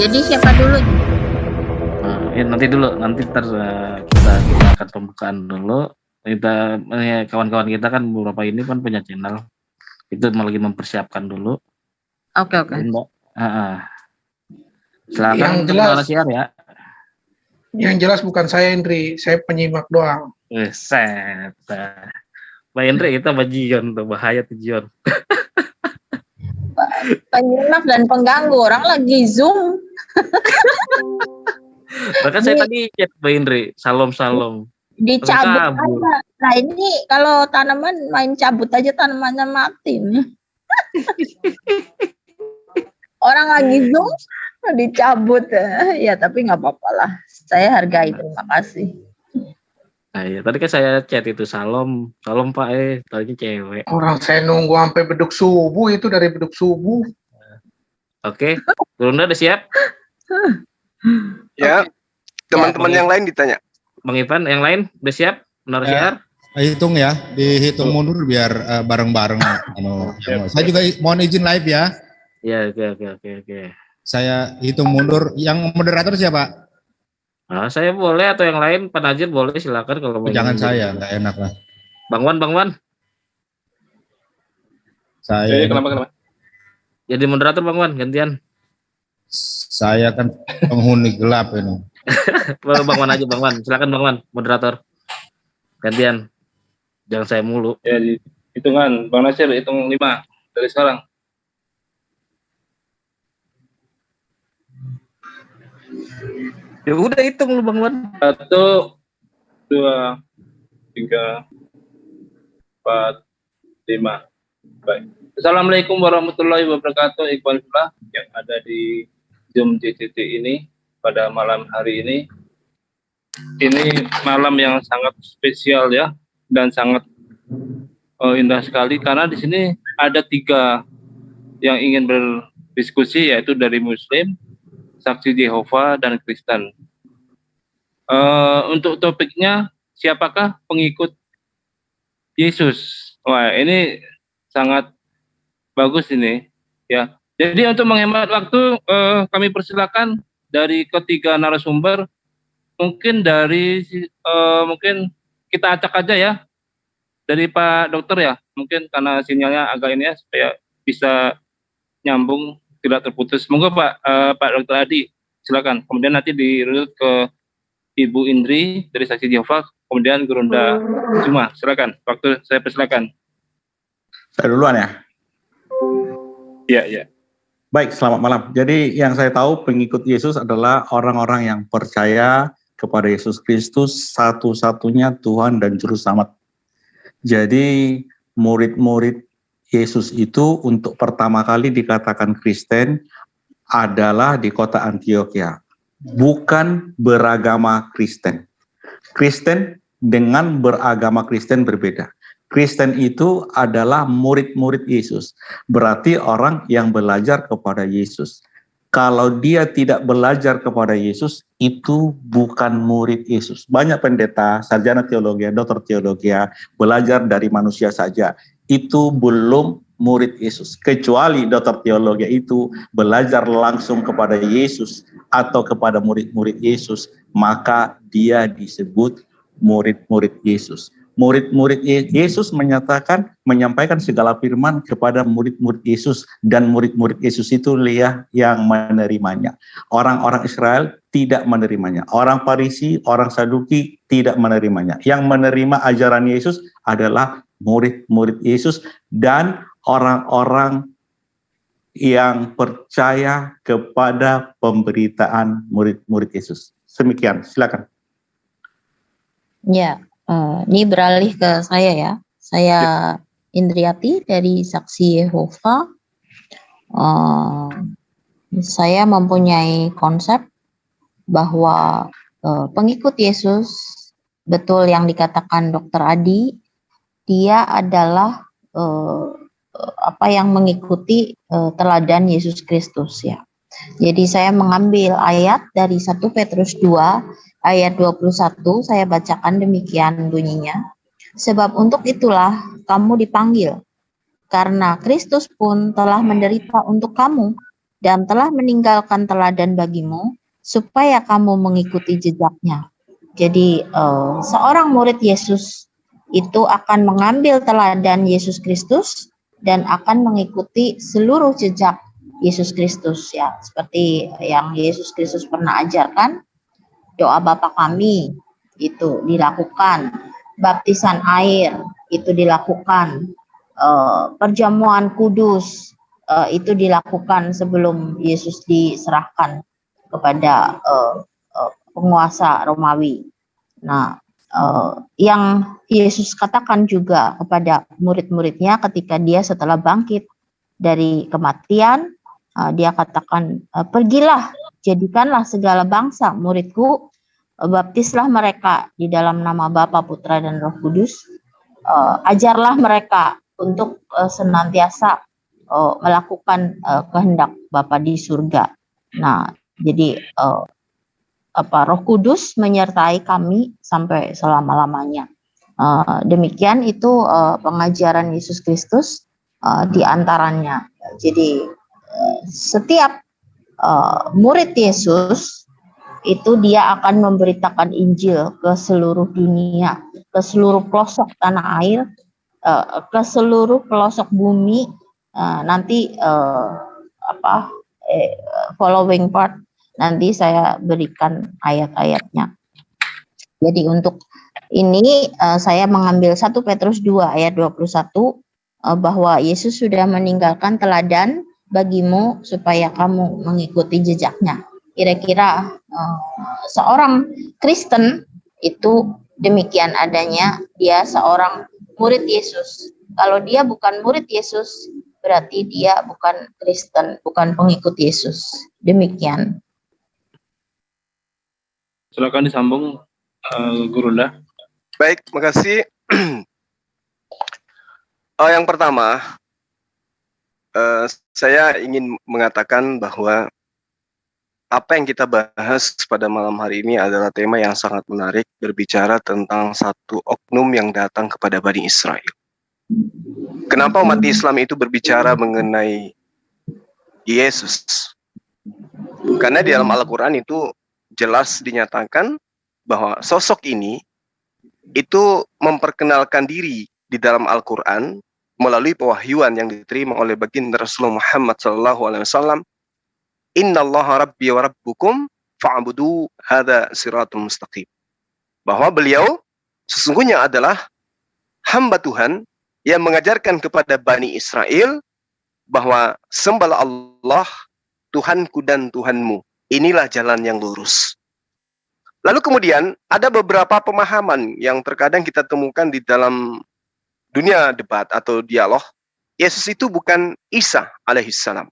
Jadi siapa dulu? Ya nanti dulu, nanti ntar kita akan pembukaan dulu. Kita kawan-kawan kita kan beberapa ini kan punya channel, itu lagi mempersiapkan dulu. Oke. Jadi, Mbak, silakan Yang untuk jelas, siar ya. yang jelas bukan saya Indri, saya penyimak doang. Set. Mbak Indri kita bajion tuh, bahaya tuh Jion. Penyimak dan pengganggu, orang lagi Zoom. Bahkan saya tadi chat Mbak Indri, salam. Dicabut Kabur. aja. Nah ini kalau tanaman main cabut aja tanamannya mati nih. Orang lagi Zoom dicabut ya, tapi nggak apa-apa lah. Saya hargai, terima kasih. Nah, ya, tadi kan saya chat itu salam Pak tadinya cewek. Orang saya nunggu sampai beduk subuh, itu dari beduk subuh. Oke, Runda udah siap? Ya, teman-teman yang lain ditanya. Bang Ivan, yang lain udah siap? Benar siar? Hitung ya, dihitung mundur biar bareng-bareng. Saya juga mohon izin live ya. Ya, oke. Saya hitung mundur. Yang moderator siapa? Nah, saya boleh atau yang lain, Pak Najir boleh, silakan kalau mau. Jangan saya, nggak enak lah. Bang Wan. Saya kenapa? Jadi moderator Bang Wan, gantian. Saya kan penghuni gelap ini. Bang Wan aja, Bang Wan. Silakan Bang Wan, moderator. Gantian. Jangan saya mulu. Ya, hitungan. Bang Nasir, hitung 5 dari sekarang. Ya udah hitung lu Bang Wan. 1, 2, 3, 4, 5. Baik. Assalamualaikum warahmatullahi wabarakatuh. Iqbal Fillah yang ada di Zoom CCT ini pada malam hari ini. Ini malam yang sangat spesial ya, dan sangat indah sekali karena di sini ada 3 yang ingin berdiskusi, yaitu dari Muslim, Saksi Yehova, dan Kristen. Untuk topiknya, siapakah pengikut Yesus? Wah, ini sangat bagus ini, ya. Jadi untuk menghemat waktu, kami persilakan dari ketiga narasumber, mungkin mungkin kita acak aja ya, dari Pak Dokter ya, mungkin karena sinyalnya agak ini ya, supaya bisa nyambung, tidak terputus. Monggo Pak Dr. Adi, silakan. Kemudian nanti dirunut ke Ibu Indri dari Saksi Yehova, kemudian Gurunda Juma. Silakan. Waktu saya persilakan. Saya duluan ya. Iya. Baik, selamat malam. Jadi yang saya tahu pengikut Yesus adalah orang-orang yang percaya kepada Yesus Kristus satu-satunya Tuhan dan Juru Selamat. Jadi murid-murid Yesus itu untuk pertama kali dikatakan Kristen adalah di kota Antioquia, bukan beragama Kristen. Kristen dengan beragama Kristen berbeda. Kristen itu adalah murid-murid Yesus, berarti orang yang belajar kepada Yesus. Kalau dia tidak belajar kepada Yesus, itu bukan murid Yesus. Banyak pendeta, sarjana teologi, dokter teologi, belajar dari manusia saja. Itu belum murid Yesus. Kecuali dokter teologi itu belajar langsung kepada Yesus atau kepada murid-murid Yesus, maka dia disebut murid-murid Yesus. Murid-murid Yesus menyampaikan segala firman kepada murid-murid Yesus, dan murid-murid Yesus itu yang menerimanya. Orang-orang Israel tidak menerimanya. Orang Farisi, orang Saduki tidak menerimanya. Yang menerima ajaran Yesus adalah murid-murid Yesus dan orang-orang yang percaya kepada pemberitaan murid-murid Yesus. Demikian, silakan. Ya, ini beralih ke saya ya. Saya Indriati dari Saksi Yehova. Saya mempunyai konsep bahwa pengikut Yesus, betul yang dikatakan Dr. Adi, dia adalah yang mengikuti teladan Yesus Kristus ya. Jadi saya mengambil ayat dari 1 Petrus 2 ayat 21, saya bacakan demikian bunyinya. Sebab untuk itulah kamu dipanggil, karena Kristus pun telah menderita untuk kamu, dan telah meninggalkan teladan bagimu supaya kamu mengikuti jejaknya. Jadi seorang murid Yesus itu akan mengambil teladan Yesus Kristus dan akan mengikuti seluruh jejak Yesus Kristus, ya, seperti yang Yesus Kristus pernah ajarkan. Doa Bapa kami itu dilakukan, baptisan air itu dilakukan, perjamuan kudus itu dilakukan sebelum Yesus diserahkan kepada penguasa Romawi. Nah, yang Yesus katakan juga kepada murid-muridnya ketika dia setelah bangkit dari kematian, dia katakan, pergilah, jadikanlah segala bangsa muridku, baptislah mereka di dalam nama Bapa, Putra, dan Roh Kudus, ajarlah mereka untuk senantiasa melakukan kehendak Bapa di surga. Nah, jadi Roh Kudus menyertai kami sampai selama-lamanya. Demikian itu pengajaran Yesus Kristus di antaranya. Jadi setiap murid Yesus itu dia akan memberitakan Injil ke seluruh dunia, ke seluruh pelosok tanah air, ke seluruh pelosok bumi. Nanti following part nanti saya berikan ayat-ayatnya. Jadi untuk ini saya mengambil 1 Petrus 2 ayat 21 bahwa Yesus sudah meninggalkan teladan bagimu supaya kamu mengikuti jejaknya. Kira-kira seorang Kristen itu demikian adanya, dia seorang murid Yesus. Kalau dia bukan murid Yesus, berarti dia bukan Kristen, bukan pengikut Yesus. Demikian. Silakan disambung, Gurunda. Baik, makasih. Yang pertama, saya ingin mengatakan bahwa apa yang kita bahas pada malam hari ini adalah tema yang sangat menarik, berbicara tentang satu oknum yang datang kepada Bani Israel. Kenapa umat Islam itu berbicara mengenai Yesus? Karena di dalam Al-Quran itu jelas dinyatakan bahwa sosok ini itu memperkenalkan diri di dalam Al-Quran melalui pewahyuan yang diterima oleh baginda Rasulullah Muhammad SAW. Innallaha rabbi wa rabbukum fa'budu hadza siratul mustaqim. Bahwa beliau sesungguhnya adalah hamba Tuhan yang mengajarkan kepada Bani Israel bahwa sembahlah Allah, Tuhanku dan Tuhanmu. Inilah jalan yang lurus. Lalu kemudian ada beberapa pemahaman yang terkadang kita temukan di dalam dunia debat atau dialog. Yesus itu bukan Isa alaihissalam.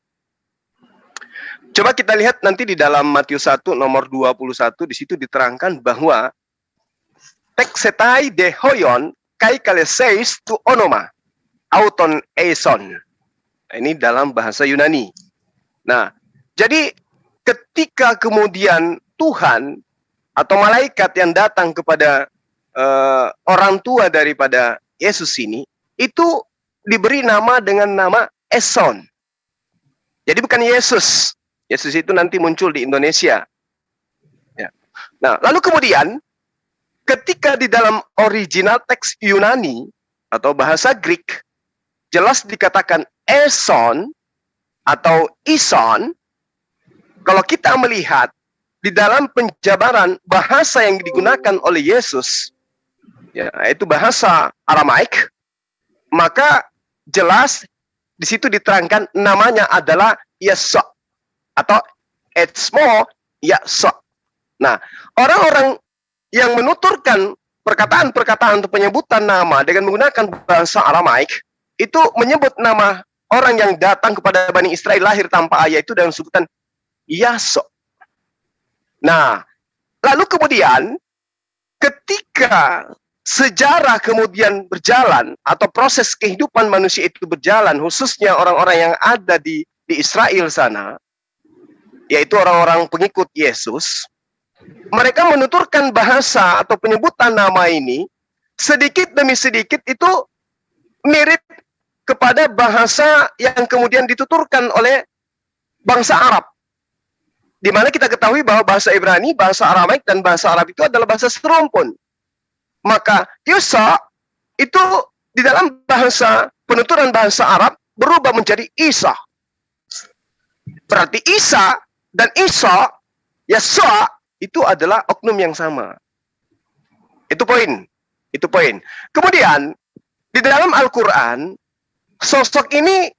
Coba kita lihat nanti di dalam Matius 1 nomor 21, di situ diterangkan bahwa teksetai dehoyon kai kaleseis tu onoma auton eison. Ini dalam bahasa Yunani. Nah, jadi ketika kemudian Tuhan atau malaikat yang datang kepada orang tua daripada Yesus ini, itu diberi nama dengan nama Eson. Jadi bukan Yesus. Yesus itu nanti muncul di Indonesia. Ya. Nah, lalu kemudian ketika di dalam original teks Yunani atau bahasa Greek jelas dikatakan Eson atau Ison, kalau kita melihat di dalam penjabaran bahasa yang digunakan oleh Yesus, ya, itu bahasa Aramaik, maka jelas di situ diterangkan namanya adalah Yesok atau Etsmo Yesok. Nah, orang-orang yang menuturkan perkataan-perkataan atau penyebutan nama dengan menggunakan bahasa Aramaik itu menyebut nama orang yang datang kepada Bani Israel lahir tanpa ayah itu dengan sebutan Yasok. Nah, lalu kemudian ketika sejarah kemudian berjalan atau proses kehidupan manusia itu berjalan, khususnya orang-orang yang ada di Israel sana, yaitu orang-orang pengikut Yesus, mereka menuturkan bahasa atau penyebutan nama ini sedikit demi sedikit itu mirip kepada bahasa yang kemudian dituturkan oleh bangsa Arab. Di mana kita ketahui bahwa bahasa Ibrani, bahasa Aramaik, dan bahasa Arab itu adalah bahasa serumpun. Maka Isa itu di dalam bahasa penuturan bahasa Arab berubah menjadi Isa. Berarti Isa dan Isa, Yesua, itu adalah oknum yang sama. Itu poin. Itu poin. Kemudian, di dalam Al-Quran, sosok ini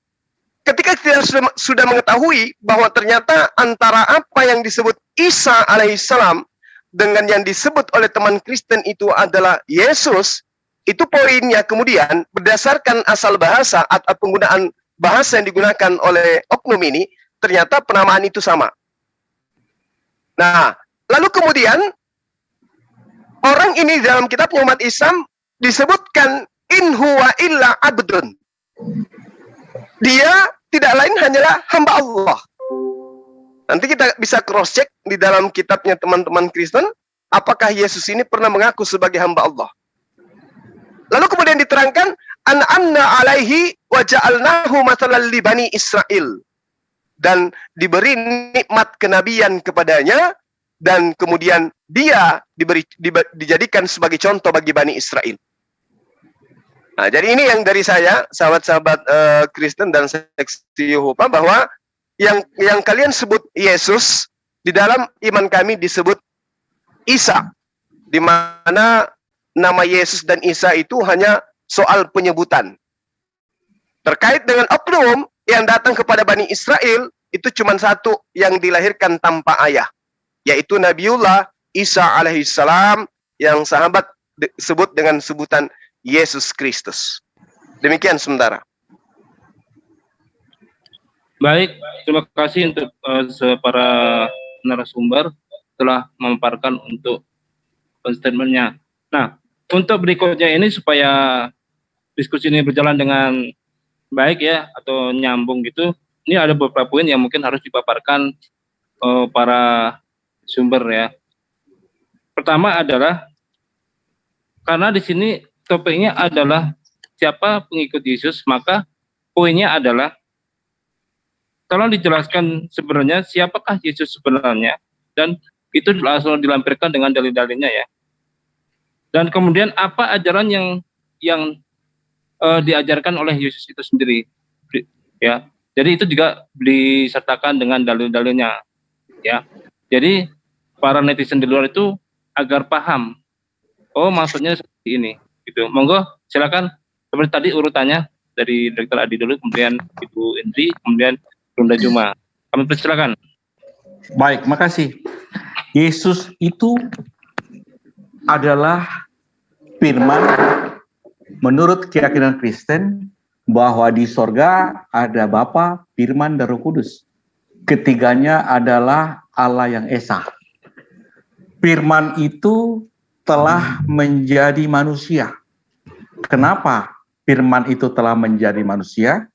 ketika kita sudah mengetahui bahwa ternyata antara apa yang disebut Isa alaihissalam dengan yang disebut oleh teman Kristen itu adalah Yesus, itu poinnya kemudian berdasarkan asal bahasa atau penggunaan bahasa yang digunakan oleh oknum ini, ternyata penamaan itu sama. Nah, lalu kemudian orang ini dalam kitabnya umat Islam disebutkan in huwa illa abdun. Dia tidak lain hanyalah hamba Allah. Nanti kita bisa cross check di dalam kitabnya teman-teman Kristen, apakah Yesus ini pernah mengaku sebagai hamba Allah. Lalu kemudian diterangkan an'amna alaihi wa ja'alnahu mathalan li bani Israil. Dan diberi nikmat kenabian kepadanya, dan kemudian dia dijadikan sebagai contoh bagi Bani Israel. Nah, jadi ini yang dari saya, sahabat-sahabat Kristen dan seksi Yehova, bahwa yang kalian sebut Yesus, di dalam iman kami disebut Isa, di mana nama Yesus dan Isa itu hanya soal penyebutan. Terkait dengan oknum yang datang kepada Bani Israel, itu cuma satu yang dilahirkan tanpa ayah, yaitu Nabiullah Isa alaihissalam, yang sahabat sebut dengan sebutan Yesus Kristus. Demikian sementara. Baik, terima kasih untuk para narasumber telah memaparkan untuk statementnya. Nah, untuk berikutnya ini supaya diskusi ini berjalan dengan baik ya, atau nyambung gitu, ini ada beberapa poin yang mungkin harus dipaparkan para sumber ya. Pertama adalah, karena di sini topiknya adalah siapa pengikut Yesus, maka poinnya adalah tolong dijelaskan sebenarnya siapakah Yesus sebenarnya, dan itu langsung dilampirkan dengan dalil-dalilnya ya. Dan kemudian apa ajaran yang diajarkan oleh Yesus itu sendiri ya. Jadi itu juga disertakan dengan dalil-dalilnya ya. Jadi para netizen di luar itu agar paham, oh maksudnya seperti ini gitu. Monggo silakan, seperti tadi urutannya dari Dr. Adi dulu, kemudian Ibu Indri, kemudian Bunda Juma. Kami persilakan. Baik, makasih. Yesus itu adalah firman menurut keyakinan Kristen bahwa di sorga ada Bapa, Firman, dan Roh Kudus. Ketiganya adalah Allah yang Esa. Firman itu telah menjadi manusia. Kenapa firman itu telah menjadi manusia?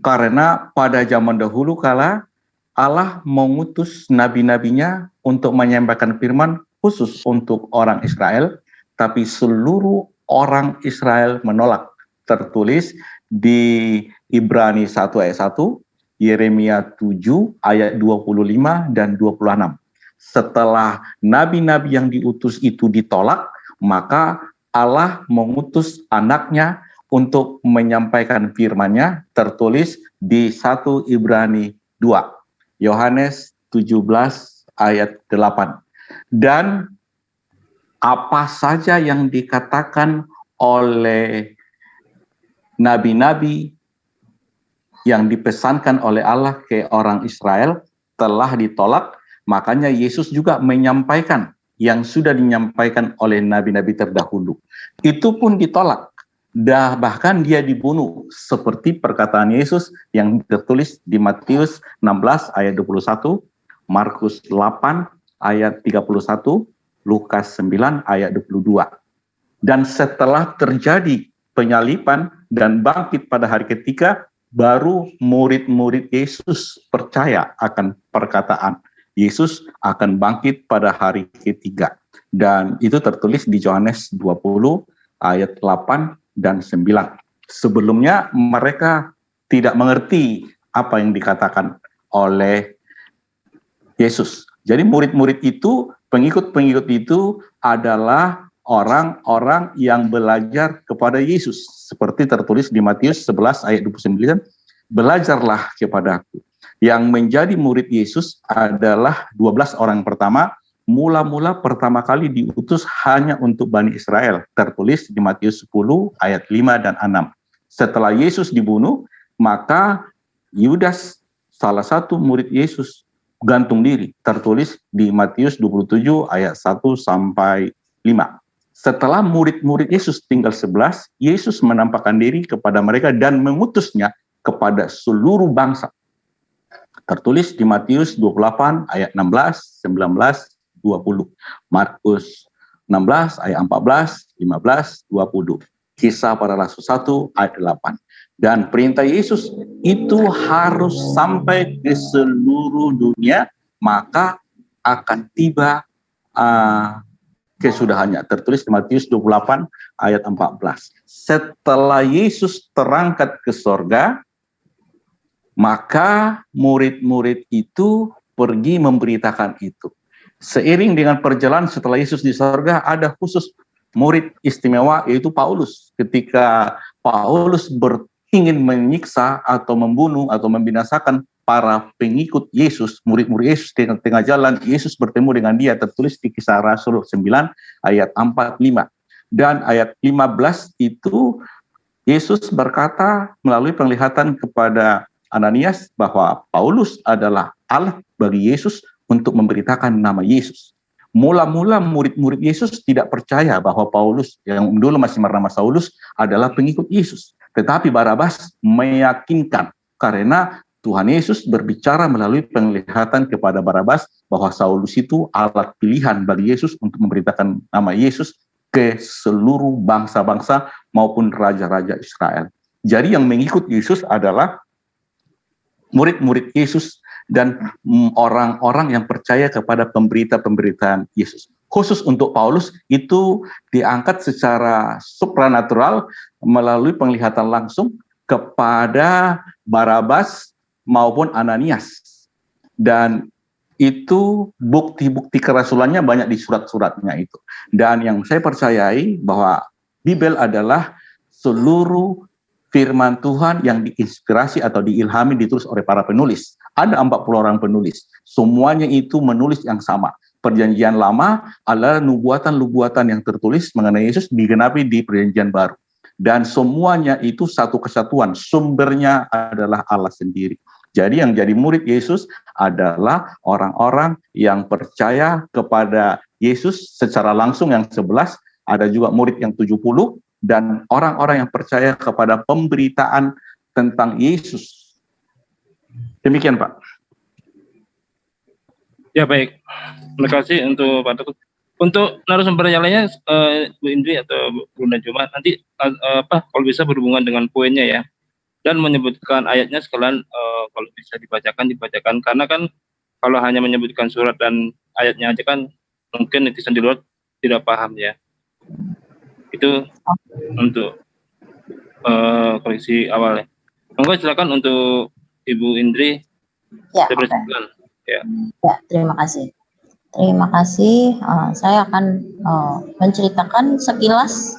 Karena pada zaman dahulu kala Allah mengutus nabi-nabinya untuk menyampaikan firman khusus untuk orang Israel, tapi seluruh orang Israel menolak. Tertulis di Ibrani 1 ayat 1, Yeremia 7 ayat 25 dan 26. Setelah nabi-nabi yang diutus itu ditolak, maka Allah mengutus anaknya untuk menyampaikan firman-Nya, tertulis di 1 Ibrani 2, Yohanes 17 ayat 8. Dan apa saja yang dikatakan oleh nabi-nabi yang dipesankan oleh Allah ke orang Israel telah ditolak, makanya Yesus juga menyampaikan yang sudah dinyampaikan oleh nabi-nabi terdahulu. Itu pun ditolak. Bahkan dia dibunuh, seperti perkataan Yesus yang tertulis di Matius 16 ayat 21, Markus 8 ayat 31, Lukas 9 ayat 22. Dan setelah terjadi penyalipan dan bangkit pada hari ketiga, baru murid-murid Yesus percaya akan perkataan Yesus akan bangkit pada hari ketiga. Dan itu tertulis di Yohanes 20 ayat 8 dan 9. Sebelumnya mereka tidak mengerti apa yang dikatakan oleh Yesus. Jadi murid-murid itu, pengikut-pengikut itu adalah orang-orang yang belajar kepada Yesus. Seperti tertulis di Matius 11 ayat 29, belajarlah kepadaku. Yang menjadi murid Yesus adalah 12 orang pertama, mula-mula pertama kali diutus hanya untuk Bani Israel. Tertulis di Matius 10 ayat 5 dan 6. Setelah Yesus dibunuh, maka Yudas, salah satu murid Yesus, gantung diri. Tertulis di Matius 27 ayat 1 sampai 5. Setelah murid-murid Yesus tinggal 11, Yesus menampakkan diri kepada mereka dan mengutusnya kepada seluruh bangsa. Tertulis di Matius 28 ayat 16, 19, 20. Markus 16 ayat 14, 15, 20. Kisah para Rasul 1 ayat 8. Dan perintah Yesus itu harus sampai ke seluruh dunia, maka akan tiba kesudahannya. Tertulis di Matius 28 ayat 14. Setelah Yesus terangkat ke sorga, maka murid-murid itu pergi memberitakan itu. Seiring dengan perjalanan setelah Yesus di sorga, ada khusus murid istimewa, yaitu Paulus. Ketika Paulus ingin menyiksa atau membunuh atau membinasakan para pengikut Yesus, murid-murid Yesus di tengah jalan, Yesus bertemu dengan dia, tertulis di Kisah Rasul 9 ayat 4-5. Dan ayat 15 itu Yesus berkata melalui penglihatan kepada Ananias bahwa Paulus adalah alat bagi Yesus untuk memberitakan nama Yesus. Mula-mula murid-murid Yesus tidak percaya bahwa Paulus yang dulu masih bernama Saulus adalah pengikut Yesus. Tetapi Barabas meyakinkan karena Tuhan Yesus berbicara melalui penglihatan kepada Barabas bahwa Saulus itu alat pilihan bagi Yesus untuk memberitakan nama Yesus ke seluruh bangsa-bangsa maupun raja-raja Israel. Jadi yang mengikut Yesus adalah murid-murid Yesus dan orang-orang yang percaya kepada pemberita-pemberitaan Yesus. Khusus untuk Paulus itu diangkat secara supranatural melalui penglihatan langsung kepada Barabas maupun Ananias. Dan itu bukti-bukti kerasulannya banyak di surat-suratnya itu. Dan yang saya percayai bahwa Bible adalah seluruh firman Tuhan yang diinspirasi atau diilhami ditulis oleh para penulis. Ada 40 orang penulis. Semuanya itu menulis yang sama. Perjanjian Lama adalah nubuatan-nubuatan yang tertulis mengenai Yesus digenapi di Perjanjian Baru. Dan semuanya itu satu kesatuan. Sumbernya adalah Allah sendiri. Jadi yang jadi murid Yesus adalah orang-orang yang percaya kepada Yesus secara langsung yang 11. Ada juga murid yang 70. Dan orang-orang yang percaya kepada pemberitaan tentang Yesus. Demikian, Pak. Ya, baik. Terima kasih untuk Pak Teguh. Untuk narasumber yang lainnya, Bu Indri atau Bu Najwa, nanti kalau bisa berhubungan dengan poinnya ya, dan menyebutkan ayatnya sekalian kalau bisa dibacakan, karena kan kalau hanya menyebutkan surat dan ayatnya aja kan mungkin netizen di luar tidak paham ya. Itu untuk koreksi awalnya. Monggo silakan untuk Ibu Indri. Ya, Ya. Ya, terima kasih. Terima kasih. Saya akan menceritakan sekilas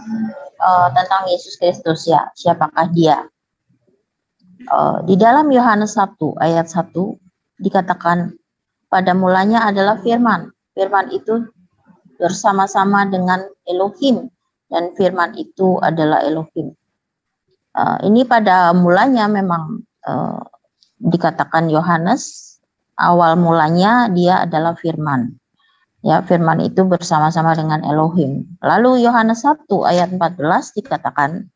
tentang Yesus Kristus ya. Siapakah dia? Di dalam Yohanes 1 ayat 1 dikatakan pada mulanya adalah firman. Firman itu bersama-sama dengan Elohim dan firman itu adalah Elohim. Ini pada mulanya memang dikatakan Yohanes, awal mulanya dia adalah firman. Ya, firman itu bersama-sama dengan Elohim. Lalu Yohanes 1 ayat 14 dikatakan,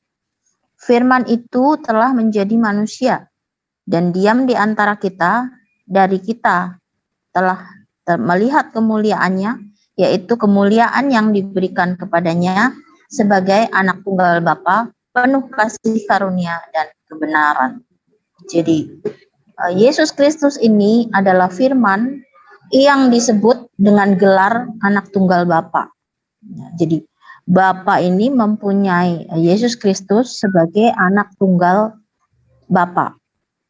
firman itu telah menjadi manusia dan diam di antara kita, dari kita telah melihat kemuliaannya, yaitu kemuliaan yang diberikan kepadanya sebagai anak tunggal Bapa, penuh kasih karunia dan kebenaran. Jadi Yesus Kristus ini adalah firman yang disebut dengan gelar anak tunggal Bapa. Jadi Bapa ini mempunyai Yesus Kristus sebagai anak tunggal Bapa.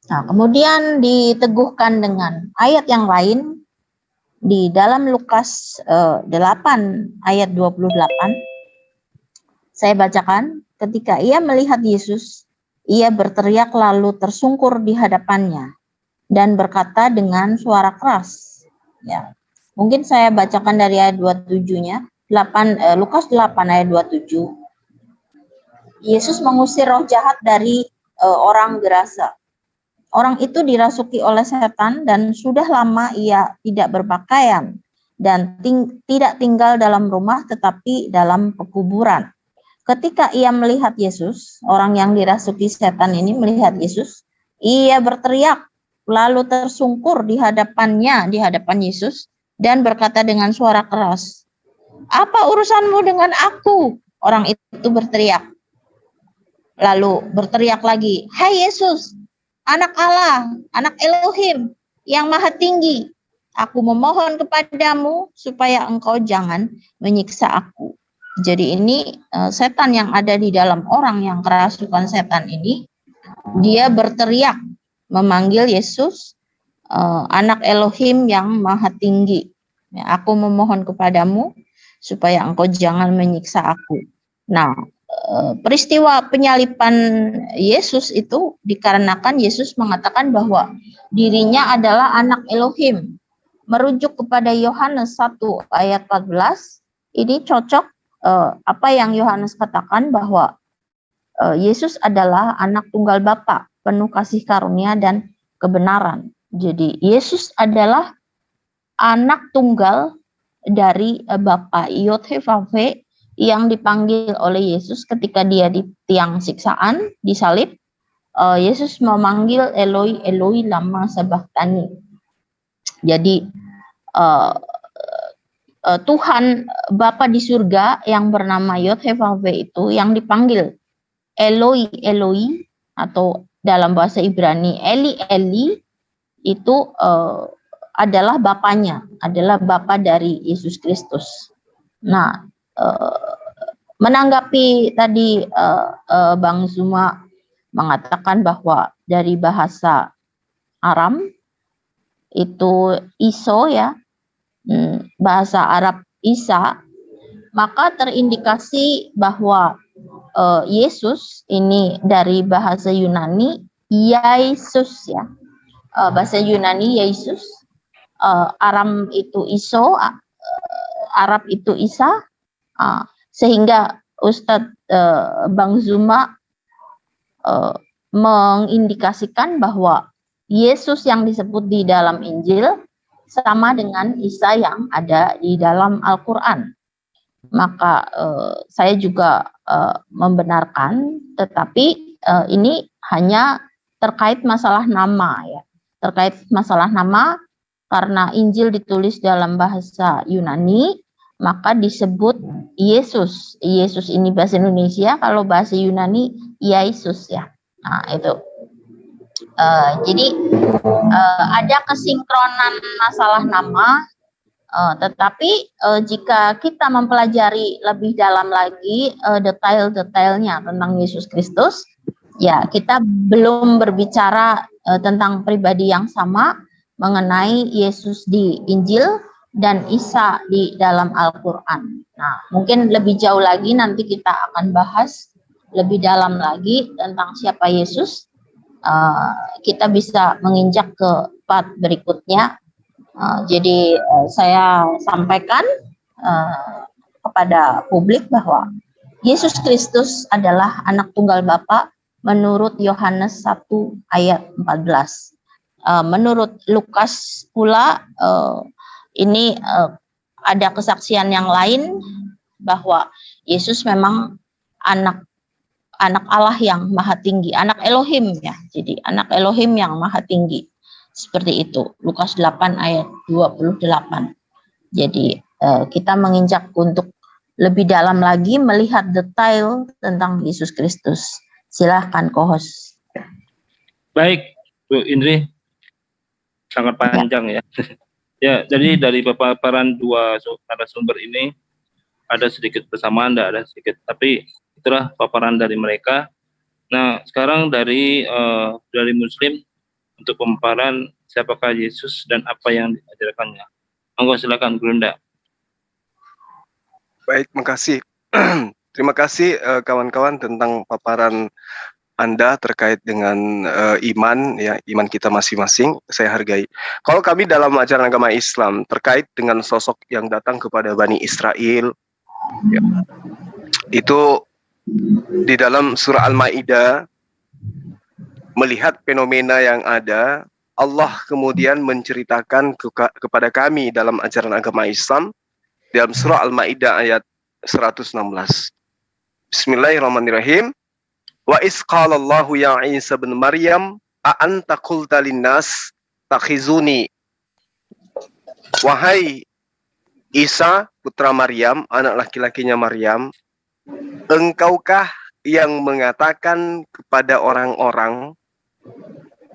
Nah, kemudian diteguhkan dengan ayat yang lain di dalam Lukas 8 ayat 28. Saya bacakan, ketika ia melihat Yesus, ia berteriak lalu tersungkur di hadapannya dan berkata dengan suara keras. Ya. Mungkin saya bacakan dari ayat 27-nya. Lukas 8 ayat 27. Yesus mengusir roh jahat dari orang Gerasa. Orang itu dirasuki oleh setan dan sudah lama ia tidak berpakaian dan tidak tinggal dalam rumah tetapi dalam pekuburan. Ketika ia melihat Yesus, orang yang dirasuki setan ini melihat Yesus, ia berteriak lalu tersungkur di hadapan Yesus dan berkata dengan suara keras, "Apa urusanmu dengan aku?" Orang itu berteriak. Lalu berteriak lagi, "Hai Yesus, Anak Allah, Anak Elohim yang Maha Tinggi, aku memohon kepadamu supaya engkau jangan menyiksa aku." Jadi ini setan yang ada di dalam orang yang kerasukan setan ini, dia berteriak memanggil Yesus, Anak Elohim yang Maha Tinggi. Ya, aku memohon kepadamu supaya engkau jangan menyiksa aku. Nah, peristiwa penyaliban Yesus itu dikarenakan Yesus mengatakan bahwa dirinya adalah anak Elohim. Merujuk kepada Yohanes 1 ayat 14, ini cocok apa yang Yohanes katakan bahwa Yesus adalah anak tunggal Bapa, penuh kasih karunia dan kebenaran. Jadi Yesus adalah anak tunggal dari Bapa, Yod-Heh-Vav-He, yang dipanggil oleh Yesus ketika dia di tiang siksaan, disalib. Yesus memanggil Eloi, Eloi lama sabachthani. Jadi Tuhan Bapa di surga yang bernama Yod-Heh-Vav-He itu yang dipanggil Eloi, Eloi, atau dalam bahasa Ibrani Eli, Eli, itu adalah bapaknya, adalah Bapa dari Yesus Kristus. Nah, menanggapi tadi Bang Zuma mengatakan bahwa dari bahasa Aram itu iso ya, bahasa Arab Isa, maka terindikasi bahwa Yesus ini dari bahasa Yunani Yesus ya, bahasa Yunani Yesus, Aram itu iso, Arab itu Isa, sehingga Ustadz Bang Zuma mengindikasikan bahwa Yesus yang disebut di dalam Injil sama dengan Isa yang ada di dalam Al-Quran. Maka saya juga membenarkan, tetapi ini hanya terkait masalah nama ya, terkait masalah nama karena Injil ditulis dalam bahasa Yunani, maka disebut Yesus. Yesus ini bahasa Indonesia, kalau bahasa Yunani Yesus ya. Nah itu. Jadi ada kesinkronan masalah nama, tetapi jika kita mempelajari lebih dalam lagi detail-detailnya tentang Yesus Kristus, ya kita belum berbicara tentang pribadi yang sama mengenai Yesus di Injil dan Isa di dalam Al-Quran. Nah, mungkin lebih jauh lagi nanti kita akan bahas lebih dalam lagi tentang siapa Yesus. Kita bisa menginjak ke part berikutnya. Jadi saya sampaikan kepada publik bahwa Yesus Kristus adalah anak tunggal Bapa menurut Yohanes 1 ayat 14. Menurut Lukas pula ini ada kesaksian yang lain bahwa Yesus memang anak Allah yang maha tinggi, anak Elohim ya. Jadi anak Elohim yang maha tinggi. Seperti itu. Lukas 8 ayat 28. Jadi kita menginjak untuk lebih dalam lagi melihat detail tentang Yesus Kristus. Silahkan co-host. Baik, Bu Indri. Sangat panjang ya. Ya, jadi dari paparan dua narasumber ini ada sedikit persamaan, ada sedikit, tapi itulah paparan dari mereka. Nah, sekarang dari Muslim, untuk pemaparan siapakah Yesus dan apa yang diajarkannya. Monggo silakan Gurunda. Baik, makasih. Terima kasih kawan-kawan tentang paparan Anda terkait dengan iman, ya, iman kita masing-masing. Saya hargai. Kalau kami dalam ajaran agama Islam terkait dengan sosok yang datang kepada Bani Israel, ya, itu di dalam surah Al-Maidah melihat fenomena yang ada, Allah kemudian menceritakan kepada kami dalam ajaran agama Islam dalam surah Al-Maidah ayat 116. Bismillahirrahmanirrahim. Wa is qala Allahu ya Isa bin Maryam a anta qulta linnas takhizuni. Wahai Isa putra Maryam, anak laki-lakinya Maryam, engkaukah yang mengatakan kepada orang-orang,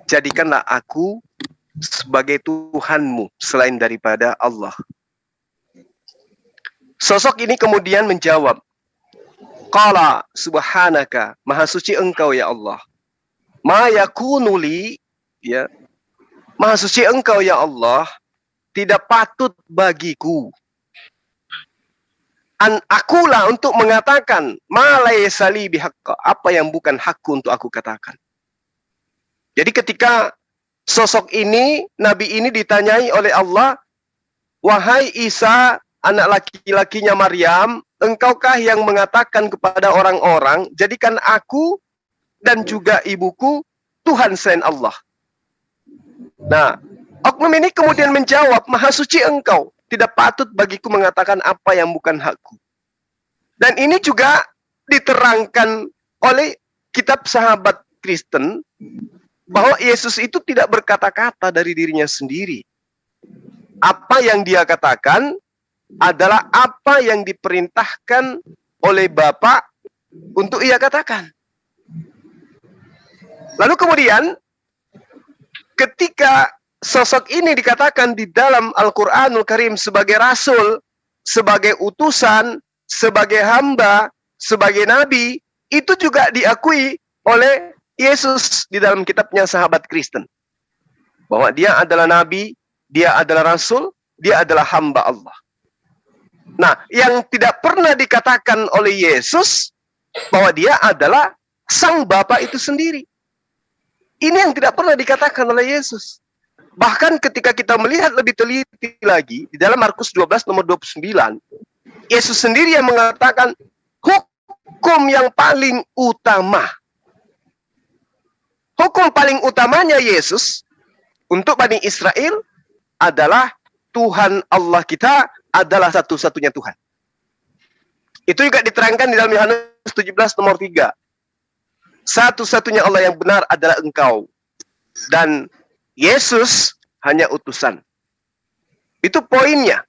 jadikanlah aku sebagai Tuhanmu selain daripada Allah. Sosok ini kemudian menjawab, Qala subhanaka, maha suci engkau ya Allah. Ma yakunu li, ya, maha suci engkau ya Allah, tidak patut bagiku akulah untuk mengatakan ma laysa li bihaqqa, apa yang bukan hakku untuk aku katakan. Jadi ketika sosok ini, nabi ini ditanyai oleh Allah, wahai Isa, anak laki-lakinya Maryam, engkaukah yang mengatakan kepada orang-orang, jadikan aku dan juga ibuku Tuhan selain Allah. Nah, oknum ini kemudian menjawab, maha suci engkau, tidak patut bagiku mengatakan apa yang bukan hakku. Dan ini juga diterangkan oleh kitab sahabat Kristen, bahwa Yesus itu tidak berkata-kata dari dirinya sendiri. Apa yang dia katakan adalah apa yang diperintahkan oleh Bapa untuk ia katakan. Lalu kemudian ketika sosok ini dikatakan di dalam Al-Qur'anul Karim sebagai rasul, sebagai utusan, sebagai hamba, sebagai nabi, itu juga diakui oleh Yesus di dalam kitabnya sahabat Kristen. Bahwa dia adalah nabi, dia adalah rasul, dia adalah hamba Allah. Nah, yang tidak pernah dikatakan oleh Yesus bahwa dia adalah sang Bapa itu sendiri. Ini yang tidak pernah dikatakan oleh Yesus. Bahkan ketika kita melihat lebih teliti lagi, di dalam Markus 12 nomor 29, Yesus sendiri yang mengatakan hukum yang paling utama. Hukum paling utamanya Yesus untuk Bani Israel adalah Tuhan Allah kita adalah satu-satunya Tuhan. Itu juga diterangkan di dalam Yohanes 17 nomor 3. Satu-satunya Allah yang benar adalah engkau. Dan Yesus hanya utusan. Itu poinnya.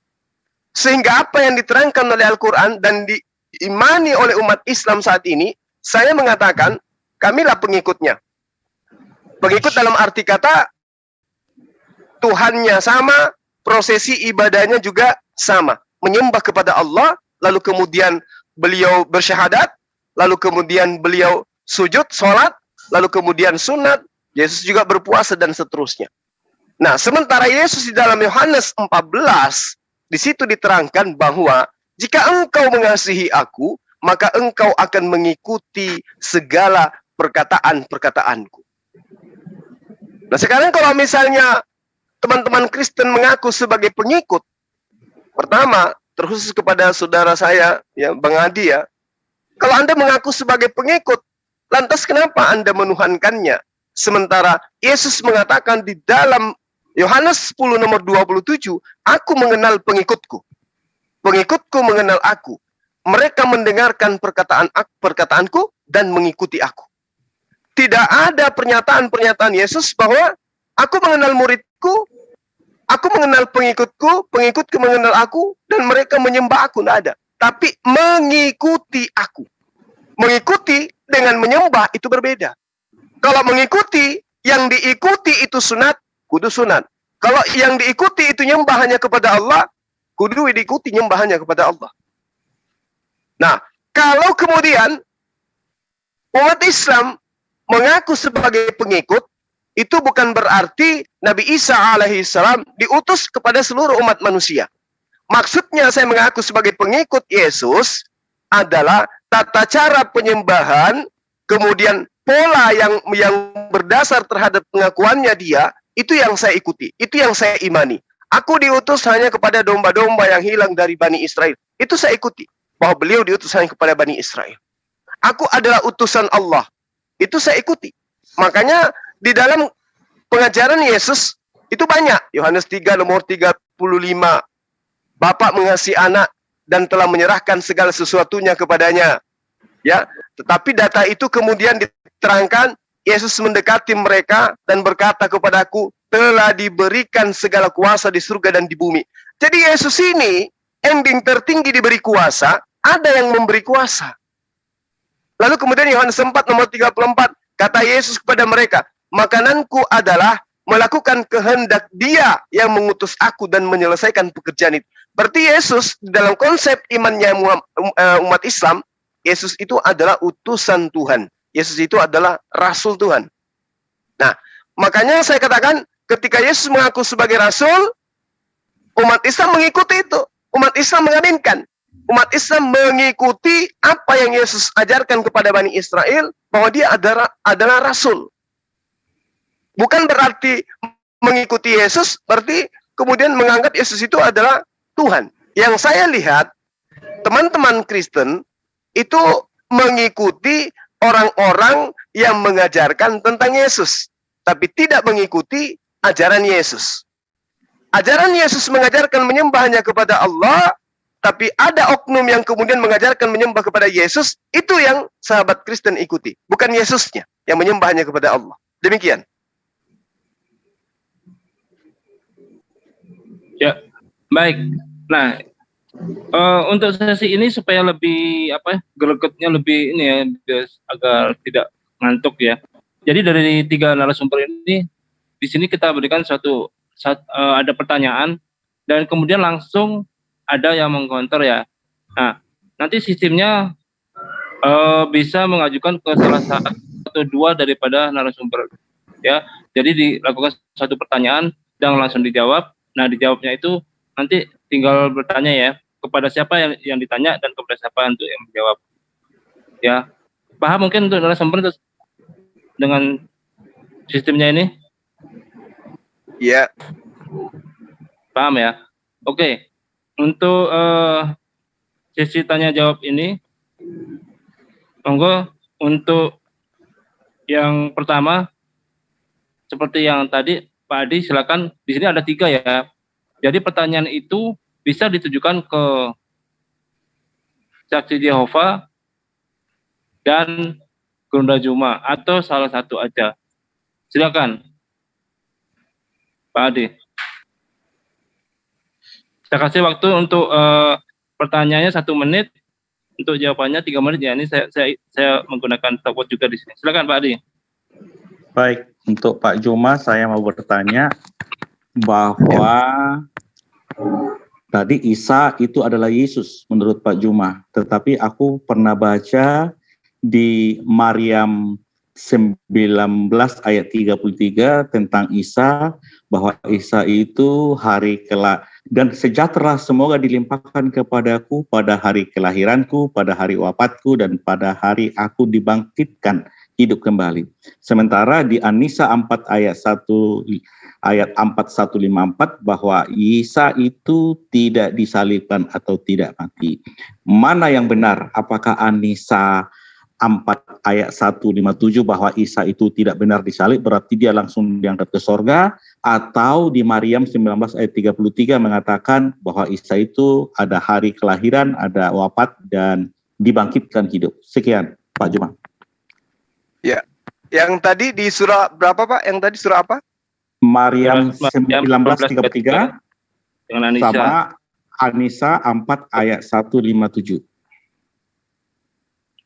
Sehingga apa yang diterangkan oleh Al-Quran dan diimani oleh umat Islam saat ini, saya mengatakan, kamilah pengikutnya. Pengikut dalam arti kata, Tuhannya sama, prosesi ibadahnya juga sama. Menyembah kepada Allah, lalu kemudian beliau bersyahadat, lalu kemudian beliau sujud, sholat, lalu kemudian sunat, Yesus juga berpuasa dan seterusnya. Nah, sementara Yesus di dalam Yohanes 14, di situ diterangkan bahwa jika engkau mengasihi aku, maka engkau akan mengikuti segala perkataan-perkataanku. Nah, sekarang kalau misalnya teman-teman Kristen mengaku sebagai pengikut, pertama, terkhusus kepada saudara saya, ya Bang Adi ya, kalau Anda mengaku sebagai pengikut, lantas kenapa Anda menuhankannya? Sementara Yesus mengatakan di dalam Yohanes 10 nomor 27, aku mengenal pengikutku. Pengikutku mengenal aku. Mereka mendengarkan perkataanku dan mengikuti aku. Tidak ada pernyataan-pernyataan Yesus bahwa aku mengenal muridku, aku mengenal pengikutku, pengikutku mengenal aku, dan mereka menyembah aku. Tidak ada. Tapi mengikuti aku. Mengikuti dengan menyembah itu berbeda. Kalau mengikuti, yang diikuti itu sunat, kudu sunat. Kalau yang diikuti itu nyembah hanya kepada Allah, kudu diikuti nyembah hanya kepada Allah. Nah, kalau kemudian umat Islam mengaku sebagai pengikut, itu bukan berarti Nabi Isa alaihissalam diutus kepada seluruh umat manusia. Maksudnya saya mengaku sebagai pengikut Yesus adalah tata cara penyembahan, kemudian pola yang berdasar terhadap pengakuannya dia, itu yang saya ikuti, itu yang saya imani. Aku diutus hanya kepada domba-domba yang hilang dari Bani Israel. Itu saya ikuti, bahwa beliau diutus hanya kepada Bani Israel. Aku adalah utusan Allah. Itu saya ikuti. Makanya di dalam pengajaran Yesus itu banyak. Yohanes 3 nomor 35. Bapa mengasihi anak dan telah menyerahkan segala sesuatunya kepadanya. Ya, tetapi data itu kemudian diterangkan, Yesus mendekati mereka dan berkata kepadaku, telah diberikan segala kuasa di surga dan di bumi. Jadi Yesus ini, ending tertinggi diberi kuasa, ada yang memberi kuasa. Lalu kemudian Yohanes 4 nomor 34, kata Yesus kepada mereka, makananku adalah melakukan kehendak Dia yang mengutus aku dan menyelesaikan pekerjaan itu. Berarti Yesus dalam konsep imannya umat Islam, Yesus itu adalah utusan Tuhan. Yesus itu adalah Rasul Tuhan. Nah, makanya saya katakan, ketika Yesus mengaku sebagai Rasul, umat Islam mengikuti itu. Umat Islam mengaminkan. Umat Islam mengikuti apa yang Yesus ajarkan kepada Bani Israel, bahwa dia adalah Rasul. Bukan berarti mengikuti Yesus, berarti kemudian menganggap Yesus itu adalah Tuhan. Yang saya lihat, teman-teman Kristen itu mengikuti orang-orang yang mengajarkan tentang Yesus, tapi tidak mengikuti ajaran Yesus. Ajaran Yesus mengajarkan menyembah hanya kepada Allah, tapi ada oknum yang kemudian mengajarkan menyembah kepada Yesus, itu yang sahabat Kristen ikuti. Bukan Yesusnya yang menyembah hanya kepada Allah. Demikian. Ya, baik. Nah, untuk sesi ini supaya lebih gregetnya lebih ini ya, agar tidak ngantuk ya. Jadi dari 3 narasumber ini, di sini kita berikan ada pertanyaan dan kemudian langsung ada yang mengkonter ya. Nah, nanti sistemnya bisa mengajukan ke salah satu atau 2 daripada narasumber ya. Jadi dilakukan satu pertanyaan dan langsung dijawab. Nah, dijawabnya itu nanti tinggal bertanya ya kepada siapa yang ditanya dan kepada siapa untuk yang menjawab. Ya, paham mungkin untuk narasumber dengan sistemnya ini? Ya. Paham ya? Oke. Untuk sesi tanya jawab ini, monggo untuk yang pertama, seperti yang tadi Pak Adi, silakan. Di sini ada 3 ya. Jadi pertanyaan itu bisa ditujukan ke Saksi Yehova dan Gerunda Juma atau salah satu aja. Silakan, Pak Adi. Saya kasih waktu untuk pertanyaannya 1 menit, untuk jawabannya 3 menit ya. Ini saya menggunakan stopwatch juga di sini. Silakan Pak Adi. Baik, untuk Pak Juma saya mau bertanya bahwa tadi Isa itu adalah Yesus menurut Pak Juma, tetapi aku pernah baca di Maryam 19 ayat 33 tentang Isa, bahwa Isa itu hari dan sejahtera semoga dilimpahkan kepadaku pada hari kelahiranku, pada hari wafatku, dan pada hari aku dibangkitkan hidup kembali. Sementara di An-Nisa 4 ayat 4154 bahwa Isa itu tidak disalibkan atau tidak mati. Mana yang benar? Apakah An-Nisa 4 ayat 157 bahwa Isa itu tidak benar disalib, berarti dia langsung diangkat ke sorga, atau di Maryam 19 ayat 33 mengatakan bahwa Isa itu ada hari kelahiran, ada wafat, dan dibangkitkan hidup. Sekian, Pak Juma. Ya, yang tadi di surah berapa Pak? Yang tadi surah apa? Maryam 19:33 dengan An-Nisa. Sama An-Nisa 4 ayat 157.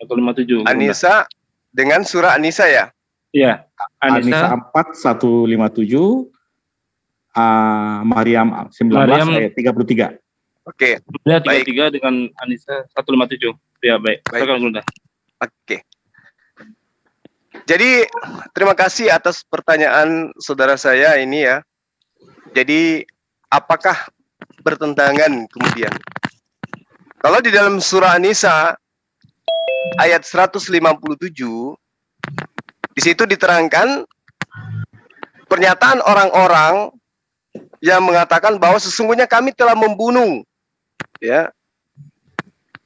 157. An-Nisa dengan surah An-Nisa ya? Iya. An-Nisa 4 157, Maryam 19 ayat 33. Oke. Ya, 33 dengan An-Nisa 157. Ya, baik. Baik. Silakan, Bunda. Oke. Jadi terima kasih atas pertanyaan saudara saya ini ya. Jadi apakah bertentangan kemudian? Kalau di dalam surah An-Nisa ayat 157 di situ diterangkan pernyataan orang-orang yang mengatakan bahwa sesungguhnya kami telah membunuh ya,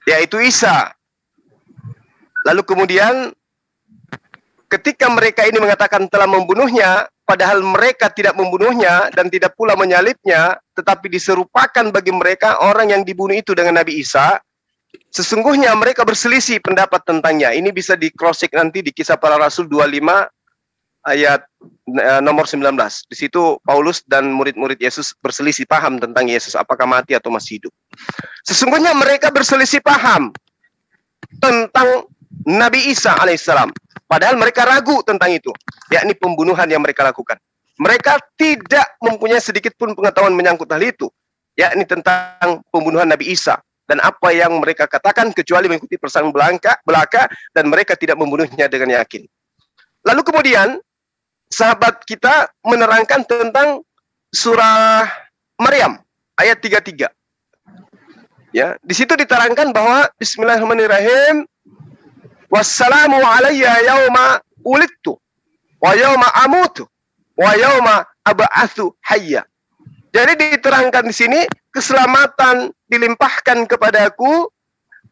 yaitu Isa. Lalu kemudian ketika mereka ini mengatakan telah membunuhnya, padahal mereka tidak membunuhnya dan tidak pula menyalibnya, tetapi diserupakan bagi mereka orang yang dibunuh itu dengan Nabi Isa, sesungguhnya mereka berselisih pendapat tentangnya. Ini bisa di cross check nanti di Kisah Para Rasul 25 ayat nomor 19. Di situ Paulus dan murid-murid Yesus berselisih paham tentang Yesus, apakah mati atau masih hidup. Sesungguhnya mereka berselisih paham tentang Nabi Isa alaihissalam. Padahal mereka ragu tentang itu, yakni pembunuhan yang mereka lakukan. Mereka tidak mempunyai sedikit pun pengetahuan menyangkut hal itu, yakni tentang pembunuhan Nabi Isa. Dan apa yang mereka katakan kecuali mengikuti persamaan belaka dan mereka tidak membunuhnya dengan yakin. Lalu kemudian sahabat kita menerangkan tentang surah Maryam ayat 33. Ya, di situ diterangkan bahwa Bismillahirrahmanirrahim, wassalamu alayya yauma ulidtu wa yauma amutu wa yauma ab'atsu hayya. Jadi diterangkan di sini keselamatan dilimpahkan kepadaku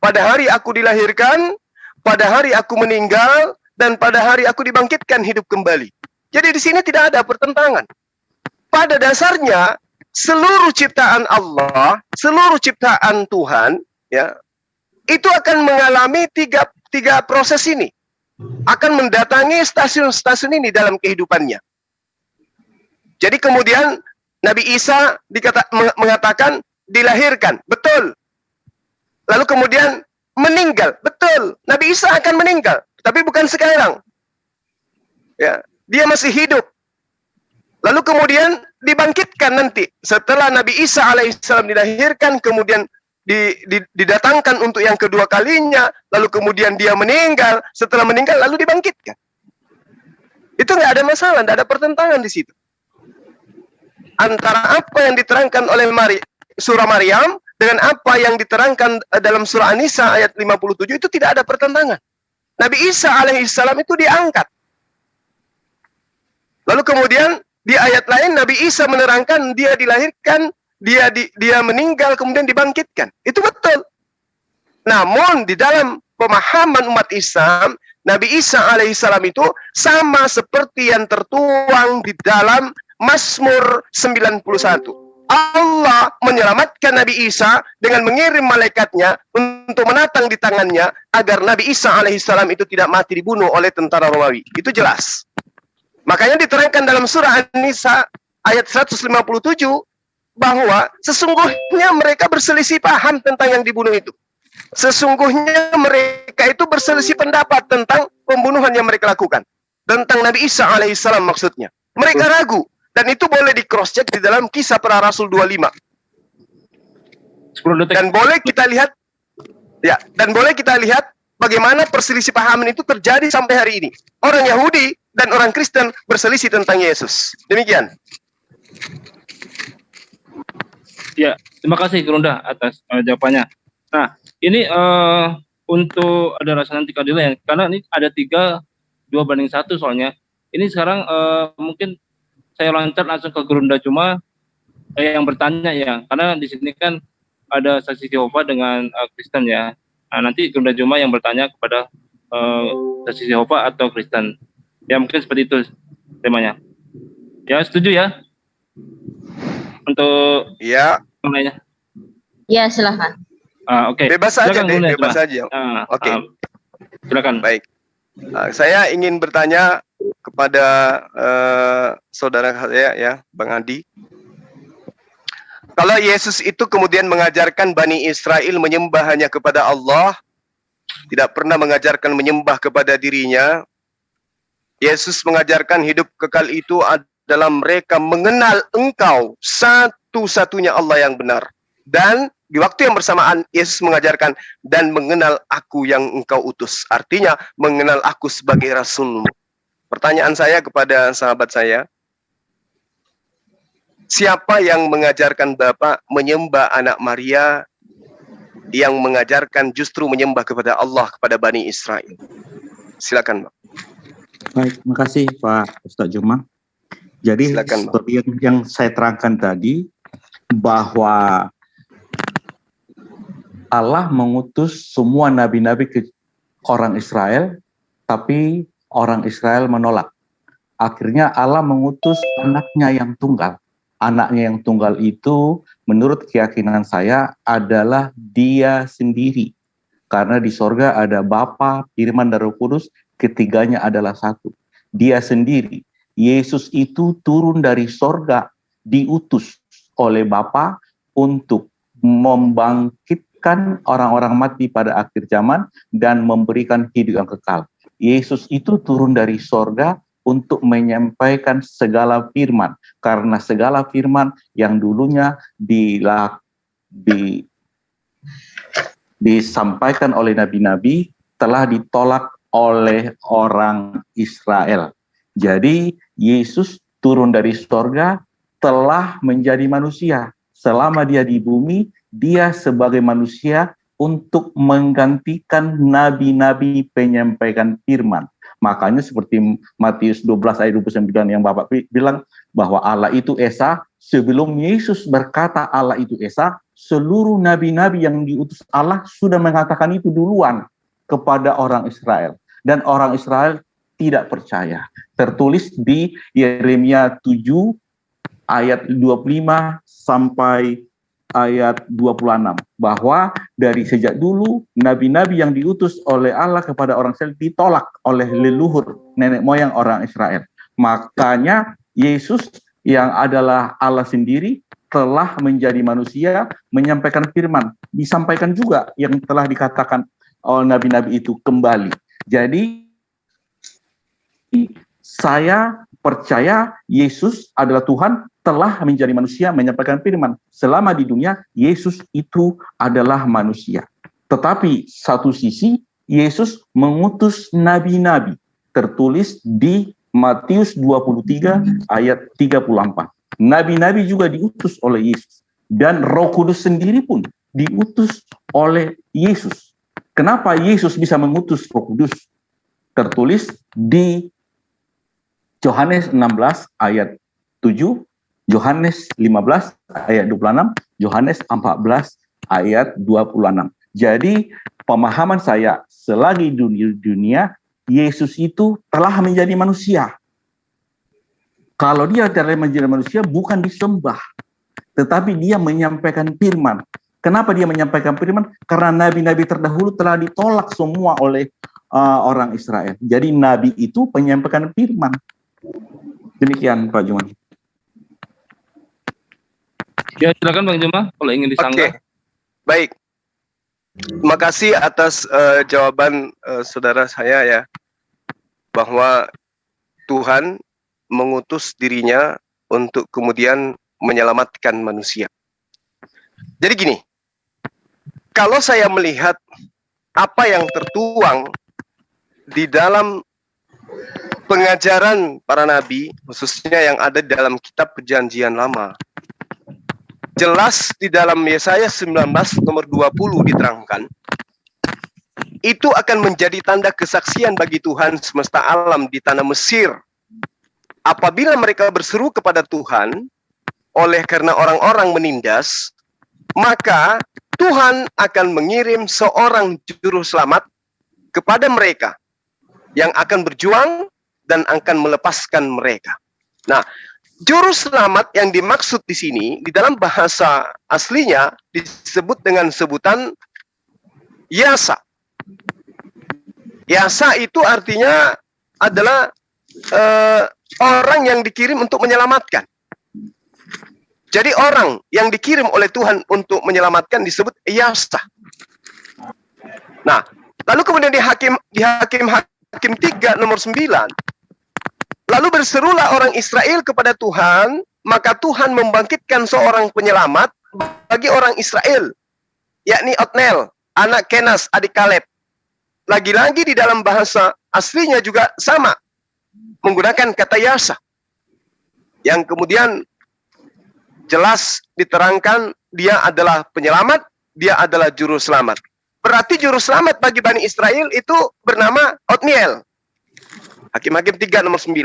pada hari aku dilahirkan, pada hari aku meninggal, dan pada hari aku dibangkitkan hidup kembali. Jadi di sini tidak ada pertentangan. Pada dasarnya seluruh ciptaan Allah, seluruh ciptaan Tuhan, ya, itu akan mengalami tiga proses ini, akan mendatangi stasiun-stasiun ini dalam kehidupannya. Jadi kemudian Nabi Isa mengatakan dilahirkan, betul. Lalu kemudian meninggal, betul. Nabi Isa akan meninggal, tapi bukan sekarang. Ya, dia masih hidup. Lalu kemudian dibangkitkan nanti setelah Nabi Isa alaihissalam dilahirkan, kemudian didatangkan untuk yang kedua kalinya, lalu kemudian dia meninggal, setelah meninggal lalu dibangkitkan. Itu nggak ada masalah, nggak ada pertentangan di situ. Antara apa yang diterangkan oleh surah Maryam dengan apa yang diterangkan dalam surah An-Nisa ayat 57 itu tidak ada pertentangan. Nabi Isa alaihissalam itu diangkat. Lalu kemudian di ayat lain Nabi Isa menerangkan dia dilahirkan, dia meninggal kemudian dibangkitkan. Itu betul. Namun di dalam pemahaman umat Islam, Nabi Isa alaihissalam itu sama seperti yang tertuang di dalam Mazmur 91. Allah menyelamatkan Nabi Isa dengan mengirim malaikatnya untuk menatang di tangannya agar Nabi Isa alaihissalam itu tidak mati dibunuh oleh tentara Romawi. Itu jelas. Makanya diterangkan dalam surah An-Nisa ayat 157 bahwa sesungguhnya mereka berselisih paham tentang yang dibunuh itu. Sesungguhnya mereka itu berselisih pendapat tentang pembunuhan yang mereka lakukan. Tentang Nabi Isa alaihissalam maksudnya. Mereka ragu. Dan itu boleh di cross check di dalam Kisah Para Rasul 25. Dan boleh kita lihat, ya, dan boleh kita lihat bagaimana perselisih pahaman itu terjadi sampai hari ini. Orang Yahudi dan orang Kristen berselisih tentang Yesus. Demikian. Ya, terima kasih Gerunda atas jawabannya. Nah, ini untuk ada rasa nanti keadilan, karena ini ada 2:1 soalnya. Ini sekarang mungkin saya loncat langsung ke Gerunda Cuma yang bertanya ya, karena di sini kan ada saksi Yehova dengan Kristen ya. Nah, nanti Gerunda Cuma yang bertanya kepada saksi Yehova atau Kristen. Ya mungkin seperti itu temanya. Ya setuju ya? Untuk ya. Namanya. Ya silahkan. Oke. Bebas saja deh, bebas saja. Oke. Silakan. Baik. Saya ingin bertanya kepada saudara saya ya, Bang Adi. Kalau Yesus itu kemudian mengajarkan Bani Israel menyembah hanya kepada Allah, tidak pernah mengajarkan menyembah kepada dirinya. Yesus mengajarkan hidup kekal itu adalah mereka mengenal Engkau satu-satunya Allah yang benar. Dan di waktu yang bersamaan Yesus mengajarkan dan mengenal Aku yang Engkau utus. Artinya mengenal Aku sebagai Rasul-Mu. Pertanyaan saya kepada sahabat saya, siapa yang mengajarkan Bapak menyembah anak Maria yang mengajarkan justru menyembah kepada Allah, kepada Bani Israel? Silakan, Pak. Baik, terima kasih Pak Ustadz Juma. Jadi Silakan, seperti yang saya terangkan tadi, bahwa Allah mengutus semua nabi-nabi ke orang Israel, tapi orang Israel menolak. Akhirnya Allah mengutus anaknya yang tunggal. Anaknya yang tunggal itu menurut keyakinan saya adalah Dia sendiri. Karena di sorga ada Bapa, Firman, dan Roh Kudus, ketiganya adalah satu. Dia sendiri. Yesus itu turun dari sorga, diutus oleh Bapa untuk membangkitkan orang-orang mati pada akhir zaman dan memberikan hidup yang kekal. Yesus itu turun dari sorga untuk menyampaikan segala firman, karena segala firman yang dulunya disampaikan oleh nabi-nabi telah ditolak oleh orang Israel. Jadi Yesus turun dari sorga, telah menjadi manusia. Selama dia di bumi, dia sebagai manusia untuk menggantikan nabi-nabi penyampaikan firman. Makanya seperti Matius 12 ayat 29 yang Bapak bilang bahwa Allah itu Esa, sebelum Yesus berkata Allah itu Esa, seluruh nabi-nabi yang diutus Allah sudah mengatakan itu duluan kepada orang Israel. Dan orang Israel tidak percaya. Tertulis di Yeremia 7 ayat 25 sampai ayat 26, bahwa dari sejak dulu nabi-nabi yang diutus oleh Allah kepada orang Israel ditolak oleh leluhur nenek moyang orang Israel. Makanya Yesus yang adalah Allah sendiri telah menjadi manusia, menyampaikan firman, disampaikan juga yang telah dikatakan oleh nabi-nabi itu kembali. Jadi saya percaya Yesus adalah Tuhan, telah menjadi manusia, menyampaikan firman. Selama di dunia, Yesus itu adalah manusia. Tetapi satu sisi, Yesus mengutus nabi-nabi. Tertulis di Matius 23 ayat 34. Nabi-nabi juga diutus oleh Yesus. Dan Roh Kudus sendiri pun diutus oleh Yesus. Kenapa Yesus bisa mengutus Roh Kudus? Tertulis di Yohanes 16 ayat 7, Yohanes 15 ayat 26, Yohanes 14 ayat 26. Jadi pemahaman saya selagi dunia, Yesus itu telah menjadi manusia. Kalau dia telah menjadi manusia bukan disembah, tetapi dia menyampaikan firman. Kenapa dia menyampaikan firman? Karena nabi-nabi terdahulu telah ditolak semua oleh orang Israel. Jadi nabi itu menyampaikan firman. Demikian Pak Juman. Ya, silakan Bang Juma kalau ingin disanggah. Oke. Baik. Terima kasih atas jawaban saudara saya ya, bahwa Tuhan mengutus dirinya untuk kemudian menyelamatkan manusia. Jadi gini, kalau saya melihat apa yang tertuang di dalam pengajaran para nabi, khususnya yang ada di dalam kitab Perjanjian Lama, jelas di dalam Yesaya 19 nomor 20 diterangkan, itu akan menjadi tanda kesaksian bagi Tuhan semesta alam di tanah Mesir. Apabila mereka berseru kepada Tuhan, oleh karena orang-orang menindas, maka Tuhan akan mengirim seorang juru selamat kepada mereka yang akan berjuang dan akan melepaskan mereka. Nah, juru selamat yang dimaksud di sini, di dalam bahasa aslinya disebut dengan sebutan Yasa. Yasa itu artinya adalah orang yang dikirim untuk menyelamatkan. Jadi orang yang dikirim oleh Tuhan untuk menyelamatkan disebut Yasa. Nah, lalu kemudian di Hakim 3 nomor 9, lalu berserulah orang Israel kepada Tuhan, maka Tuhan membangkitkan seorang penyelamat bagi orang Israel, yakni Otniel, anak Kenas, adik Kaleb. Lagi-lagi di dalam bahasa aslinya juga sama. menggunakan kata Yasa, yang kemudian jelas diterangkan dia adalah penyelamat, dia adalah juru selamat. Berarti juru selamat bagi Bani Israel itu bernama Otniel. Hakim-Hakim 3 nomor 9.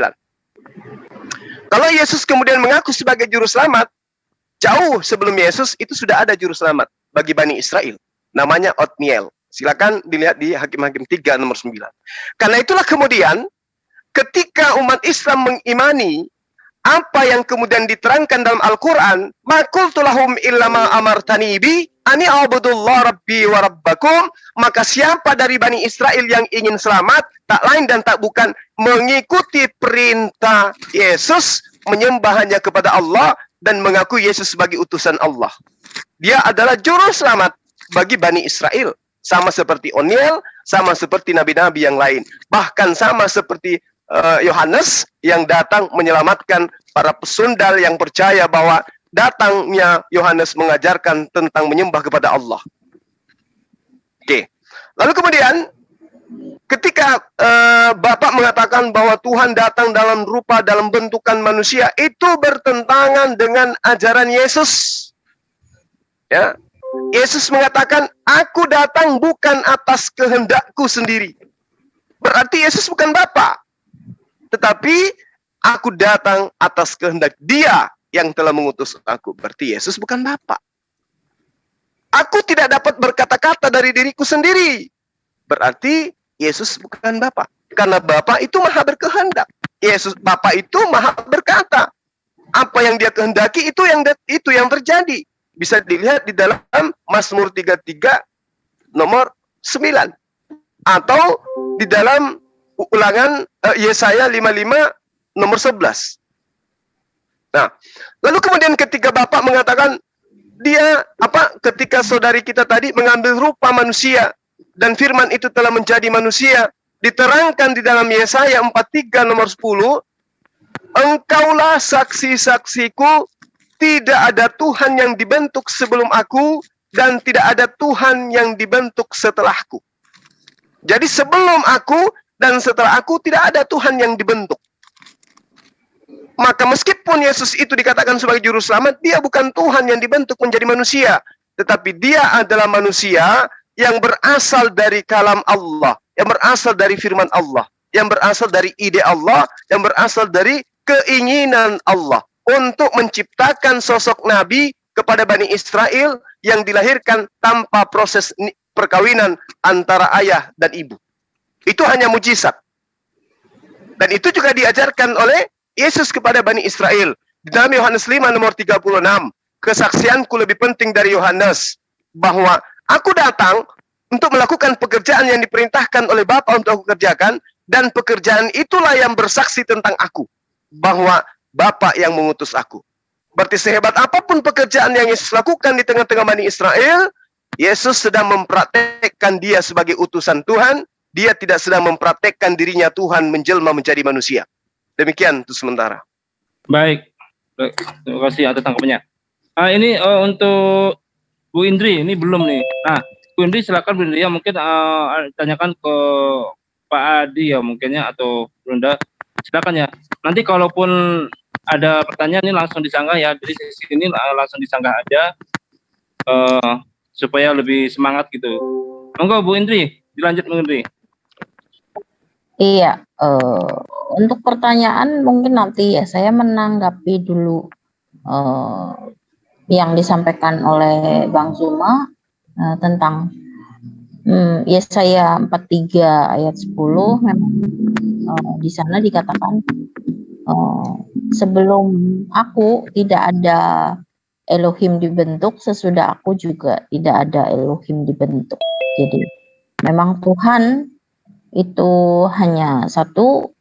Kalau Yesus kemudian mengaku sebagai juru selamat, jauh sebelum Yesus itu sudah ada juru selamat bagi Bani Israel. Namanya Otniel. Silakan dilihat di Hakim-Hakim 3 nomor 9. Karena itulah kemudian ketika umat Islam mengimani apa yang kemudian diterangkan dalam Al-Quran, "Maqultu lahum illa ma amartani bi ani a'budullah rabbi wa rabbakum," maka siapa dari Bani Israel yang ingin selamat, tak lain dan tak bukan mengikuti perintah Yesus, menyembah hanya kepada Allah dan mengaku Yesus sebagai utusan Allah. Dia adalah juru selamat bagi Bani Israel, sama seperti Oniel, sama seperti nabi-nabi yang lain, bahkan sama seperti Yohanes yang datang menyelamatkan para pesundal yang percaya bahwa datangnya Yohanes mengajarkan tentang menyembah kepada Allah. Oke. Lalu kemudian ketika Bapak mengatakan bahwa Tuhan datang dalam rupa, dalam bentukan manusia, itu bertentangan dengan ajaran Yesus. Ya. Yesus mengatakan, "Aku datang bukan atas kehendakku sendiri." Berarti Yesus bukan Bapa. Tetapi aku datang atas kehendak Dia yang telah mengutus aku. Berarti Yesus bukan Bapa. Aku tidak dapat berkata-kata dari diriku sendiri. Berarti Yesus bukan Bapa. Karena Bapa itu maha berkehendak. Yesus Bapa itu maha berkata. Apa yang Dia kehendaki itu yang terjadi. Bisa dilihat di dalam Mazmur 33 nomor 9. Atau di dalam Ulangan Yesaya 55 nomor 11. Nah, lalu kemudian ketika Bapak mengatakan ketika saudari kita tadi mengambil rupa manusia dan firman itu telah menjadi manusia, diterangkan di dalam Yesaya 43 nomor 10, "Engkaulah saksi-saksiku, tidak ada Tuhan yang dibentuk sebelum aku dan tidak ada Tuhan yang dibentuk setelahku." Jadi sebelum aku dan setelah aku tidak ada Tuhan yang dibentuk. Maka meskipun Yesus itu dikatakan sebagai juru selamat, Dia bukan Tuhan yang dibentuk menjadi manusia, tetapi Dia adalah manusia yang berasal dari kalam Allah, yang berasal dari firman Allah, yang berasal dari ide Allah, yang berasal dari keinginan Allah untuk menciptakan sosok nabi kepada Bani Israel yang dilahirkan tanpa proses perkawinan antara ayah dan ibu. Itu hanya mujizat. Dan itu juga diajarkan oleh Yesus kepada Bani Israel. Di dalam Yohanes 5 nomor 36, "Kesaksianku lebih penting dari Yohanes, bahwa aku datang untuk melakukan pekerjaan yang diperintahkan oleh Bapa untuk aku kerjakan, dan pekerjaan itulah yang bersaksi tentang aku, bahwa Bapa yang mengutus aku." Berarti sehebat apapun pekerjaan yang Yesus lakukan di tengah-tengah Bani Israel, Yesus sedang mempraktekkan Dia sebagai utusan Tuhan. Dia tidak sedang mempraktekkan dirinya Tuhan menjelma menjadi manusia. Demikian untuk sementara. Baik. Terima kasih atas tanggapannya. Ini untuk Bu Indri, ini belum nih. Nah, Bu Indri silakan Bu Indri, ya mungkin tanyakan ke Pak Adi ya mungkinnya, atau Bunda. Silakan ya. Nanti kalaupun ada pertanyaan ini langsung disanggah ya. Jadi sesi ini langsung disanggah aja supaya lebih semangat gitu. Monggo Bu Indri, dilanjut Bu Indri. Iya, untuk pertanyaan mungkin nanti ya saya menanggapi dulu yang disampaikan oleh Bang Zuma tentang Yesaya 43 ayat 10. Memang di sana dikatakan sebelum aku tidak ada Elohim dibentuk, sesudah aku juga tidak ada Elohim dibentuk. Jadi memang Tuhan itu hanya satu.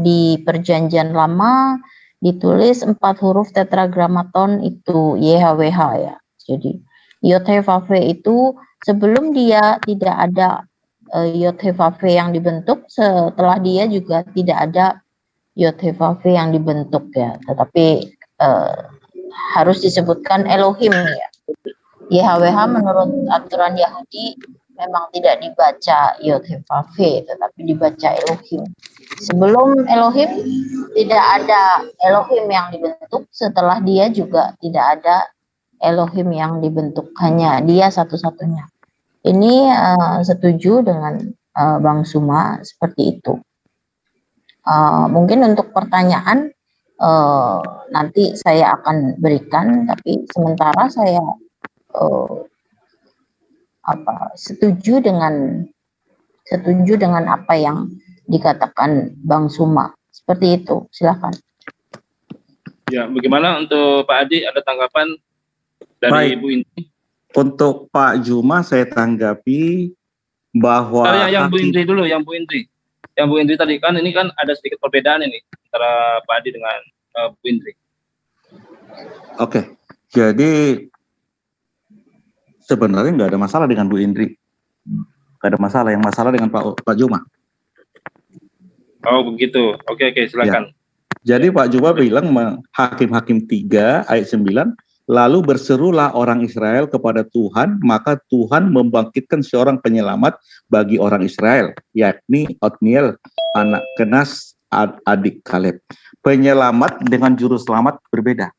Di perjanjian lama ditulis 4 huruf tetragrammaton itu YHWH ya. Jadi Yod-Heh-Vav itu sebelum dia tidak ada Yod-Heh-Vav yang dibentuk, setelah dia juga tidak ada Yod-Heh-Vav yang dibentuk ya. Tetapi harus disebutkan Elohim ya. YHWH menurut aturan Yahudi memang tidak dibaca Yod-Heh-Vav, tetapi dibaca Elohim. Sebelum Elohim tidak ada Elohim yang dibentuk, setelah dia juga tidak ada Elohim yang dibentuk, hanya dia satu-satunya. Ini setuju dengan Bang Suma seperti itu. Mungkin untuk pertanyaan nanti saya akan berikan, tapi sementara saya setuju dengan apa yang dikatakan Bang Suma. Seperti itu, silakan. Ya, bagaimana untuk Pak Adi, ada tanggapan dari Baik. Ibu Indri? Untuk Pak Juma saya tanggapi bahwa Yang Bu Indri dulu, yang Bu Indri. Yang Bu Indri tadi kan ini kan ada sedikit perbedaan ini antara Pak Adi dengan Bu Indri. Oke, jadi sebenarnya nggak ada masalah dengan Bu Indri. Nggak ada masalah, yang masalah dengan Pak Juma. Oh begitu, oke silakan. Jadi Pak Juma bilang Hakim-Hakim 3 ayat 9, lalu berserulah orang Israel kepada Tuhan, maka Tuhan membangkitkan seorang penyelamat bagi orang Israel, yakni Otniel, anak Kenas, adik Kaleb. Penyelamat dengan juru selamat berbeda.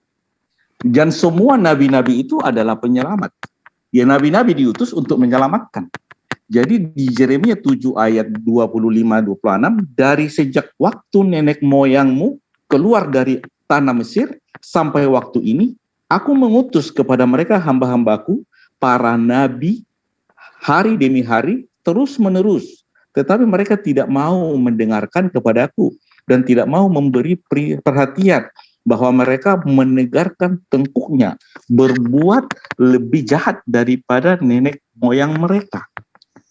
Dan semua nabi-nabi itu adalah penyelamat. Ya, nabi-nabi diutus untuk menyelamatkan. Jadi di Yeremia 7 ayat 25-26, dari sejak waktu nenek moyangmu keluar dari tanah Mesir sampai waktu ini, aku mengutus kepada mereka hamba-hambaku, para nabi, hari demi hari, terus menerus. Tetapi mereka tidak mau mendengarkan kepadaku dan tidak mau memberi perhatian, bahwa mereka menegarkan tengkuknya, berbuat lebih jahat daripada nenek moyang mereka.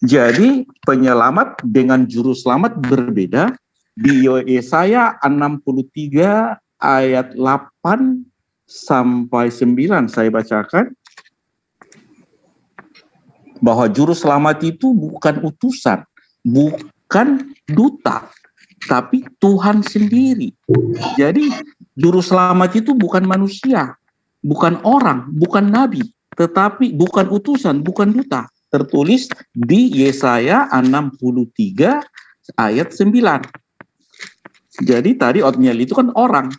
Jadi penyelamat dengan juru selamat berbeda. Di Yesaya 63 ayat 8 sampai 9 saya bacakan, bahwa juru selamat itu bukan utusan, bukan duta, tapi Tuhan sendiri. Jadi juru selamat itu bukan manusia, bukan orang, bukan nabi, tetapi bukan utusan, bukan duta. Tertulis di Yesaya 63 ayat 9. Jadi tadi Otniel itu kan orang,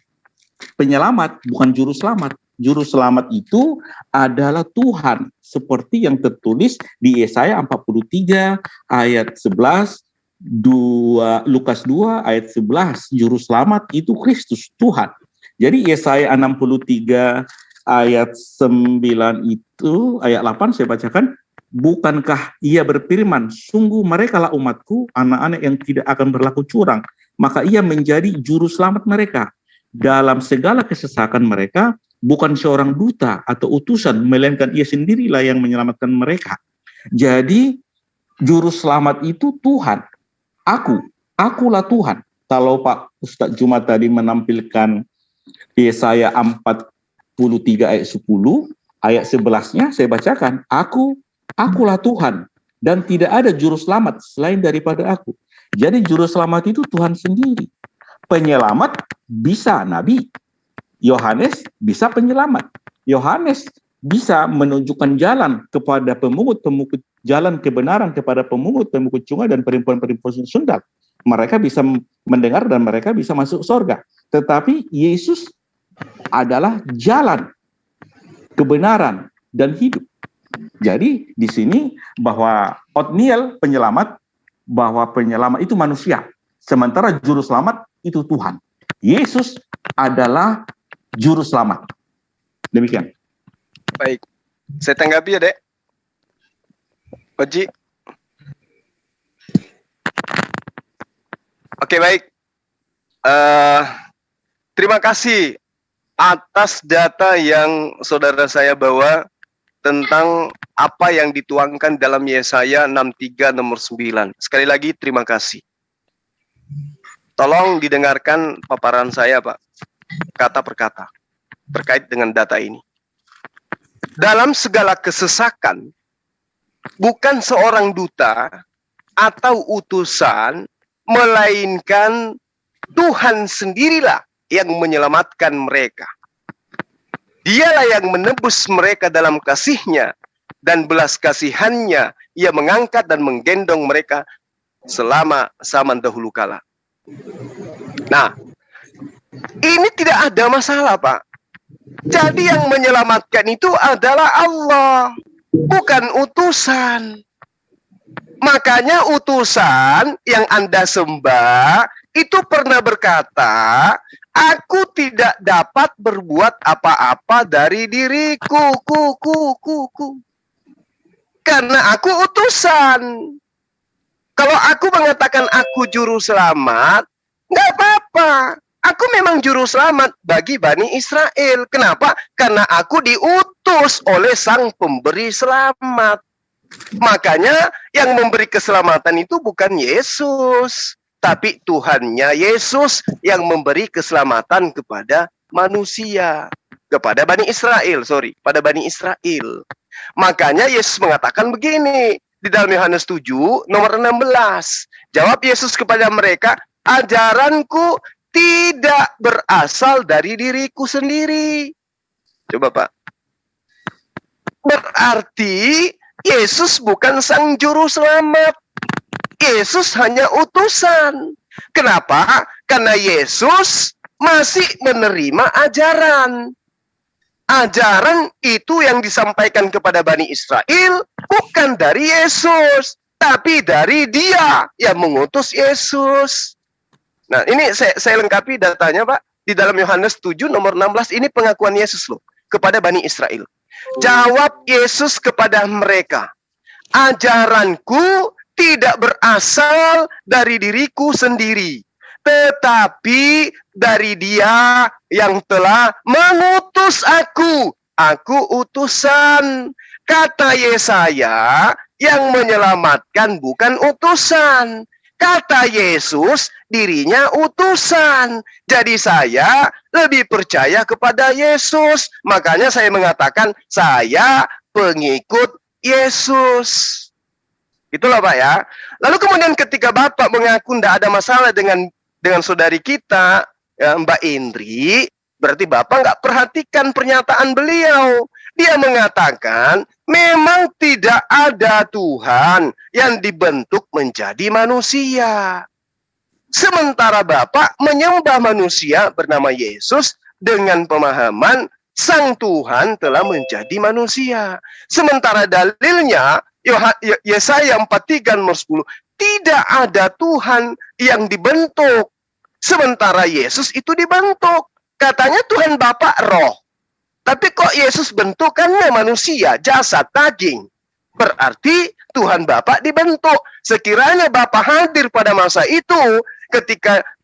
penyelamat, bukan juru selamat. Juru selamat itu adalah Tuhan, seperti yang tertulis di Yesaya 43 ayat 11, Lukas 2 ayat 11, juru selamat itu Kristus, Tuhan. Jadi Yesaya 63 ayat 9 itu, ayat 8 saya bacakan, bukankah ia berfirman, sungguh merekalah umatku, anak-anak yang tidak akan berlaku curang, maka ia menjadi juru selamat mereka. Dalam segala kesesakan mereka, bukan seorang duta atau utusan, melainkan ia sendirilah yang menyelamatkan mereka. Jadi, juru selamat itu Tuhan. Akulah Tuhan. Kalau Pak Ustadz Juma tadi menampilkan Yesaya 43 ayat 10, ayat 11-nya saya bacakan, akulah Tuhan, dan tidak ada juru selamat selain daripada aku. Jadi juru selamat itu Tuhan sendiri. Penyelamat bisa nabi. Yohanes bisa penyelamat. Yohanes bisa menunjukkan jalan kepada pemungut-pemungut jalan kebenaran, kepada pemungut-pemungut cunga dan perempuan-perempuan sundal. Mereka bisa mendengar dan mereka bisa masuk surga. Tetapi Yesus adalah jalan, kebenaran, dan hidup. Jadi di sini bahwa Otniel penyelamat, bahwa penyelamat itu manusia, sementara juru selamat itu Tuhan. Yesus adalah juru selamat. Demikian. Baik, saya tanggapi ya, Dek. Oji. Oke, baik. Terima kasih atas data yang saudara saya bawa tentang apa yang dituangkan dalam Yesaya 63 nomor 9. Sekali lagi terima kasih. Tolong didengarkan paparan saya, Pak, kata per kata, terkait dengan data ini. Dalam segala kesesakan, bukan seorang duta atau utusan, melainkan Tuhan sendirilah yang menyelamatkan mereka. Dialah yang menebus mereka dalam kasih-Nya dan belas kasihan-Nya. Ia mengangkat dan menggendong mereka selama zaman dahulu kala. Nah, ini tidak ada masalah, Pak. Jadi yang menyelamatkan itu adalah Allah, bukan utusan. Makanya utusan yang Anda sembah itu pernah berkata, aku tidak dapat berbuat apa-apa dari diriku, karena aku utusan. Kalau aku mengatakan aku juru selamat, nggak apa-apa. Aku memang juru selamat bagi Bani Israel. Kenapa? Karena aku diutus oleh Sang Pemberi Selamat. Makanya yang memberi keselamatan itu bukan Yesus, tapi Tuhannya Yesus yang memberi keselamatan kepada manusia, kepada Bani Israel, pada Bani Israel. Makanya Yesus mengatakan begini di dalam Yohanes 7 nomor 16. Jawab Yesus kepada mereka, ajaranku tidak berasal dari diriku sendiri. Coba Pak. Berarti Yesus bukan sang juru selamat. Yesus hanya utusan. Kenapa? Karena Yesus masih menerima ajaran. Ajaran itu yang disampaikan kepada Bani Israel bukan dari Yesus, tapi dari Dia yang mengutus Yesus. Nah, ini saya lengkapi datanya, Pak. Di dalam Yohanes 7 nomor 16 ini pengakuan Yesus loh kepada Bani Israel. Jawab Yesus kepada mereka, ajaranku tidak berasal dari diriku sendiri, tetapi dari Dia yang telah mengutus aku. Aku utusan. Kata Yesaya, yang menyelamatkan bukan utusan. Kata Yesus, dirinya utusan. Jadi saya lebih percaya kepada Yesus. Makanya saya mengatakan, saya pengikut Yesus. Itulah Pak ya. Lalu kemudian ketika Bapak mengaku tidak ada masalah dengan saudari kita, ya, Mbak Indri, berarti Bapak nggak perhatikan pernyataan beliau. Dia mengatakan, memang tidak ada Tuhan yang dibentuk menjadi manusia. Sementara Bapak menyembah manusia bernama Yesus dengan pemahaman Sang Tuhan telah menjadi manusia. Sementara dalilnya, Yesaya 43 nomor 10, tidak ada Tuhan yang dibentuk. Sementara Yesus itu dibentuk. Katanya Tuhan Bapa roh. Tapi kok Yesus bentukannya manusia, jasad, daging. Berarti Tuhan Bapa dibentuk. Sekiranya Bapa hadir pada masa itu,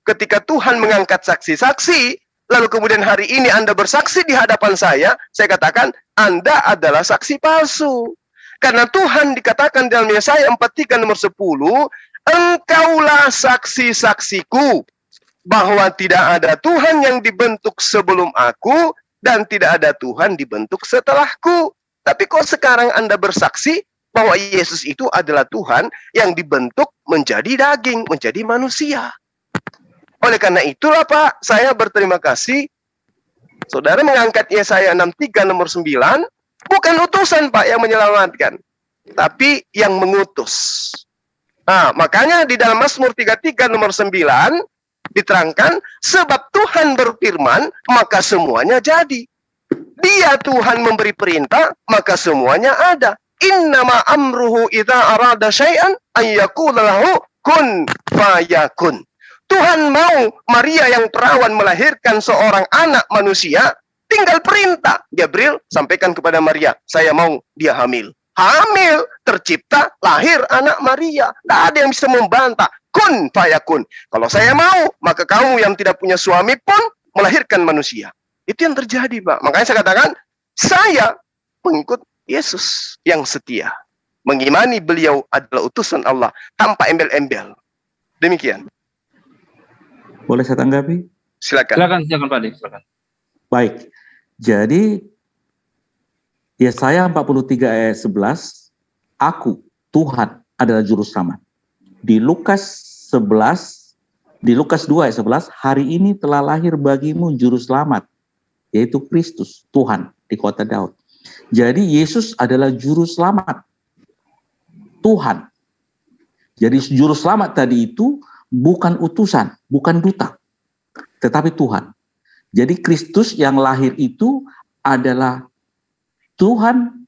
ketika Tuhan mengangkat saksi-saksi, lalu kemudian hari ini Anda bersaksi di hadapan saya katakan, Anda adalah saksi palsu. Karena Tuhan dikatakan dalam Yesaya 43 nomor 10, engkaulah saksi-saksiku, bahwa tidak ada Tuhan yang dibentuk sebelum aku, dan tidak ada Tuhan dibentuk setelahku. Tapi kok sekarang Anda bersaksi bahwa Yesus itu adalah Tuhan yang dibentuk menjadi daging, menjadi manusia. Oleh karena itulah Pak, saya berterima kasih. Saudara mengangkat Yesaya 63 nomor 9, bukan utusan Pak yang menyelamatkan, tapi yang mengutus. Nah, makanya di dalam Mazmur 33 nomor 9, diterangkan, sebab Tuhan berfirman, maka semuanya jadi. Dia Tuhan memberi perintah, maka semuanya ada. Innama amruhu idza arada syai'an ayyaqula lahu kun fayakun. Tuhan mau Maria yang perawan melahirkan seorang anak manusia, tinggal perintah. Gabriel sampaikan kepada Maria, saya mau dia hamil. Hamil, tercipta, lahir anak Maria. Tidak ada yang bisa membantah. Kun fayakun. Kalau saya mau, maka kamu yang tidak punya suami pun melahirkan manusia. Itu yang terjadi, Pak. Makanya saya katakan, saya pengikut Yesus yang setia. Mengimani beliau adalah utusan Allah tanpa embel-embel. Demikian. Boleh saya tanggapi? Silakan. Silakan Pak Dik, silakan. Baik. Jadi Yesaya 43 ayat 11, aku Tuhan adalah juru selamat. Di Lukas 2 ayat 11, hari ini telah lahir bagimu juru selamat, yaitu Kristus, Tuhan di kota Daud. Jadi Yesus adalah juru selamat, Tuhan. Jadi juru selamat tadi itu bukan utusan, bukan duta, tetapi Tuhan. Jadi Kristus yang lahir itu adalah Tuhan,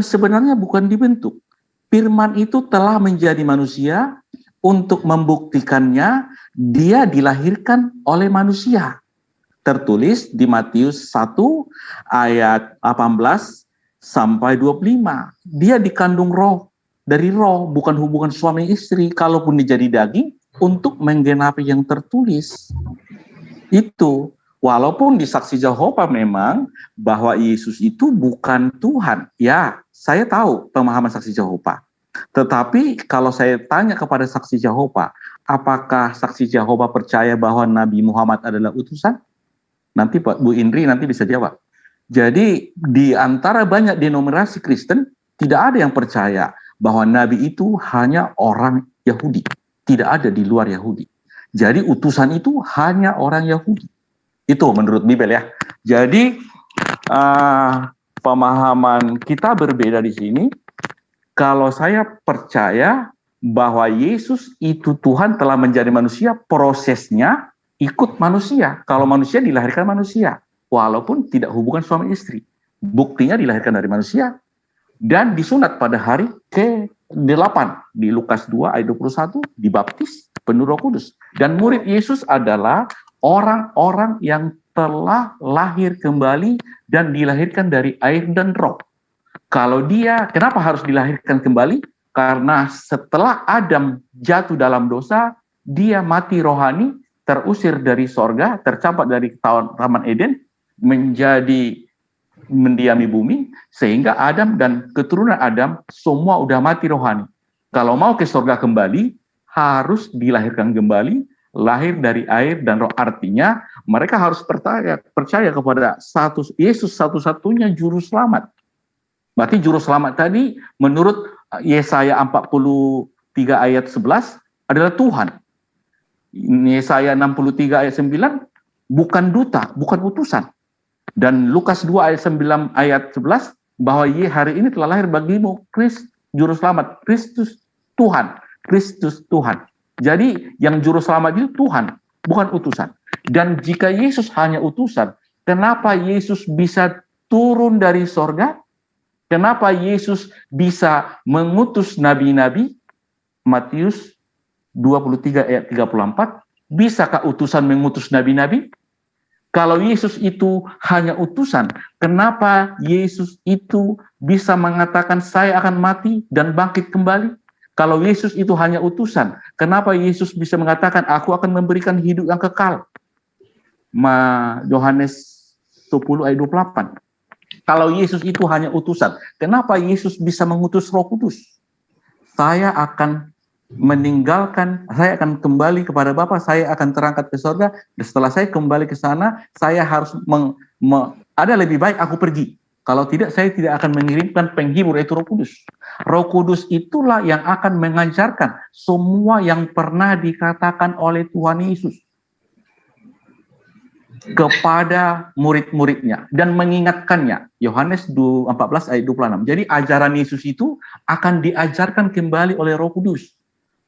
sebenarnya bukan dibentuk. Firman itu telah menjadi manusia untuk membuktikannya dia dilahirkan oleh manusia. Tertulis di Matius 1 ayat 18 sampai 25. Dia dikandung roh, dari roh, bukan hubungan suami istri, kalaupun dijadi daging untuk menggenapi yang tertulis. Itu, walaupun di Saksi Jehovah memang bahwa Yesus itu bukan Tuhan. Ya, saya tahu pemahaman Saksi Jehovah. Tetapi kalau saya tanya kepada Saksi Jehovah, apakah Saksi Jehovah percaya bahwa Nabi Muhammad adalah utusan? Nanti Pak Bu Indri nanti bisa jawab. Jadi di antara banyak denominasi Kristen, tidak ada yang percaya bahwa Nabi itu hanya orang Yahudi. Tidak ada di luar Yahudi. Jadi utusan itu hanya orang Yahudi. Itu menurut Bibel ya. Jadi pemahaman kita berbeda di sini. Kalau saya percaya bahwa Yesus itu Tuhan telah menjadi manusia, prosesnya ikut manusia. Kalau manusia dilahirkan manusia, walaupun tidak hubungan suami istri. Buktinya dilahirkan dari manusia dan disunat pada hari ke-8 di Lukas 2 ayat 21, dibaptis penuh Roh Kudus. Dan murid Yesus adalah orang-orang yang telah lahir kembali dan dilahirkan dari air dan roh. Kalau dia, kenapa harus dilahirkan kembali? Karena setelah Adam jatuh dalam dosa, dia mati rohani, terusir dari sorga, tercampak dari Taman Eden, menjadi mendiami bumi, sehingga Adam dan keturunan Adam semua udah mati rohani. Kalau mau ke sorga kembali, harus dilahirkan kembali, lahir dari air dan roh. Artinya mereka harus percaya kepada Yesus satu-satunya juru selamat. Berarti juru selamat tadi menurut Yesaya 43 ayat 11 adalah Tuhan. Yesaya 63 ayat 9 bukan duta, bukan utusan. Dan Lukas 2 ayat 9 ayat 11 bahwa hari ini telah lahir bagimu Kristus juru selamat, Kristus Tuhan, Kristus Tuhan. Jadi yang juru selamat itu Tuhan, bukan utusan. Dan jika Yesus hanya utusan, kenapa Yesus bisa turun dari sorga? Kenapa Yesus bisa mengutus nabi-nabi? Matius 23 ayat 34, bisakah utusan mengutus nabi-nabi? Kalau Yesus itu hanya utusan, kenapa Yesus itu bisa mengatakan saya akan mati dan bangkit kembali? Kalau Yesus itu hanya utusan, kenapa Yesus bisa mengatakan aku akan memberikan hidup yang kekal? Yohanes 10 ayat 28. Kalau Yesus itu hanya utusan, kenapa Yesus bisa mengutus Roh Kudus? Saya akan meninggalkan, saya akan kembali kepada Bapa, saya akan terangkat ke surga, dan setelah saya kembali ke sana, saya harus ada lebih baik aku pergi. Kalau tidak, saya tidak akan mengirimkan penghibur, yaitu Roh Kudus. Roh Kudus itulah yang akan mengajarkan semua yang pernah dikatakan oleh Tuhan Yesus kepada murid-muridnya dan mengingatkannya. Yohanes 14 ayat 26. Jadi ajaran Yesus itu akan diajarkan kembali oleh Roh Kudus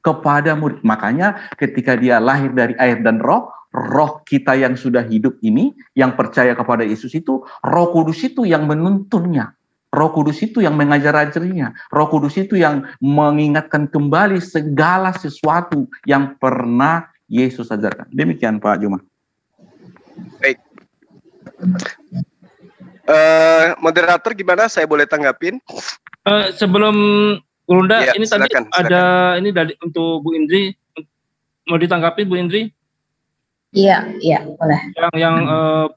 kepada murid. Makanya ketika dia lahir dari air dan roh, roh kita yang sudah hidup ini, yang percaya kepada Yesus itu, Roh Kudus itu yang menuntunnya. Roh Kudus itu yang mengajar-ajarinya. Roh Kudus itu yang mengingatkan kembali segala sesuatu yang pernah Yesus ajarkan. Demikian Pak Juma. Baik. Moderator gimana? Saya boleh tanggapin? Sebelum Gurunda, ya, ini silakan, tadi ada ini dari untuk Bu Indri, mau ditanggapi Bu Indri? Iya, iya, boleh. Yang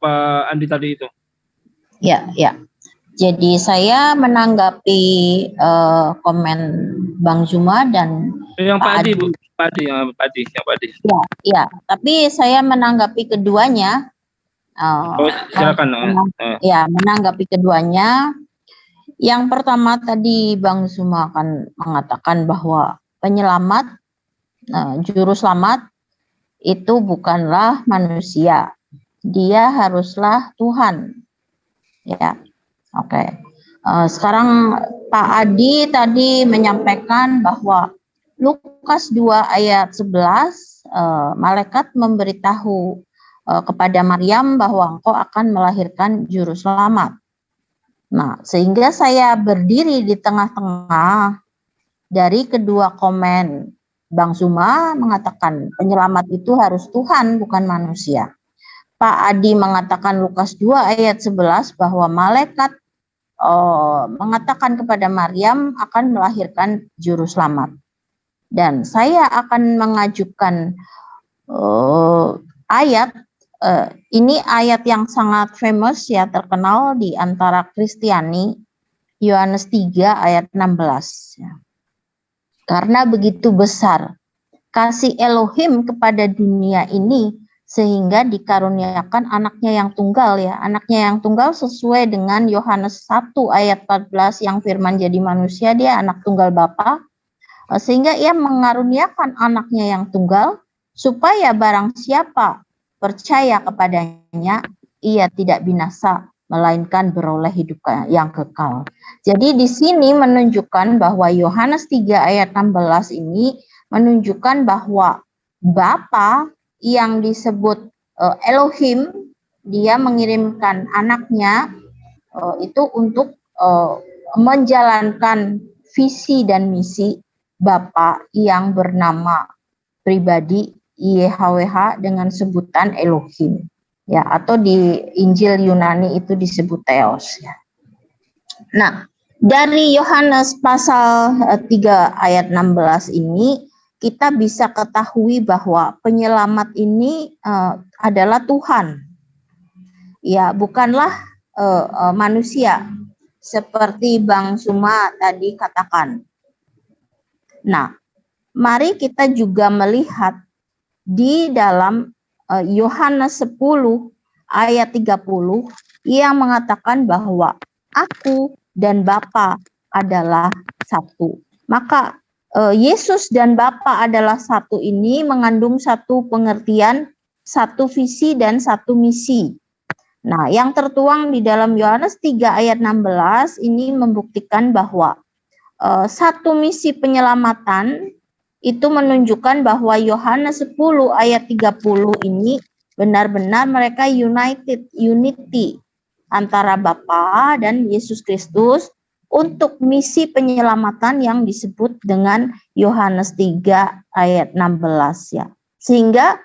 Pak Andi tadi itu. Iya, iya. Jadi saya menanggapi komen Bang Zuma dan Yang Pak Adi, Bu. Pak Adi. Iya, iya. Tapi saya menanggapi keduanya. Silakan. Ya, menanggapi keduanya. Yang pertama tadi Bang Zuma akan mengatakan bahwa penyelamat, juru selamat itu bukanlah manusia, dia haruslah Tuhan. Ya, oke. Sekarang Pak Adi tadi menyampaikan bahwa Lukas 2 ayat 11, malaikat memberitahu kepada Maryam bahwa engkau akan melahirkan juru selamat. Nah, sehingga saya berdiri di tengah-tengah dari kedua komen. Bang Zuma mengatakan penyelamat itu harus Tuhan, bukan manusia. Pak Adi mengatakan Lukas 2 ayat 11 bahwa malaikat mengatakan kepada Maryam akan melahirkan juru selamat. Dan saya akan mengajukan ayat, ini ayat yang sangat famous ya, terkenal di antara Kristiani, Yohanes 3 ayat 16. Ya. Karena begitu besar kasih Elohim kepada dunia ini, sehingga dikaruniakan anaknya yang tunggal ya. Anaknya yang tunggal sesuai dengan Yohanes 1 ayat 14 yang firman jadi manusia, dia anak tunggal Bapa. Sehingga ia mengaruniakan anaknya yang tunggal, supaya barang siapa percaya kepadanya, ia tidak binasa, melainkan beroleh hidup yang kekal. Jadi di sini menunjukkan bahwa Yohanes 3 ayat 16 ini menunjukkan bahwa Bapa yang disebut Elohim, dia mengirimkan anaknya itu untuk menjalankan visi dan misi Bapa yang bernama pribadi YHWH dengan sebutan Elohim, ya, atau di Injil Yunani itu disebut Theos, ya. Nah, dari Yohanes pasal 3 ayat 16 ini kita bisa ketahui bahwa penyelamat ini adalah Tuhan, ya, bukanlah manusia seperti Bang Suma tadi katakan. Nah, mari kita juga melihat di dalam Yohanes 10 ayat 30 yang mengatakan bahwa aku dan Bapa adalah satu. Maka Yesus dan Bapa adalah satu ini mengandung satu pengertian, satu visi dan satu misi. Nah, yang tertuang di dalam Yohanes 3 ayat 16 ini membuktikan bahwa satu misi penyelamatan itu menunjukkan bahwa Yohanes 10 ayat 30 ini benar-benar mereka unity antara Bapa dan Yesus Kristus untuk misi penyelamatan yang disebut dengan Yohanes 3 ayat 16 ya. Sehingga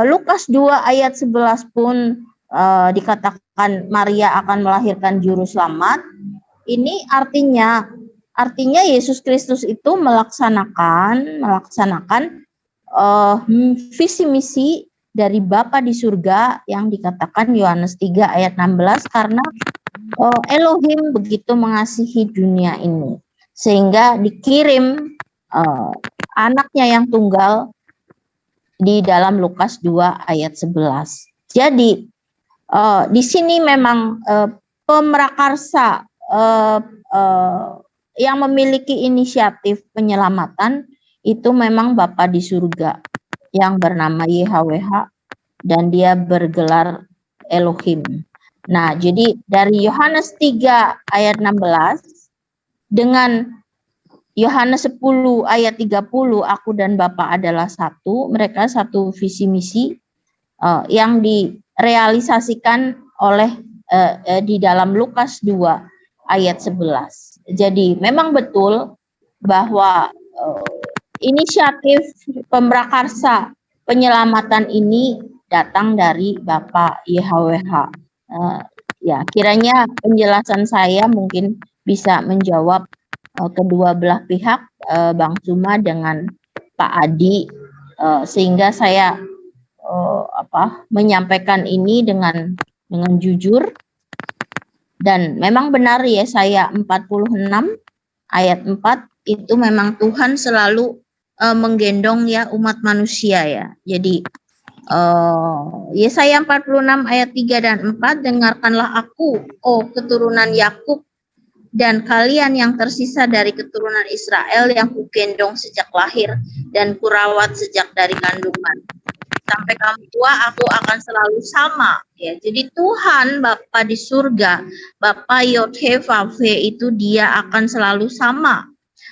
Lukas 2 ayat 11 pun dikatakan Maria akan melahirkan juru selamat. Ini artinya Yesus Kristus itu melaksanakan visi misi dari Bapa di surga yang dikatakan Yohanes 3 ayat 16, karena Elohim begitu mengasihi dunia ini sehingga dikirim anaknya yang tunggal di dalam Lukas 2 ayat 11. Jadi di sini memang pemrakarsa yang memiliki inisiatif penyelamatan itu memang Bapa di surga yang bernama YHWH dan dia bergelar Elohim. Nah, jadi dari Yohanes 3 ayat 16 dengan Yohanes 10 ayat 30 aku dan Bapa adalah satu, mereka satu visi misi yang direalisasikan oleh di dalam Lukas 2 ayat 11. Jadi memang betul bahwa inisiatif pemrakarsa penyelamatan ini datang dari Bapa YHWH. Ya, kiranya penjelasan saya mungkin bisa menjawab kedua belah pihak, Bang Zuma dengan Pak Adi, sehingga saya menyampaikan ini dengan jujur. Dan memang benar Yesaya 46 ayat 4 itu memang Tuhan selalu menggendong ya umat manusia ya. Jadi Yesaya 46 ayat 3 dan 4, dengarkanlah aku, oh keturunan Yakub, dan kalian yang tersisa dari keturunan Israel yang kugendong sejak lahir dan kurawat sejak dari kandungan. Sampai kamu tua aku akan selalu sama ya. Jadi Tuhan Bapa di surga, Bapa Yod-Heh-Vav-Heh itu dia akan selalu sama.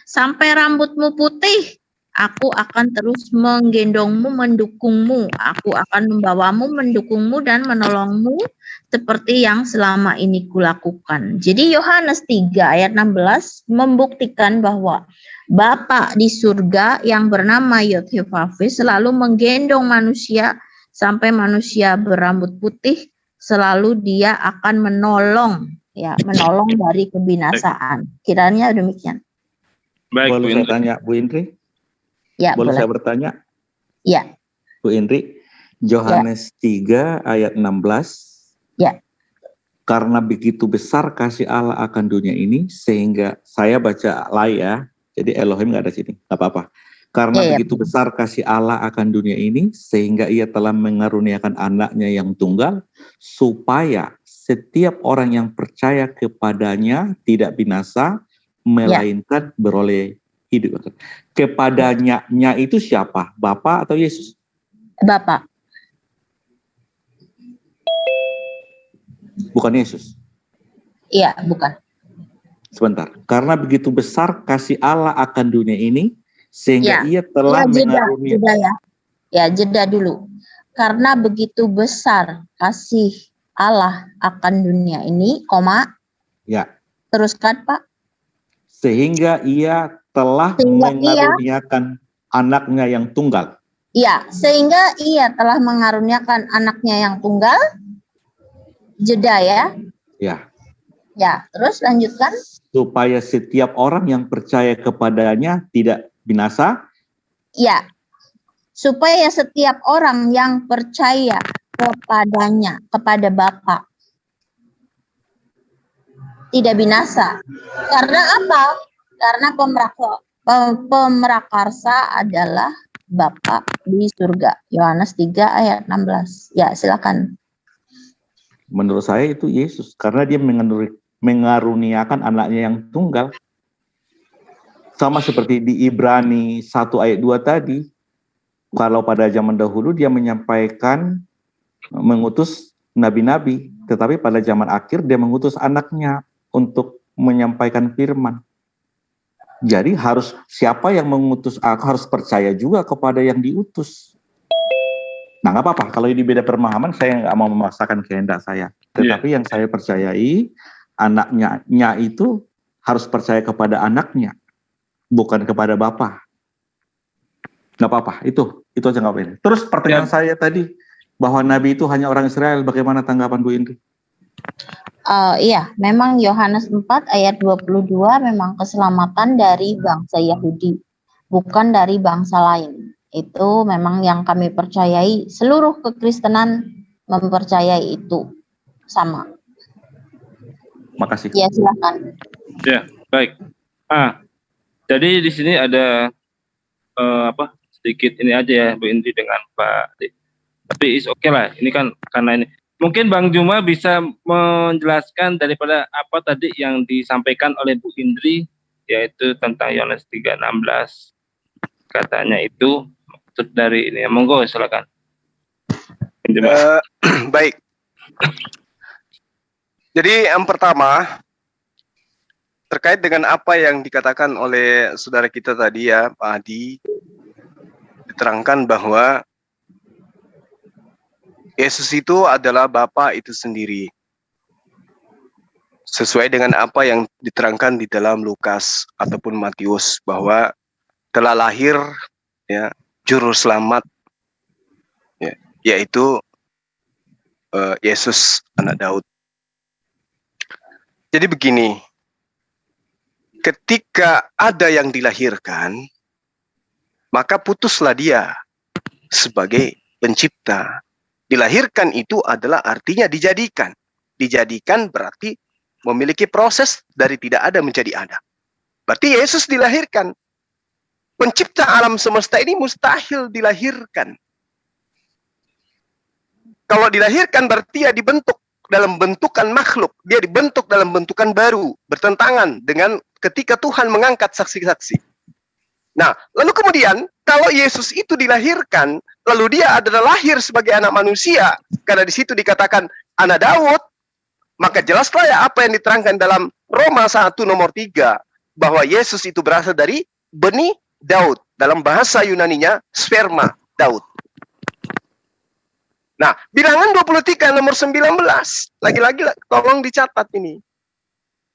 Sampai rambutmu putih Aku akan terus menggendongmu, mendukungmu. Aku akan membawamu, mendukungmu, dan menolongmu seperti yang selama ini kulakukan. Jadi Yohanes 3 ayat 16 membuktikan bahwa Bapa di surga yang bernama Yod-Heh-Vav-Heh selalu menggendong manusia sampai manusia berambut putih, selalu dia akan menolong dari kebinasaan. Kiranya demikian. Baik, Bu Boleh saya Indri. tanya, Bu Indri? Ya, Boleh boleh. saya bertanya, Ya, Bu Indri? Yohanes 3 ayat 16. Ya. Karena begitu besar kasih Allah akan dunia ini, sehingga saya baca lah ya, jadi Elohim nggak ada sini, nggak apa-apa. Karena Ya. begitu besar kasih Allah akan dunia ini, sehingga ia telah mengaruniakan anaknya yang tunggal, supaya setiap orang yang percaya kepadanya tidak binasa, melainkan beroleh hidup. Kepadanya itu siapa? Bapa atau Yesus? Bapak. Bukan Yesus. Iya, bukan. Sebentar. Karena begitu besar kasih Allah akan dunia ini, sehingga ia telah jeda mengaruniakan. ya. Jeda dulu. Karena begitu besar kasih Allah akan dunia ini, Ya. teruskan Pak. Sehingga ia telah mengaruniakan anaknya yang tunggal. Ya, sehingga ia telah mengaruniakan anaknya yang tunggal. Jeda ya. Ya. Ya, terus lanjutkan. Supaya setiap orang yang percaya kepadanya tidak binasa. Ya. Supaya setiap orang yang percaya kepadanya, kepada Bapa, tidak binasa. Karena apa? Karena pemrakarsa adalah Bapa di surga. Yohanes 3 ayat 16. Ya, silakan. Menurut saya itu Yesus, karena dia mengaruniakan anaknya yang tunggal. Sama seperti di Ibrani 1 ayat 2 tadi. Kalau pada zaman dahulu dia mengutus nabi-nabi, tetapi pada zaman akhir dia mengutus anaknya untuk menyampaikan firman. Jadi siapa yang mengutus aku harus percaya juga kepada yang diutus. Nah, nggak apa-apa. Kalau ini beda pemahaman, saya nggak mau memaksakan kehendak saya. Tetapi yang saya percayai, anaknya itu harus percaya kepada anaknya, bukan kepada Bapa. Nggak apa-apa. Itu aja nggak apa-apa. Terus pertanyaan saya tadi, bahwa Nabi itu hanya orang Israel, bagaimana tanggapan Bu Indri? Iya, memang Yohanes 4 ayat 22 memang keselamatan dari bangsa Yahudi, bukan dari bangsa lain. Itu memang yang kami percayai, seluruh kekristenan mempercayai itu sama. Makasih. Ya, silakan. Ya, baik. Jadi di sini ada sedikit ini aja ya Bu Indri dengan Pak Adi. Tapi is oke lah, ini kan karena ini. Mungkin Bang Juma bisa menjelaskan daripada apa tadi yang disampaikan oleh Bu Indri, yaitu tentang Yohanes 3:16. Katanya itu maksud dari ini. Monggo, silakan. Baik. Jadi yang pertama, terkait dengan apa yang dikatakan oleh saudara kita tadi ya, Pak Adi, diterangkan bahwa Yesus itu adalah Bapa itu sendiri. Sesuai dengan apa yang diterangkan di dalam Lukas ataupun Matius, bahwa telah lahir ya juru selamat, ya, yaitu Yesus anak Daud. Jadi begini, ketika ada yang dilahirkan, maka putuslah dia sebagai pencipta. Dilahirkan itu adalah artinya dijadikan. Dijadikan berarti memiliki proses dari tidak ada menjadi ada. Berarti Yesus dilahirkan. Pencipta alam semesta ini mustahil dilahirkan. Kalau dilahirkan berarti dia dibentuk dalam bentukan makhluk. Dia dibentuk dalam bentukan baru. Bertentangan dengan ketika Tuhan mengangkat saksi-saksi. Nah, lalu kemudian kalau Yesus itu dilahirkan, lalu dia adalah lahir sebagai anak manusia, karena di situ dikatakan anak Daud, maka jelaslah ya apa yang diterangkan dalam Roma 1 nomor 3, bahwa Yesus itu berasal dari benih Daud. Dalam bahasa Yunaninya, sperma Daud. Nah, bilangan 23 nomor 19. Lagi-lagi tolong dicatat ini.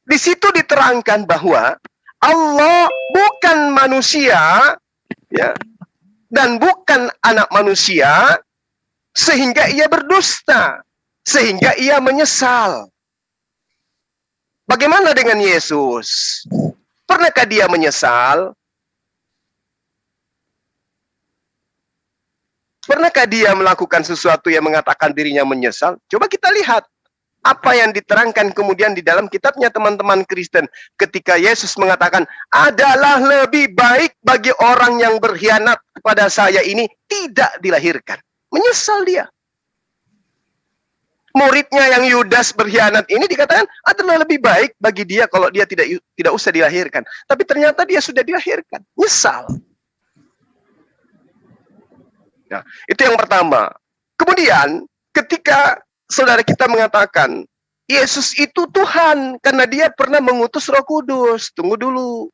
Di situ diterangkan bahwa Allah bukan manusia, ya, dan bukan anak manusia, sehingga ia berdusta, sehingga ia menyesal. Bagaimana dengan Yesus? Pernahkah dia menyesal? Pernahkah dia melakukan sesuatu yang mengatakan dirinya menyesal? Coba kita lihat apa yang diterangkan kemudian di dalam kitabnya teman-teman Kristen. Ketika Yesus mengatakan, adalah lebih baik bagi orang yang berkhianat kepada saya ini tidak dilahirkan. Menyesal dia. Muridnya yang Yudas berkhianat ini dikatakan adalah lebih baik bagi dia kalau dia tidak usah dilahirkan. Tapi ternyata dia sudah dilahirkan. Nyesal. Nah, itu yang pertama. Kemudian ketika saudara kita mengatakan Yesus itu Tuhan karena dia pernah mengutus Roh Kudus. Tunggu dulu.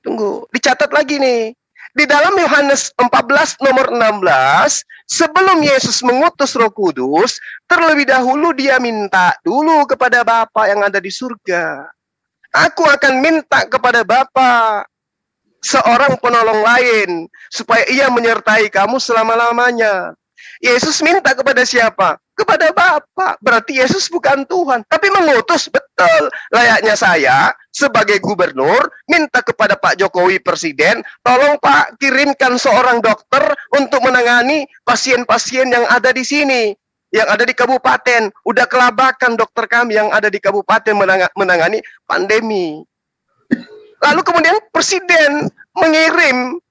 Tunggu. Dicatat lagi nih. Di dalam Yohanes 14 nomor 16, sebelum Yesus mengutus Roh Kudus, terlebih dahulu dia minta dulu kepada Bapa yang ada di surga. Aku akan minta kepada Bapa seorang penolong lain supaya ia menyertai kamu selama-lamanya. Yesus minta kepada siapa? Kepada Bapa. Berarti Yesus bukan Tuhan, tapi mengutus. Betul. Layaknya saya sebagai gubernur minta kepada Pak Jokowi presiden, tolong Pak kirimkan seorang dokter untuk menangani pasien-pasien yang ada di sini, yang ada di kabupaten. Udah kelabakan dokter kami yang ada di kabupaten menangani pandemi. Lalu kemudian presiden mengirim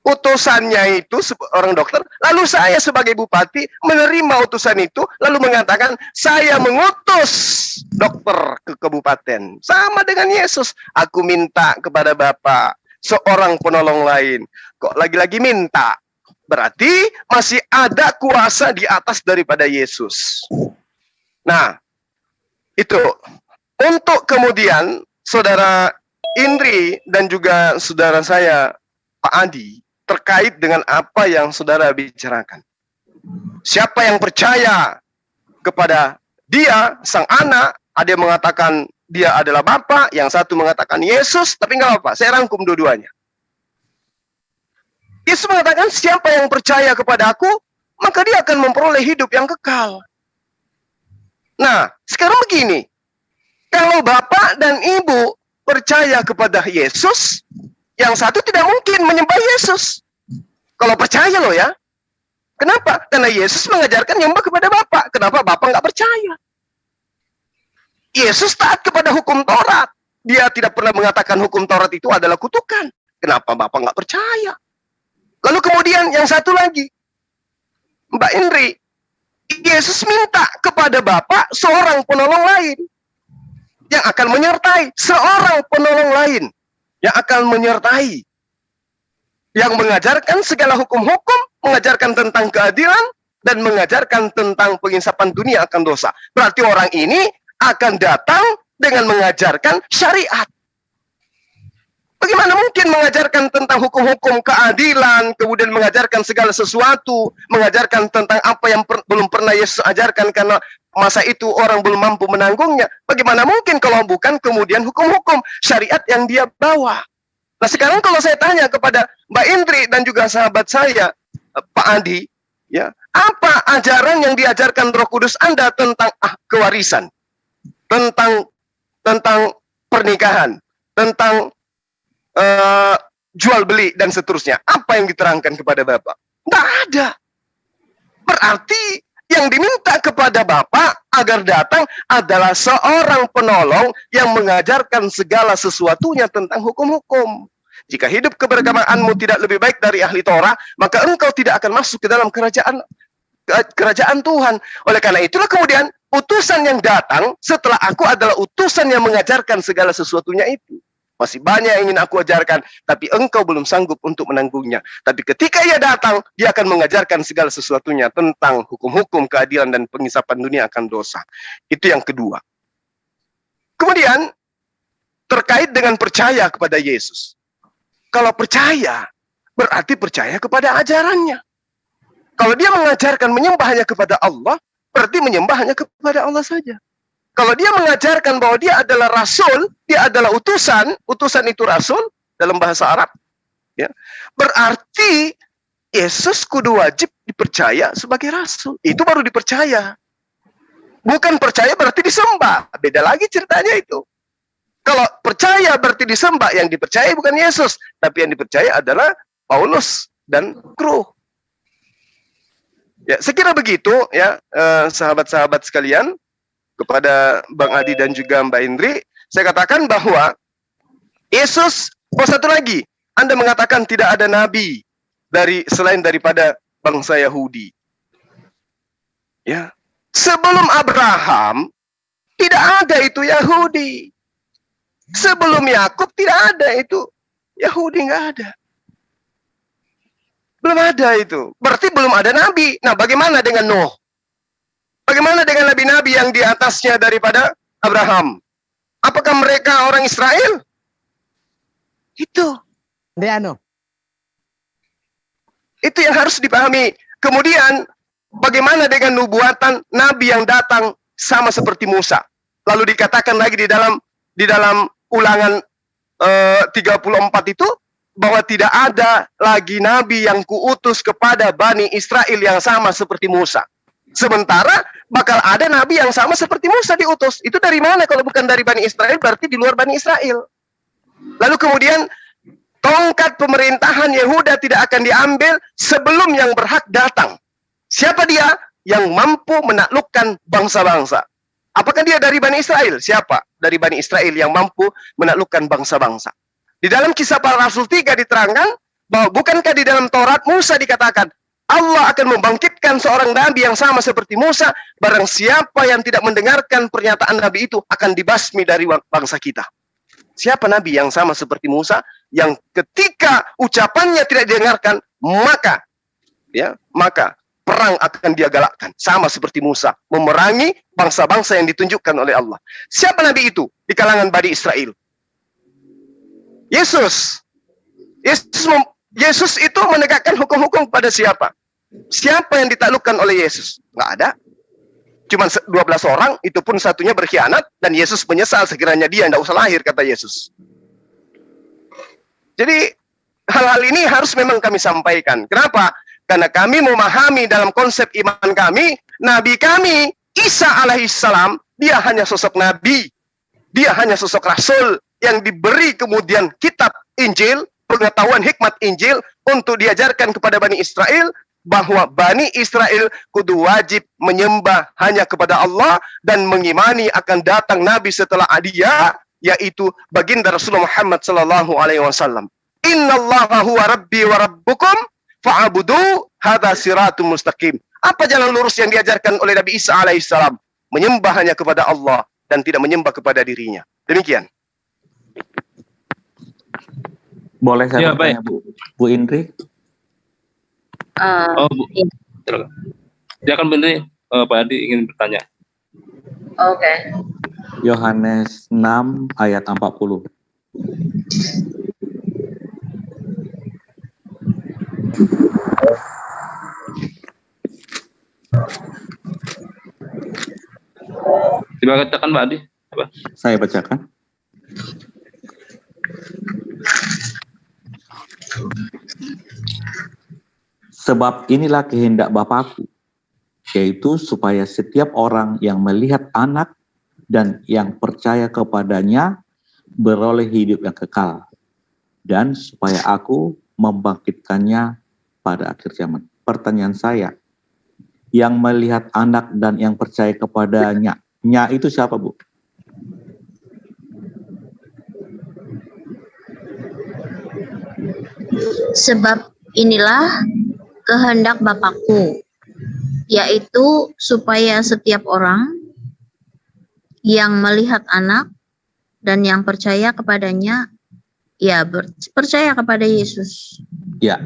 utusannya itu seorang dokter, lalu saya sebagai bupati menerima utusan itu, lalu mengatakan saya mengutus dokter ke kabupaten. Sama dengan Yesus, aku minta kepada Bapa seorang penolong lain. Kok lagi-lagi minta? Berarti masih ada kuasa di atas daripada Yesus. Nah, itu untuk kemudian saudara Indri dan juga saudara saya Pak Adi, terkait dengan apa yang saudara bicarakan. Siapa yang percaya kepada dia, sang anak, ada yang mengatakan dia adalah Bapa, yang satu mengatakan Yesus, tapi nggak apa-apa, saya rangkum dua-duanya. Yesus mengatakan, siapa yang percaya kepada aku, maka dia akan memperoleh hidup yang kekal. Nah, sekarang begini, kalau Bapak dan Ibu percaya kepada Yesus, yang satu tidak mungkin menyembah Yesus. Kalau percaya loh ya. Kenapa? Karena Yesus mengajarkan menyembah kepada Bapa. Kenapa Bapa nggak percaya? Yesus taat kepada hukum Taurat. Dia tidak pernah mengatakan hukum Taurat itu adalah kutukan. Kenapa Bapa nggak percaya? Lalu kemudian yang satu lagi. Mbak Indri. Yesus minta kepada Bapa seorang penolong lain. Yang akan menyertai. Seorang penolong lain. Yang akan menyertai, yang mengajarkan segala hukum-hukum, mengajarkan tentang keadilan, dan mengajarkan tentang penginsapan dunia akan dosa. Berarti orang ini akan datang dengan mengajarkan syariat. Bagaimana mungkin mengajarkan tentang hukum-hukum keadilan, kemudian mengajarkan segala sesuatu, mengajarkan tentang apa yang belum pernah Yesus ajarkan karena masa itu orang belum mampu menanggungnya. Bagaimana mungkin kalau bukan kemudian hukum-hukum syariat yang dia bawa. Nah sekarang kalau saya tanya kepada Mbak Indri dan juga sahabat saya, Pak Adi, ya, apa ajaran yang diajarkan Roh Kudus Anda tentang kewarisan, tentang pernikahan, tentang jual beli dan seterusnya? Apa yang diterangkan kepada Bapak? Nggak ada. Berarti yang diminta kepada Bapa agar datang adalah seorang penolong yang mengajarkan segala sesuatunya tentang hukum-hukum. Jika hidup keberagamaanmu tidak lebih baik dari ahli Torah, maka engkau tidak akan masuk ke dalam kerajaan Tuhan. Oleh karena itulah kemudian utusan yang datang setelah aku adalah utusan yang mengajarkan segala sesuatunya itu. Masih banyak yang ingin aku ajarkan, tapi engkau belum sanggup untuk menanggungnya. Tapi ketika ia datang, dia akan mengajarkan segala sesuatunya tentang hukum-hukum, keadilan, dan pengisapan dunia akan dosa. Itu yang kedua. Kemudian, terkait dengan percaya kepada Yesus. kalau percaya, berarti percaya kepada ajarannya. Kalau dia mengajarkan menyembah hanya kepada Allah, berarti menyembah hanya kepada Allah saja. Kalau dia mengajarkan bahwa dia adalah rasul, dia adalah utusan, utusan itu rasul dalam bahasa Arab, ya, berarti Yesus kudu wajib dipercaya sebagai rasul. Itu baru dipercaya. Bukan percaya berarti disembah. Beda lagi ceritanya itu. Kalau percaya berarti disembah, yang dipercaya bukan Yesus, tapi yang dipercaya adalah Paulus dan kru. Ya, sekira begitu ya, sahabat-sahabat sekalian, kepada Bang Adi dan juga Mbak Indri, saya katakan bahwa Yesus, satu lagi, Anda mengatakan tidak ada nabi selain daripada bangsa Yahudi. Ya, sebelum Abraham tidak ada itu Yahudi. Sebelum Yakub tidak ada itu Yahudi, nggak ada. Belum ada itu. Berarti belum ada nabi. Nah, bagaimana dengan Nuh? Bagaimana dengan nabi-nabi yang di atasnya daripada Abraham? Apakah mereka orang Israel? Itu. Itu yang harus dipahami. Kemudian, bagaimana dengan nubuatan nabi yang datang sama seperti Musa? Lalu dikatakan lagi di dalam Ulangan 34 itu, bahwa tidak ada lagi nabi yang kuutus kepada Bani Israel yang sama seperti Musa. Sementara bakal ada nabi yang sama seperti Musa diutus. Itu dari mana kalau bukan dari Bani Israel? Berarti di luar Bani Israel. Lalu kemudian tongkat pemerintahan Yehuda tidak akan diambil sebelum yang berhak datang. Siapa dia? Yang mampu menaklukkan bangsa-bangsa. Apakah dia dari Bani Israel? Siapa dari Bani Israel yang mampu menaklukkan bangsa-bangsa? Di dalam Kisah Para Rasul 3 diterangkan bahwa bukankah di dalam Taurat Musa dikatakan Allah akan membangkitkan seorang nabi yang sama seperti Musa, barang siapa yang tidak mendengarkan pernyataan nabi itu akan dibasmi dari bangsa kita. Siapa nabi yang sama seperti Musa yang ketika ucapannya tidak didengarkan, maka perang akan dia galakkan, sama seperti Musa, memerangi bangsa-bangsa yang ditunjukkan oleh Allah. Siapa nabi itu di kalangan Bani Israel? Yesus. Yesus itu menegakkan hukum-hukum pada siapa? Siapa yang ditaklukkan oleh Yesus? Nggak ada. Cuma 12 orang, itu pun satunya berkhianat, dan Yesus menyesal sekiranya dia tidak usah lahir, kata Yesus. Jadi, hal-hal ini harus memang kami sampaikan. Kenapa? Karena kami memahami dalam konsep iman kami, Nabi kami, Isa alaihissalam, dia hanya sosok Nabi. Dia hanya sosok Rasul yang diberi kemudian kitab Injil, pengetahuan hikmat Injil, untuk diajarkan kepada Bani Israel, bahwa Bani Israel kudu wajib menyembah hanya kepada Allah dan mengimani akan datang Nabi setelah dia, yaitu baginda Rasulullah Muhammad sallallahu alaihi wasallam. Innallaha huwa rabbi wa rabbukum fa'budu hadza siratum mustaqim. Apa jalan lurus yang diajarkan oleh Nabi Isa alaihissalam? Menyembah hanya kepada Allah dan tidak menyembah kepada dirinya. Demikian. Boleh saya bertanya, Bu Indri? Bu. Iya. Silakan Bu Indri, Pak Adi ingin bertanya. Oke. Yohanes 6 ayat 40. Coba katakan Pak Adi. Apa? Saya bacakan. Sebab inilah kehendak Bapakku, yaitu supaya setiap orang yang melihat anak dan yang percaya kepadanya beroleh hidup yang kekal, dan supaya aku membangkitkannya pada akhir zaman. Pertanyaan saya, yang melihat anak dan yang percaya kepadanya, itu siapa, Bu? Sebab inilah kehendak Bapakku, yaitu supaya setiap orang yang melihat anak dan yang percaya kepadanya, percaya kepada Yesus. Ya,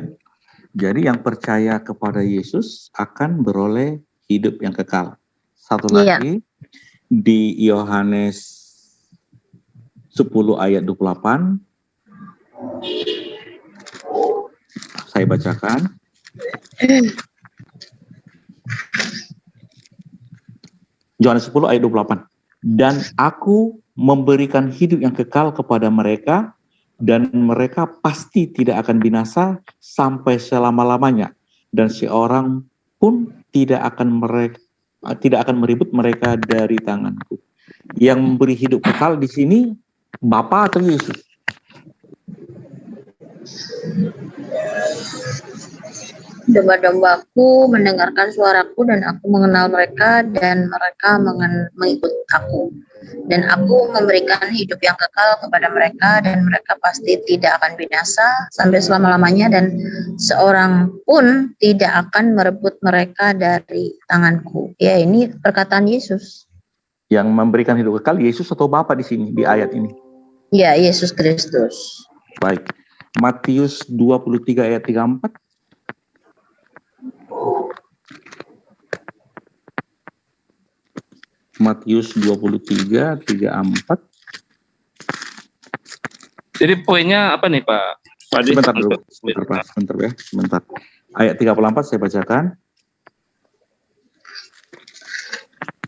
jadi yang percaya kepada Yesus akan beroleh hidup yang kekal. Satu lagi, di Yohanes 10 ayat 28, saya bacakan. Yohanes 10 ayat 28. Dan aku memberikan hidup yang kekal kepada mereka, dan mereka pasti tidak akan binasa sampai selama-lamanya, dan seorang pun tidak akan meribut mereka dari tanganku. Yang memberi hidup kekal di sini Bapa atau Yesus? Domba-dombaku mendengarkan suaraku dan aku mengenal mereka dan mereka mengikut aku. Dan aku memberikan hidup yang kekal kepada mereka dan mereka pasti tidak akan binasa sampai selama-lamanya dan seorang pun tidak akan merebut mereka dari tanganku. Ya, ini perkataan Yesus. Yang memberikan hidup kekal Yesus atau Bapa di sini di ayat ini? Ya, Yesus Kristus. Baik. Matius 23 ayat 34. Matius 23, 34. Jadi poinnya apa nih Pak? Sebentar dulu, sebentar. Ayat 34 saya bacakan.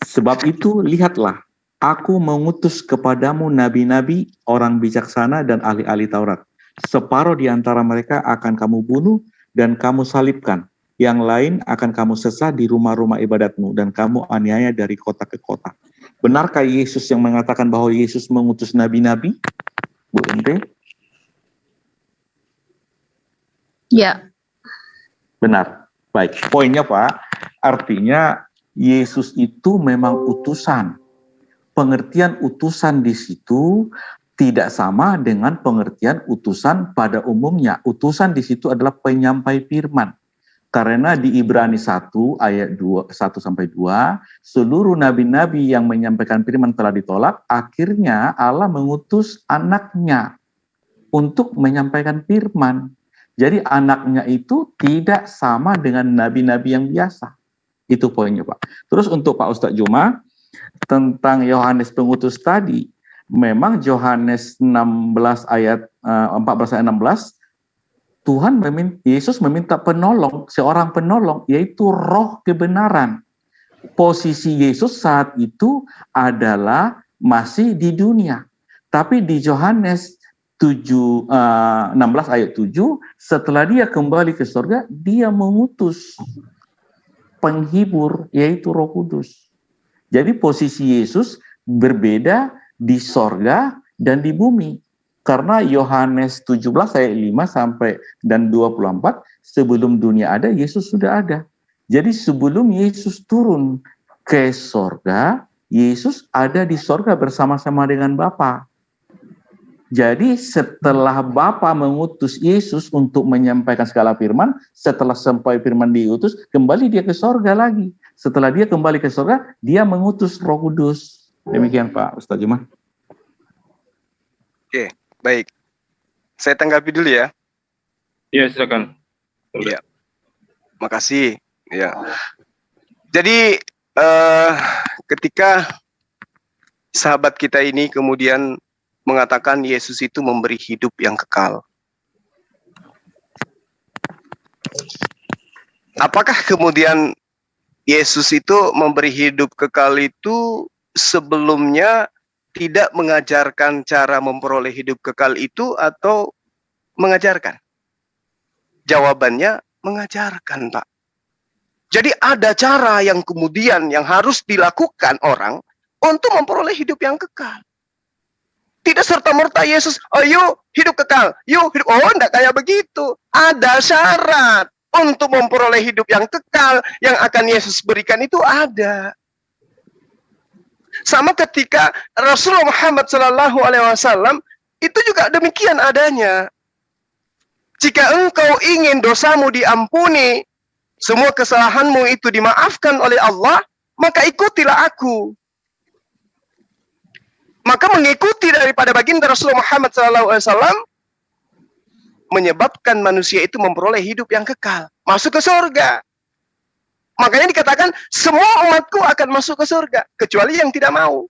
Sebab itu lihatlah, aku mengutus kepadamu nabi-nabi, orang bijaksana dan ahli-ahli Taurat. Separuh di antara mereka akan kamu bunuh dan kamu salibkan. Yang lain akan kamu sesah di rumah-rumah ibadatmu dan kamu aniaya dari kota ke kota. Benarkah Yesus yang mengatakan bahwa Yesus mengutus nabi-nabi? Bu Ente? Ya. Benar. Baik, poinnya Pak, artinya Yesus itu memang utusan. Pengertian utusan di situ tidak sama dengan pengertian utusan pada umumnya. Utusan di situ adalah penyampai firman. Karena di Ibrani 1 ayat 1-2, seluruh nabi-nabi yang menyampaikan firman telah ditolak, akhirnya Allah mengutus anaknya untuk menyampaikan firman. Jadi anaknya itu tidak sama dengan nabi-nabi yang biasa. Itu poinnya Pak. Terus untuk Pak Ustadz Juma, tentang Yohanes pengutus tadi, memang Yohanes 16 ayat 14 ayat 16, Yesus meminta penolong, seorang penolong, yaitu roh kebenaran. Posisi Yesus saat itu adalah masih di dunia. Tapi di Yohanes 16 ayat 7, setelah dia kembali ke surga, dia mengutus penghibur, yaitu Roh Kudus. Jadi posisi Yesus berbeda di sorga dan di bumi. Karena Yohanes 17 ayat 5 sampai dan 24, sebelum dunia ada, Yesus sudah ada. Jadi sebelum Yesus turun ke sorga, Yesus ada di sorga bersama-sama dengan Bapa. Jadi setelah Bapa mengutus Yesus untuk menyampaikan segala firman, setelah sampai firman diutus, kembali dia ke sorga lagi. Setelah dia kembali ke sorga, dia mengutus Roh Kudus. Demikian Pak Ustaz Juma. Oke. Baik, saya tanggapi dulu ya. Iya, silakan. Iya, makasih. Ya, jadi ketika sahabat kita ini kemudian mengatakan Yesus itu memberi hidup yang kekal, apakah kemudian Yesus itu memberi hidup kekal itu sebelumnya tidak mengajarkan cara memperoleh hidup kekal itu atau mengajarkan? Jawabannya mengajarkan, Pak. Jadi ada cara yang kemudian yang harus dilakukan orang untuk memperoleh hidup yang kekal. Tidak serta-merta Yesus, ayo hidup kekal, yuk hidup. Oh, enggak kayak begitu. Ada syarat untuk memperoleh hidup yang kekal yang akan Yesus berikan itu ada. Sama ketika Rasulullah Muhammad SAW itu juga demikian adanya. Jika engkau ingin dosamu diampuni, semua kesalahanmu itu dimaafkan oleh Allah, maka ikutilah aku. Maka mengikuti daripada baginda Rasulullah Muhammad SAW menyebabkan manusia itu memperoleh hidup yang kekal, masuk ke surga. Makanya dikatakan semua umatku akan masuk ke surga kecuali yang tidak mau.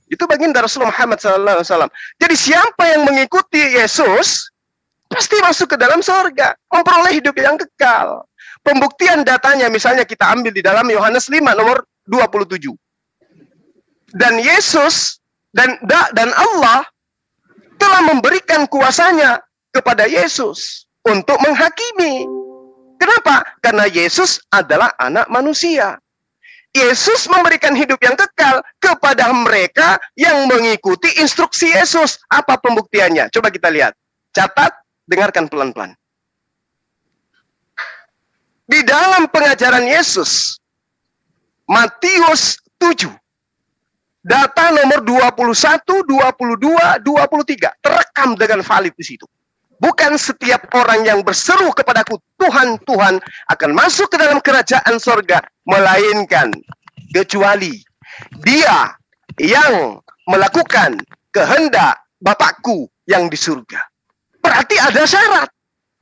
Itu baginda Rasulullah Muhammad SAW. Jadi siapa yang mengikuti Yesus, pasti masuk ke dalam surga, memperoleh hidup yang kekal. Pembuktian datanya misalnya kita ambil di dalam Yohanes 5 nomor 27. Dan Yesus dan Allah telah memberikan kuasanya kepada Yesus untuk menghakimi. Kenapa? Karena Yesus adalah anak manusia. Yesus memberikan hidup yang kekal kepada mereka yang mengikuti instruksi Yesus. Apa pembuktiannya? Coba kita lihat. Catat, dengarkan pelan-pelan. Di dalam pengajaran Yesus, Matius 7, data nomor 21, 22, 23, terekam dengan valid di situ. Bukan setiap orang yang berseru kepadaku, Tuhan, Tuhan, akan masuk ke dalam kerajaan sorga, melainkan kecuali dia yang melakukan kehendak Bapakku yang di surga. Berarti ada syarat.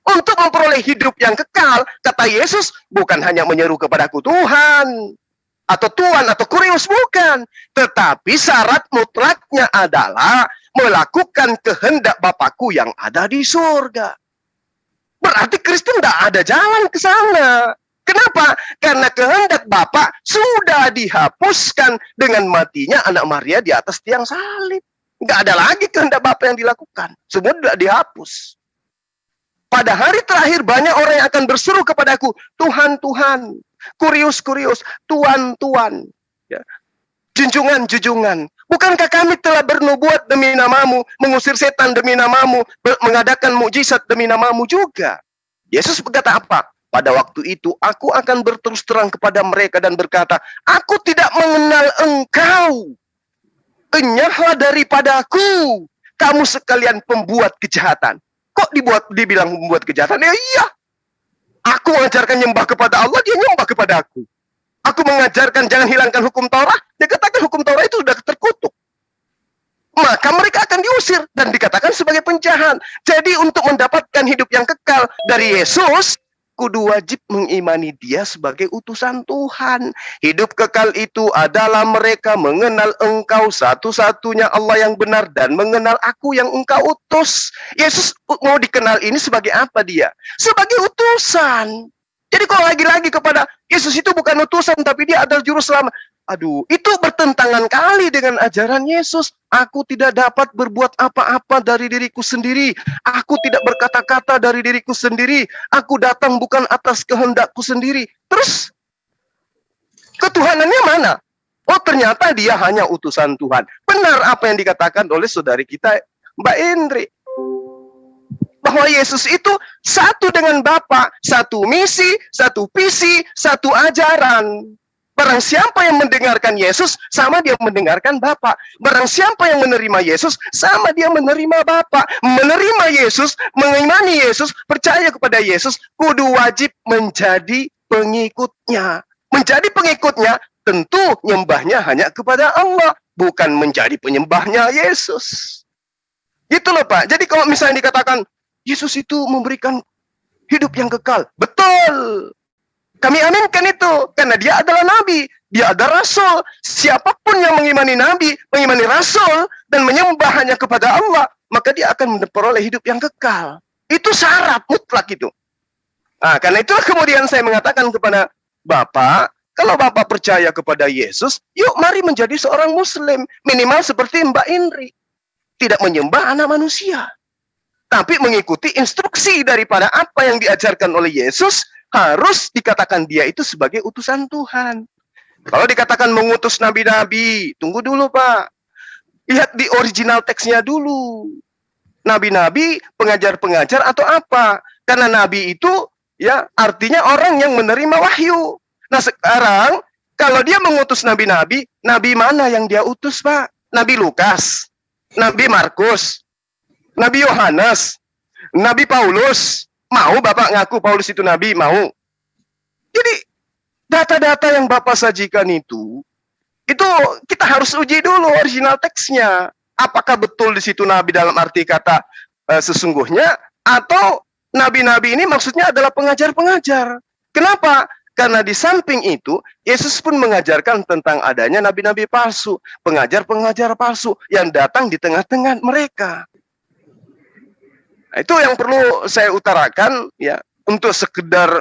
Untuk memperoleh hidup yang kekal, kata Yesus, bukan hanya menyeru kepadaku Tuhan, atau Tuhan, atau Kurios, bukan. Tetapi syarat mutlaknya adalah melakukan kehendak Bapakku yang ada di surga. Berarti Kristen tidak ada jalan ke sana. Kenapa? Karena kehendak Bapa sudah dihapuskan dengan matinya anak Maria di atas tiang salib. Nggak ada lagi kehendak Bapa yang dilakukan. Semua sudah dihapus. Pada hari terakhir banyak orang yang akan berseru kepadaku, Tuhan, Tuhan, Kurios, Kurios, Tuhan, Tuhan, ya. Junjungan, junjungan. Bukankah kami telah bernubuat demi namamu, mengusir setan demi namamu, mengadakan mukjizat demi namamu juga? Yesus berkata apa? Pada waktu itu aku akan berterus terang kepada mereka dan berkata, aku tidak mengenal engkau. Enyahlah daripadaku, kamu sekalian pembuat kejahatan. Kok dibilang membuat kejahatan? Ya iya. Aku mengajarkan nyembah kepada Allah, dia nyembah kepada aku. Aku mengajarkan jangan hilangkan hukum Taurat, dia katakan hukum Taurat itu sudah terkutuk. Maka mereka akan diusir dan dikatakan sebagai penjahat. Jadi untuk mendapatkan hidup yang kekal dari Yesus, kudu wajib mengimani dia sebagai utusan Tuhan. Hidup kekal itu adalah mereka mengenal engkau satu-satunya Allah yang benar dan mengenal aku yang engkau utus. Yesus mau dikenal ini sebagai apa dia? Sebagai utusan. Jadi kalau lagi-lagi kepada Yesus itu bukan utusan tapi dia adalah juru selamat. Aduh, itu bertentangan kali dengan ajaran Yesus. Aku tidak dapat berbuat apa-apa dari diriku sendiri. Aku tidak berkata-kata dari diriku sendiri. Aku datang bukan atas kehendakku sendiri. Terus, ketuhanannya mana? Oh, ternyata dia hanya utusan Tuhan. Benar apa yang dikatakan oleh saudari kita, Mbak Indri. Bahwa Yesus itu satu dengan Bapa, satu misi, satu visi, satu ajaran. Barang siapa yang mendengarkan Yesus, sama dia mendengarkan Bapa. Barang siapa yang menerima Yesus, sama dia menerima Bapa. Menerima Yesus, mengimani Yesus, percaya kepada Yesus, kudu wajib menjadi pengikutnya. Menjadi pengikutnya, tentu nyembahnya hanya kepada Allah, bukan menjadi penyembahnya Yesus. Gitu loh Pak. Jadi kalau misalnya dikatakan, Yesus itu memberikan hidup yang kekal. Betul. Kami aminkan itu, karena dia adalah nabi, dia adalah rasul. Siapapun yang mengimani nabi, mengimani rasul, dan menyembah hanya kepada Allah, maka dia akan memperoleh hidup yang kekal. Itu syarat mutlak itu. Nah, karena itulah kemudian saya mengatakan kepada Bapak, kalau Bapak percaya kepada Yesus, yuk mari menjadi seorang muslim. Minimal seperti Mbak Indri. Tidak menyembah anak manusia. Tapi mengikuti instruksi daripada apa yang diajarkan oleh Yesus, harus dikatakan dia itu sebagai utusan Tuhan. Kalau dikatakan mengutus nabi-nabi, tunggu dulu Pak. Lihat di original teksnya dulu. Nabi-nabi, pengajar-pengajar atau apa? Karena nabi itu ya artinya orang yang menerima wahyu. Nah sekarang kalau dia mengutus nabi-nabi, nabi mana yang dia utus Pak? Nabi Lukas, Nabi Markus, Nabi Yohanes, Nabi Paulus. Mau Bapak ngaku Paulus itu nabi? Mau. Jadi data-data yang Bapak sajikan itu kita harus uji dulu original teksnya. Apakah betul di situ nabi dalam arti kata sesungguhnya, atau nabi-nabi ini maksudnya adalah pengajar-pengajar. Kenapa? Karena di samping itu Yesus pun mengajarkan tentang adanya nabi-nabi palsu, pengajar-pengajar palsu yang datang di tengah-tengah mereka. Nah, itu yang perlu saya utarakan ya, untuk sekedar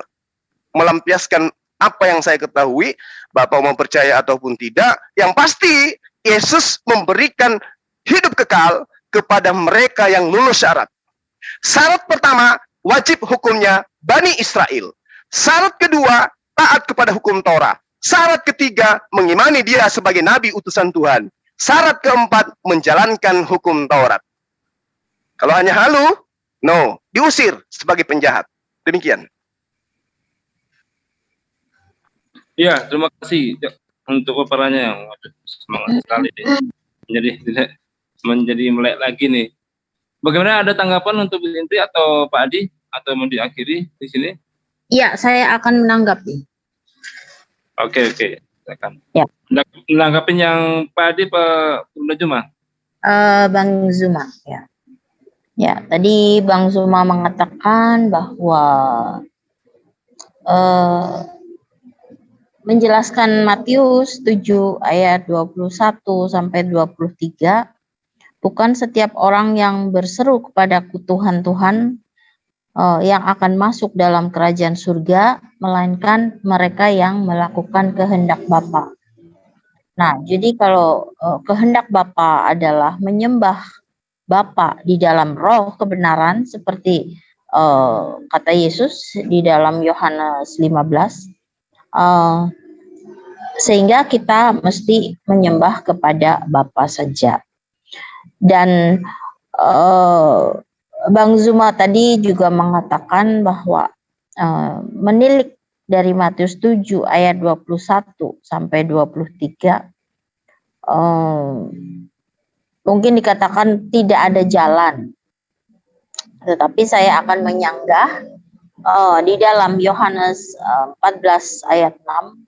melampiaskan apa yang saya ketahui, Bapak mau percaya ataupun tidak, yang pasti Yesus memberikan hidup kekal kepada mereka yang lulus syarat. Syarat pertama, wajib hukumnya Bani Israel. Syarat kedua, taat kepada hukum Torah. Syarat ketiga, mengimani dia sebagai nabi utusan Tuhan. Syarat keempat, menjalankan hukum Taurat. Kalau hanya halu, no, diusir sebagai penjahat. Demikian. Ya, terima kasih untuk paparannya yang semangat sekali nih. Jadi tidak menjadi melek lagi nih. Bagaimana, ada tanggapan untuk Bu Indri atau Pak Adi, atau mau diakhiri di sini? Iya, saya akan menanggapi. Oke, silakan. Ya. Menanggapin yang Pak Adi, Pak Juma. Bang Zuma, ya. Ya, tadi Bang Zuma mengatakan bahwa menjelaskan Matius 7 ayat 21 sampai 23, bukan setiap orang yang berseru kepada Tuhan Tuhan yang akan masuk dalam kerajaan surga, melainkan mereka yang melakukan kehendak Bapa. Nah, jadi kalau kehendak Bapa adalah menyembah Bapa di dalam roh kebenaran, seperti kata Yesus di dalam Yohanes 15, sehingga kita mesti menyembah kepada Bapa saja. Dan Bang Zuma tadi juga mengatakan bahwa menilik dari Matius 7 ayat 21 sampai 23, mungkin dikatakan tidak ada jalan. Tetapi saya akan menyanggah di dalam Yohanes 14 ayat 6,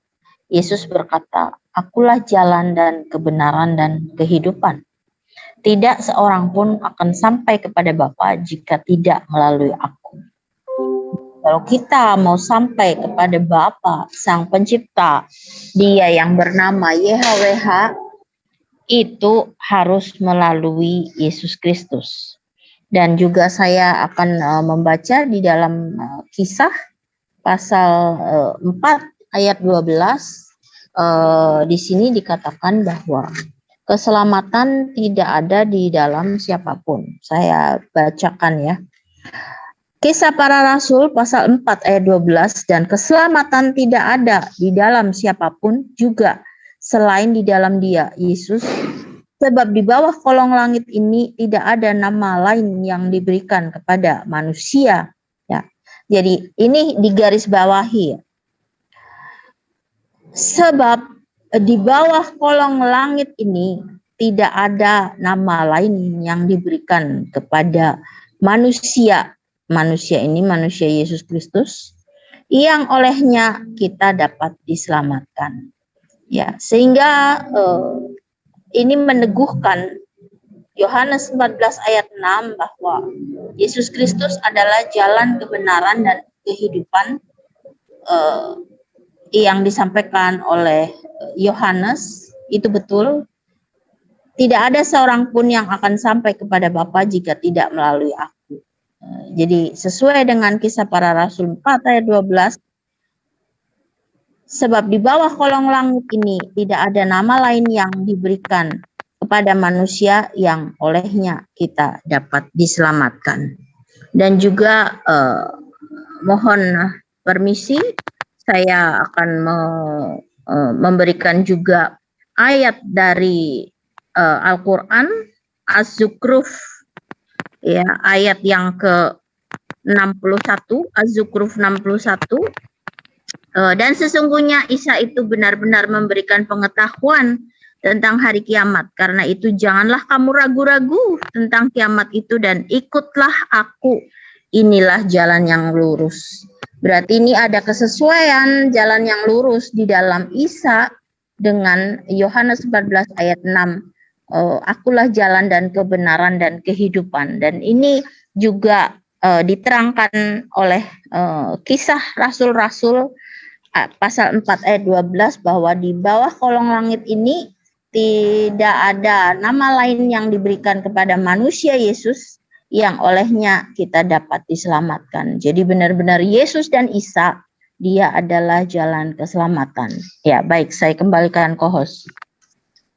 Yesus berkata, "Akulah jalan dan kebenaran dan kehidupan. Tidak seorang pun akan sampai kepada Bapa jika tidak melalui aku." Kalau kita mau sampai kepada Bapa, Sang Pencipta, Dia yang bernama YHWH, itu harus melalui Yesus Kristus. Dan juga saya akan membaca di dalam Kisah pasal 4 ayat 12. Di sini dikatakan bahwa keselamatan tidak ada di dalam siapapun. Saya bacakan ya. Kisah Para Rasul pasal 4 ayat 12, dan keselamatan tidak ada di dalam siapapun juga selain di dalam Dia, Yesus. Sebab di bawah kolong langit ini tidak ada nama lain yang diberikan kepada manusia. Ya. Jadi ini digarisbawahi. Sebab di bawah kolong langit ini tidak ada nama lain yang diberikan kepada manusia. Manusia ini manusia Yesus Kristus, yang olehnya kita dapat diselamatkan. Ya, sehingga ini meneguhkan Yohanes 14 ayat 6 bahwa Yesus Kristus adalah jalan kebenaran dan kehidupan, yang disampaikan oleh Yohanes itu betul. Tidak ada seorang pun yang akan sampai kepada Bapa jika tidak melalui aku. Jadi sesuai dengan Kisah Para Rasul 4 ayat 12, sebab di bawah kolong langit ini tidak ada nama lain yang diberikan kepada manusia yang olehnya kita dapat diselamatkan. Dan juga mohon permisi, saya akan memberikan juga ayat dari Al-Quran, Az-Zukhruf, ya, ayat yang ke-61, Az-Zukhruf 61. Dan sesungguhnya Isa itu benar-benar memberikan pengetahuan tentang hari kiamat. Karena itu janganlah kamu ragu-ragu tentang kiamat itu dan ikutlah aku. Inilah jalan yang lurus. Berarti ini ada kesesuaian jalan yang lurus di dalam Isa dengan Yohanes 14 ayat 6. Akulah jalan dan kebenaran dan kehidupan. Dan ini juga diterangkan oleh Kisah Rasul-Rasul pasal 4 ayat 12, bahwa di bawah kolong langit ini tidak ada nama lain yang diberikan kepada manusia Yesus yang olehnya kita dapat diselamatkan. Jadi benar-benar Yesus dan Isa, dia adalah jalan keselamatan. Ya, baik, saya kembalikan ke host.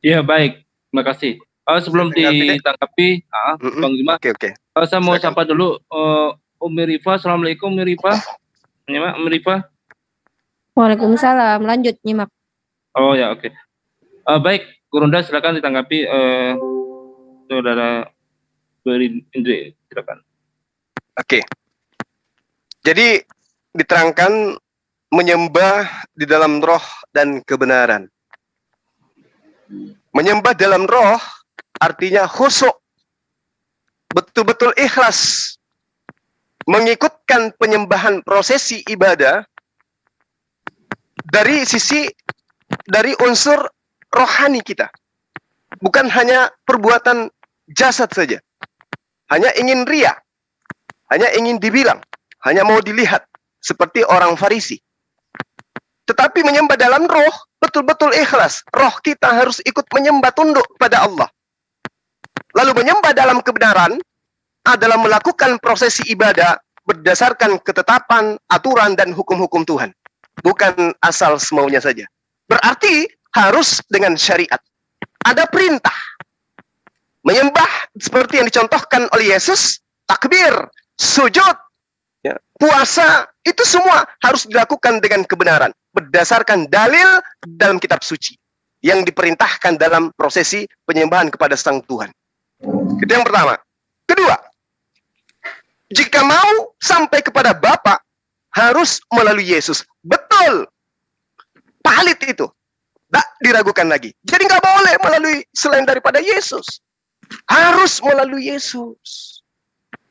Ya, baik. Terima kasih. Sebelum ditanggapi, Bang Bima, Oke. saya mau Silakan. sapa dulu Umi Rifa. Assalamualaikum, Umi Rifa. Nyimak, Umi Rifa. Waalaikumsalam. Lanjut nyimak. Oh ya, oke. Baik, Gurunda silakan ditanggapi Saudara Indri, silakan. Oke. Jadi diterangkan menyembah di dalam roh dan kebenaran. Menyembah dalam roh artinya khusyuk, betul-betul ikhlas, mengikutkan penyembahan prosesi ibadah dari unsur rohani kita. Bukan hanya perbuatan jasad saja. Hanya ingin ria, hanya ingin dibilang, hanya mau dilihat seperti orang Farisi. Tetapi menyembah dalam roh betul-betul ikhlas. Roh kita harus ikut menyembah tunduk pada Allah. Lalu menyembah dalam kebenaran adalah melakukan prosesi ibadah berdasarkan ketetapan, aturan, dan hukum-hukum Tuhan. Bukan asal semaunya saja. Berarti harus dengan syariat. Ada perintah. Menyembah seperti yang dicontohkan oleh Yesus, takbir, sujud, ya, puasa, itu semua harus dilakukan dengan kebenaran. Berdasarkan dalil dalam kitab suci yang diperintahkan dalam prosesi penyembahan kepada Sang Tuhan. Itu yang pertama. Kedua, jika mau sampai kepada Bapa harus melalui Yesus. Betul. Valid itu. Tak diragukan lagi. Jadi nggak boleh melalui selain daripada Yesus. Harus melalui Yesus.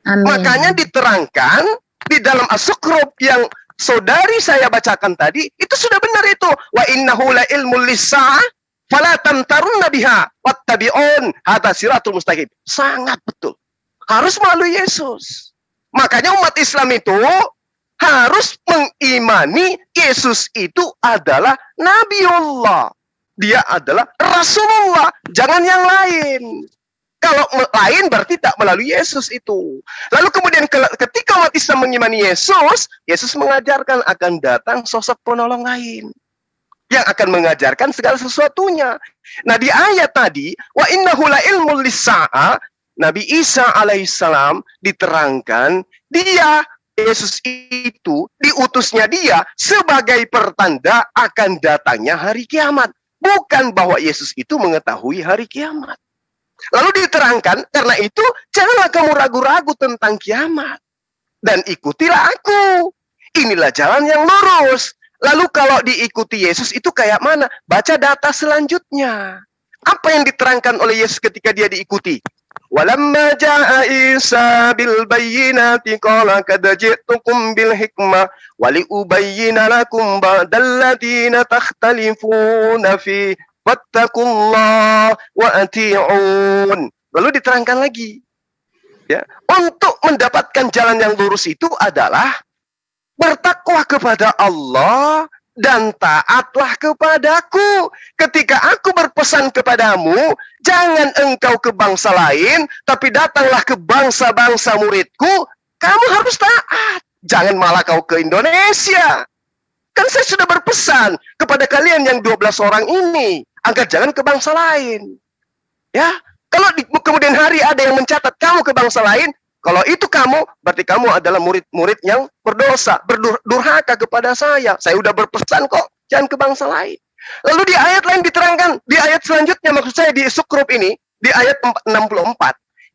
Amin. Makanya diterangkan di dalam As-Sukhrub yang saudari saya bacakan tadi, itu sudah benar itu. Wa innahu la ilmul lis-sa'ah fala tamtarunna biha wattabi'un hadza siratul mustaqim. Sangat betul. Harus melalui Yesus. Makanya umat Islam itu harus mengimani Yesus itu adalah Nabiullah. Dia adalah Rasulullah, jangan yang lain. Kalau lain berarti tak melalui Yesus itu. Lalu kemudian ketika umat Islam mengimani Yesus, Yesus mengajarkan akan datang sosok penolong lain yang akan mengajarkan segala sesuatunya. Nah, di ayat tadi, wa innahu la ilmul lis-sa'ah, Nabi Isa alaihissalam diterangkan dia Yesus itu diutusnya dia sebagai pertanda akan datangnya hari kiamat. Bukan bahwa Yesus itu mengetahui hari kiamat. Lalu diterangkan, karena itu janganlah kamu ragu-ragu tentang kiamat. Dan ikutilah aku. Inilah jalan yang lurus. Lalu kalau diikuti Yesus itu kayak mana? Baca data selanjutnya. Apa yang diterangkan oleh Yesus ketika dia diikuti? Walamma ja'a Isa bil bayyinati qala qad ji'tukum bil hikmah wa li ubayyina lakum ba'dal ladina takhtalifuna fi wattaqullah wa ati'un. Lalu diterangkan lagi. Ya, untuk mendapatkan jalan yang lurus itu adalah bertakwa kepada Allah dan taatlah kepadaku. Ketika aku berpesan kepadamu, jangan engkau ke bangsa lain, tapi datanglah ke bangsa-bangsa muridku, kamu harus taat. Jangan malah kau ke Indonesia. Kan saya sudah berpesan kepada kalian yang 12 orang ini, agar jangan ke bangsa lain. Ya, kalau di kemudian hari ada yang mencatat kamu ke bangsa lain, kalau itu kamu, berarti kamu adalah murid-murid yang berdosa, berdurhaka kepada saya. Saya udah berpesan kok, jangan ke bangsa lain. Lalu di ayat lain diterangkan, di ayat selanjutnya, maksud saya di Sukhrub ini, di ayat 64.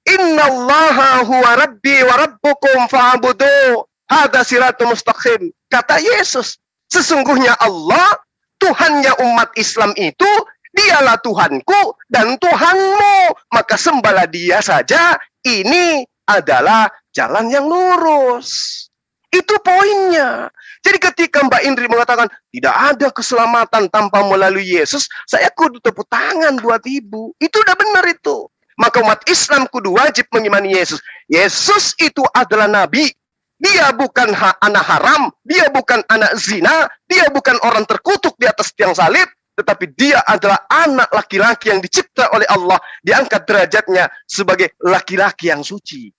Innallaha huwa rabbi wa rabbukum fa'budu, hadza siratul mustaqim. Kata Yesus, sesungguhnya Allah, Tuhannya umat Islam itu, dialah Tuhanku dan Tuhanmu. Maka sembahlah dia saja, ini adalah jalan yang lurus. Itu poinnya. Jadi ketika Mbak Indri mengatakan tidak ada keselamatan tanpa melalui Yesus, saya kudu tepuk tangan buat ibu. Itu udah benar itu. Maka umat Islam kudu wajib mengimani Yesus. Yesus itu adalah nabi. Dia bukan anak haram, dia bukan anak zina, dia bukan orang terkutuk di atas tiang salib, tetapi dia adalah anak laki-laki yang dicipta oleh Allah, diangkat derajatnya sebagai laki-laki yang suci.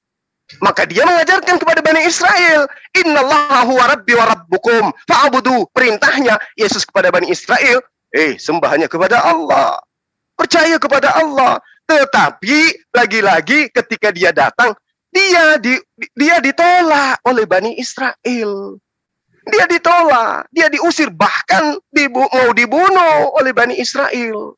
Maka dia mengajarkan kepada Bani Israel, Innallaha huwa rabbi wa rabbukum fa'budu. Perintahnya Yesus kepada Bani Israel, sembah hanya kepada Allah, percaya kepada Allah. Tetapi lagi-lagi ketika dia datang, dia ditolak oleh Bani Israel. Dia ditolak, dia diusir, bahkan mau dibunuh oleh Bani Israel.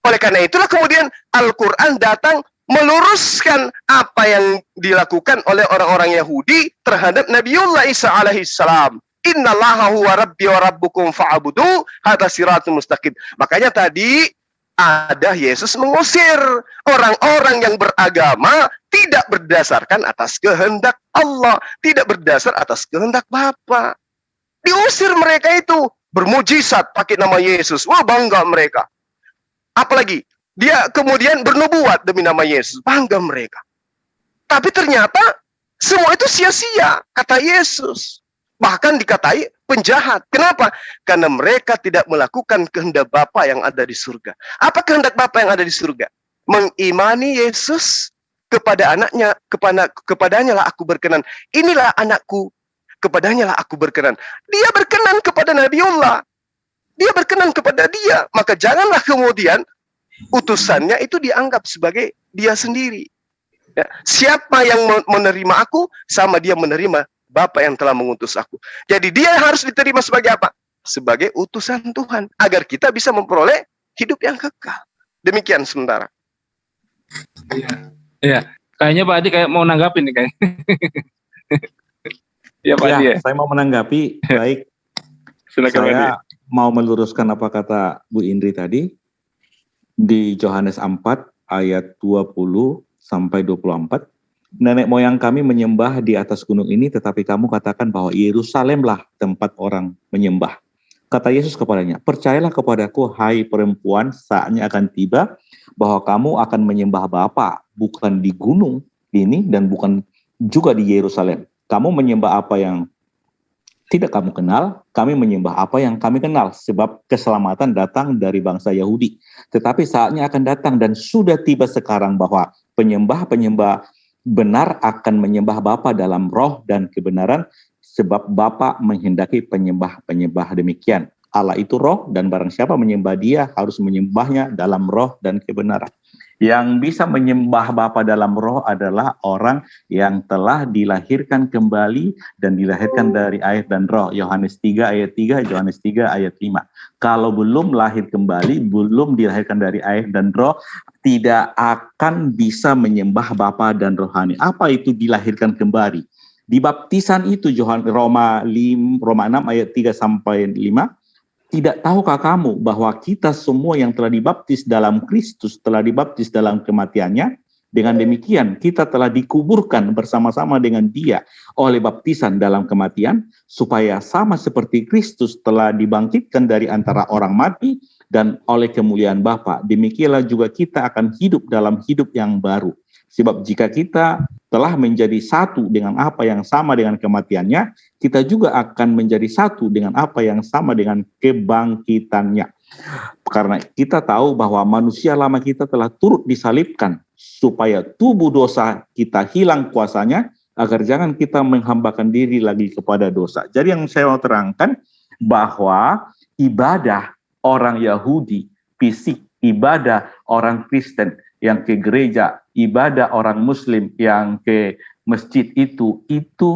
Oleh karena itulah kemudian Al-Quran datang meluruskan apa yang dilakukan oleh orang-orang Yahudi terhadap Nabiullah Isa alaihissalam. Innallaha huwa rabbi wa rabbukum fa'budu hadza siratul mustaqim. Makanya tadi ada Yesus mengusir orang-orang yang beragama tidak berdasarkan atas kehendak Allah, tidak berdasar atas kehendak Bapa. Diusir mereka itu, bermujizat pakai nama Yesus. Wah, bangga mereka. Apalagi dia kemudian bernubuat demi nama Yesus, bangga mereka. Tapi ternyata semua itu sia-sia, kata Yesus. Bahkan dikatai penjahat. Kenapa? Karena mereka tidak melakukan kehendak Bapa yang ada di surga. Apa kehendak Bapa yang ada di surga? Mengimani Yesus kepada anaknya, kepadanya lah aku berkenan. Inilah anakku, kepadanya lah aku berkenan. Dia berkenan kepada Nabiullah. Dia berkenan kepada dia. Maka janganlah kemudian utusannya itu dianggap sebagai dia sendiri. Ya. Siapa yang menerima aku, sama dia menerima Bapa yang telah mengutus aku. Jadi dia harus diterima sebagai apa? Sebagai utusan Tuhan. Agar kita bisa memperoleh hidup yang kekal. Demikian sementara. Iya. Kayaknya Pak Adi kayak mau nanggapin nih kayak. Ya Pak Adi ya. Saya mau menanggapi. Baik. Silakan Pak Adi. Saya mau meluruskan apa kata Bu Indri tadi. Di Yohanes 4 ayat 20 sampai 24. Nenek moyang kami menyembah di atas gunung ini, tetapi kamu katakan bahwa Yerusalemlah tempat orang menyembah. Kata Yesus kepadanya, percayalah kepadaku, hai perempuan, saatnya akan tiba bahwa kamu akan menyembah Bapa, bukan di gunung ini dan bukan juga di Yerusalem. Kamu menyembah apa yang tidak kamu kenal, kami menyembah apa yang kami kenal, sebab keselamatan datang dari bangsa Yahudi. Tetapi saatnya akan datang dan sudah tiba sekarang bahwa penyembah-penyembah benar akan menyembah Bapa dalam roh dan kebenaran, sebab Bapa menghendaki penyembah-penyembah demikian. Allah itu roh, dan barang siapa menyembah dia harus menyembahnya dalam roh dan kebenaran. Yang bisa menyembah Bapa dalam roh adalah orang yang telah dilahirkan kembali dan dilahirkan dari air dan roh. Yohanes 3 ayat 3, Yohanes 3 ayat 5. Kalau belum lahir kembali, belum dilahirkan dari air dan roh, tidak akan bisa menyembah Bapa dan rohani. Apa itu dilahirkan kembali? Di baptisan itu, Roma 6 ayat 3 sampai 5. Tidak tahukah kamu bahwa kita semua yang telah dibaptis dalam Kristus telah dibaptis dalam kematiannya? Dengan demikian kita telah dikuburkan bersama-sama dengan dia oleh baptisan dalam kematian, supaya sama seperti Kristus telah dibangkitkan dari antara orang mati dan oleh kemuliaan Bapa, demikianlah juga kita akan hidup dalam hidup yang baru. Sebab jika kita telah menjadi satu dengan apa yang sama dengan kematiannya, kita juga akan menjadi satu dengan apa yang sama dengan kebangkitannya. Karena kita tahu bahwa manusia lama kita telah turut disalibkan, supaya tubuh dosa kita hilang kuasanya, agar jangan kita menghambakan diri lagi kepada dosa. Jadi yang saya mau terangkan, bahwa ibadah orang Yahudi, fisik, ibadah orang Kristen yang ke gereja, ibadah orang Muslim yang ke masjid itu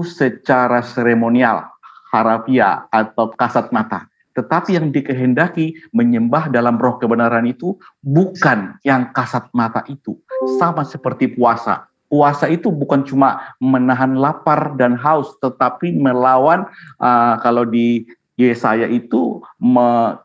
secara seremonial, harafiah atau kasat mata. Tetapi yang dikehendaki menyembah dalam roh kebenaran itu bukan yang kasat mata itu. Sama seperti puasa. Puasa itu bukan cuma menahan lapar dan haus, tetapi melawan, kalau di Yesaya itu,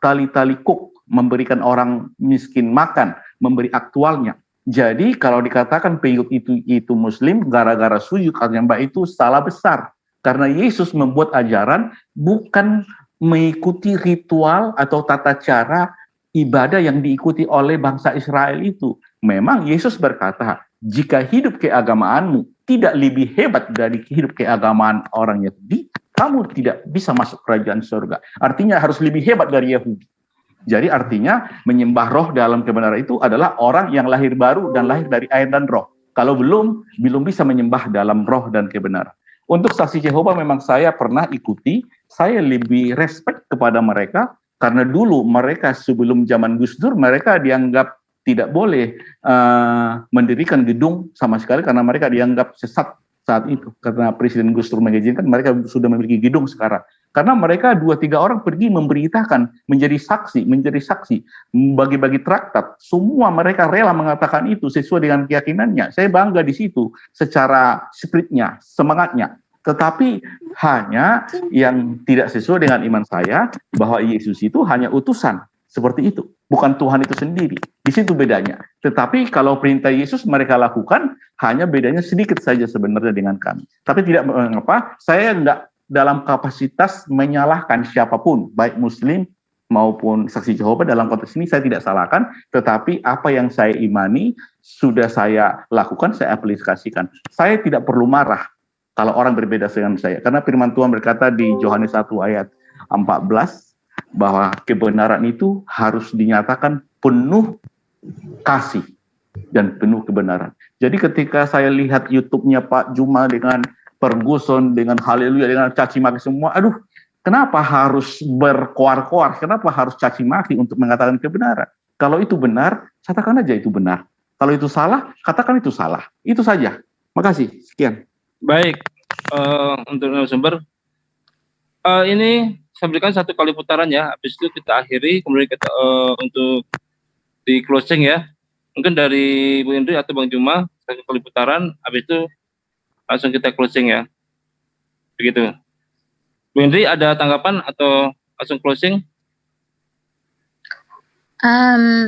tali-tali kuk, memberikan orang miskin makan, memberi aktualnya. Jadi kalau dikatakan pengikut itu Muslim, gara-gara sujud menyembah itu salah besar. Karena Yesus membuat ajaran bukan mengikuti ritual atau tata cara ibadah yang diikuti oleh bangsa Israel itu. Memang Yesus berkata, jika hidup keagamaanmu tidak lebih hebat dari hidup keagamaan orang Yahudi, kamu tidak bisa masuk kerajaan surga. Artinya harus lebih hebat dari Yahudi. Jadi artinya menyembah roh dalam kebenaran itu adalah orang yang lahir baru dan lahir dari air dan roh. Kalau belum bisa menyembah dalam roh dan kebenaran. Untuk saksi Yehova memang saya pernah ikuti, saya lebih respect kepada mereka, karena dulu mereka sebelum zaman Gus Dur, mereka dianggap tidak boleh mendirikan gedung sama sekali, karena mereka dianggap sesat saat itu. Karena Presiden Gus Dur mengizinkan, mereka sudah memiliki gedung sekarang. Karena mereka 2-3 orang pergi memberitakan, menjadi saksi, bagi-bagi traktat. Semua mereka rela mengatakan itu sesuai dengan keyakinannya. Saya bangga di situ secara spiritnya, semangatnya. Tetapi hanya yang tidak sesuai dengan iman saya, bahwa Yesus itu hanya utusan. Seperti itu. Bukan Tuhan itu sendiri. Di situ bedanya. Tetapi kalau perintah Yesus mereka lakukan, hanya bedanya sedikit saja sebenarnya dengan kami. Tapi tidak mengapa, saya enggak dalam kapasitas menyalahkan siapapun, baik Muslim maupun saksi Yehova. Dalam konteks ini saya tidak salahkan, tetapi apa yang saya imani sudah saya lakukan, saya aplikasikan. Saya tidak perlu marah kalau orang berbeda dengan saya, karena firman Tuhan berkata di Yohanes 1 ayat 14 bahwa kebenaran itu harus dinyatakan penuh kasih dan penuh kebenaran. Jadi ketika saya lihat YouTube-nya Pak Juma dengan Ferguson, dengan haleluya, dengan caci maki semua, aduh, kenapa harus berkoar-koar? Kenapa harus caci maki untuk mengatakan kebenaran? Kalau itu benar, katakan aja itu benar. Kalau itu salah, katakan itu salah. Itu saja. Makasih. Sekian. Baik, untuk narasumber, ini saya berikan 1 kali putaran ya. Habis itu kita akhiri, kemudian kita untuk di closing ya. Mungkin dari Bu Indri atau Bang Juma 1 kali putaran. Habis itu langsung kita closing ya. Begitu. Bu Indri ada tanggapan atau langsung closing?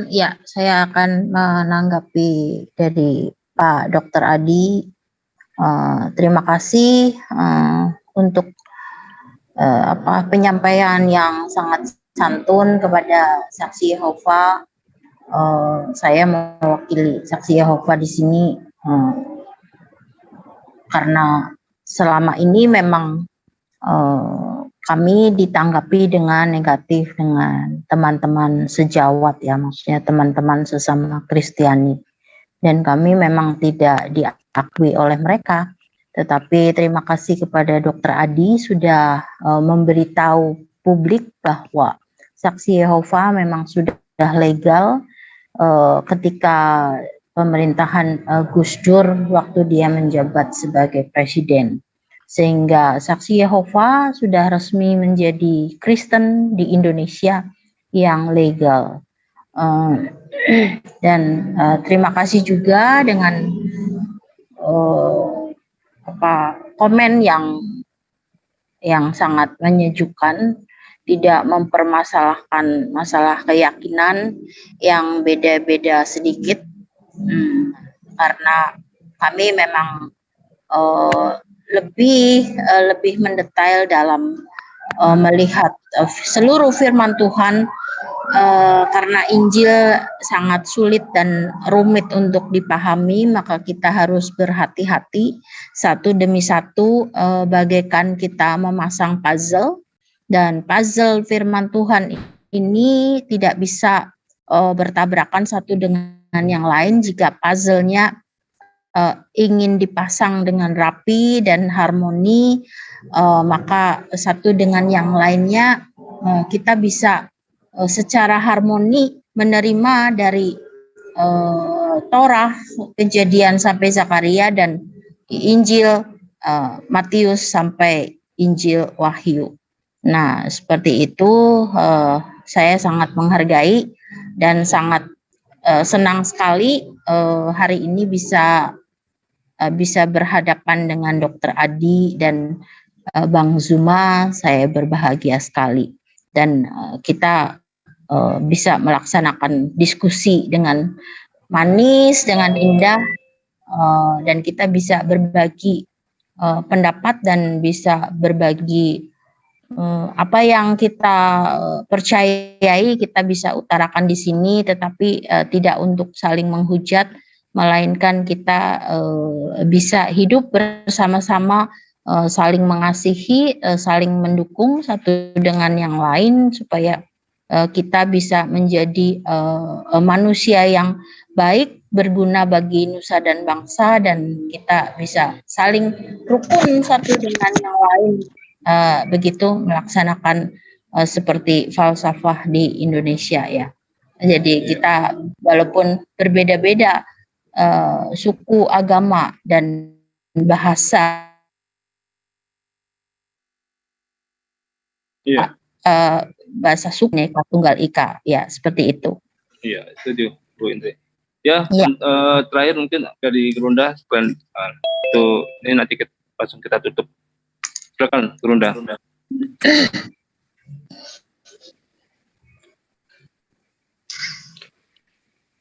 Ya, saya akan menanggapi dari Pak Dr. Adi. Terima kasih untuk penyampaian yang sangat santun kepada saksi Yehova. Saya mewakili saksi Yehova di sini karena selama ini memang kami ditanggapi dengan negatif dengan teman-teman sejawat ya, maksudnya teman-teman sesama Kristiani, dan kami memang tidak diakui oleh mereka. Tetapi terima kasih kepada Dr. Adi sudah memberitahu publik bahwa saksi Yehova memang sudah legal ketika pemerintahan Gus Dur waktu dia menjabat sebagai presiden. Sehingga saksi Yehova sudah resmi menjadi Kristen di Indonesia yang legal. Dan terima kasih juga dengan komen yang sangat menyejukkan, tidak mempermasalahkan masalah keyakinan yang beda-beda sedikit, karena kami memang lebih mendetail dalam melihat seluruh firman Tuhan, karena Injil sangat sulit dan rumit untuk dipahami, maka kita harus berhati-hati satu demi satu, bagaikan kita memasang puzzle, dan puzzle firman Tuhan ini tidak bisa bertabrakan satu dengan yang lain. Jika puzzle-nya ingin dipasang dengan rapi dan harmoni, maka satu dengan yang lainnya kita bisa secara harmoni menerima dari Torah, Kejadian sampai Zakaria, dan Injil Matius sampai Injil Wahyu. Nah, seperti itu saya sangat menghargai dan sangat senang sekali hari ini bisa berhadapan dengan Dr. Adi dan Bang Zuma. Saya berbahagia sekali, dan kita bisa melaksanakan diskusi dengan manis, dengan indah, dan kita bisa berbagi pendapat dan bisa berbagi apa yang kita percayai, kita bisa utarakan di sini, tetapi tidak untuk saling menghujat, melainkan kita bisa hidup bersama-sama, saling mengasihi, saling mendukung satu dengan yang lain, supaya kita bisa menjadi manusia yang baik, berguna bagi nusa dan bangsa, dan kita bisa saling rukun satu dengan yang lain, begitu melaksanakan seperti falsafah di Indonesia ya. Jadi kita walaupun berbeda-beda suku, agama, dan bahasa, Iya, bahasa suku Bhinneka Tunggal Ika, ya seperti itu. iya, setuju Bu Indri. Ya, Iya. terakhir mungkin dari Gerunda, itu ini nanti langsung kita tutup. Silakan Gerunda.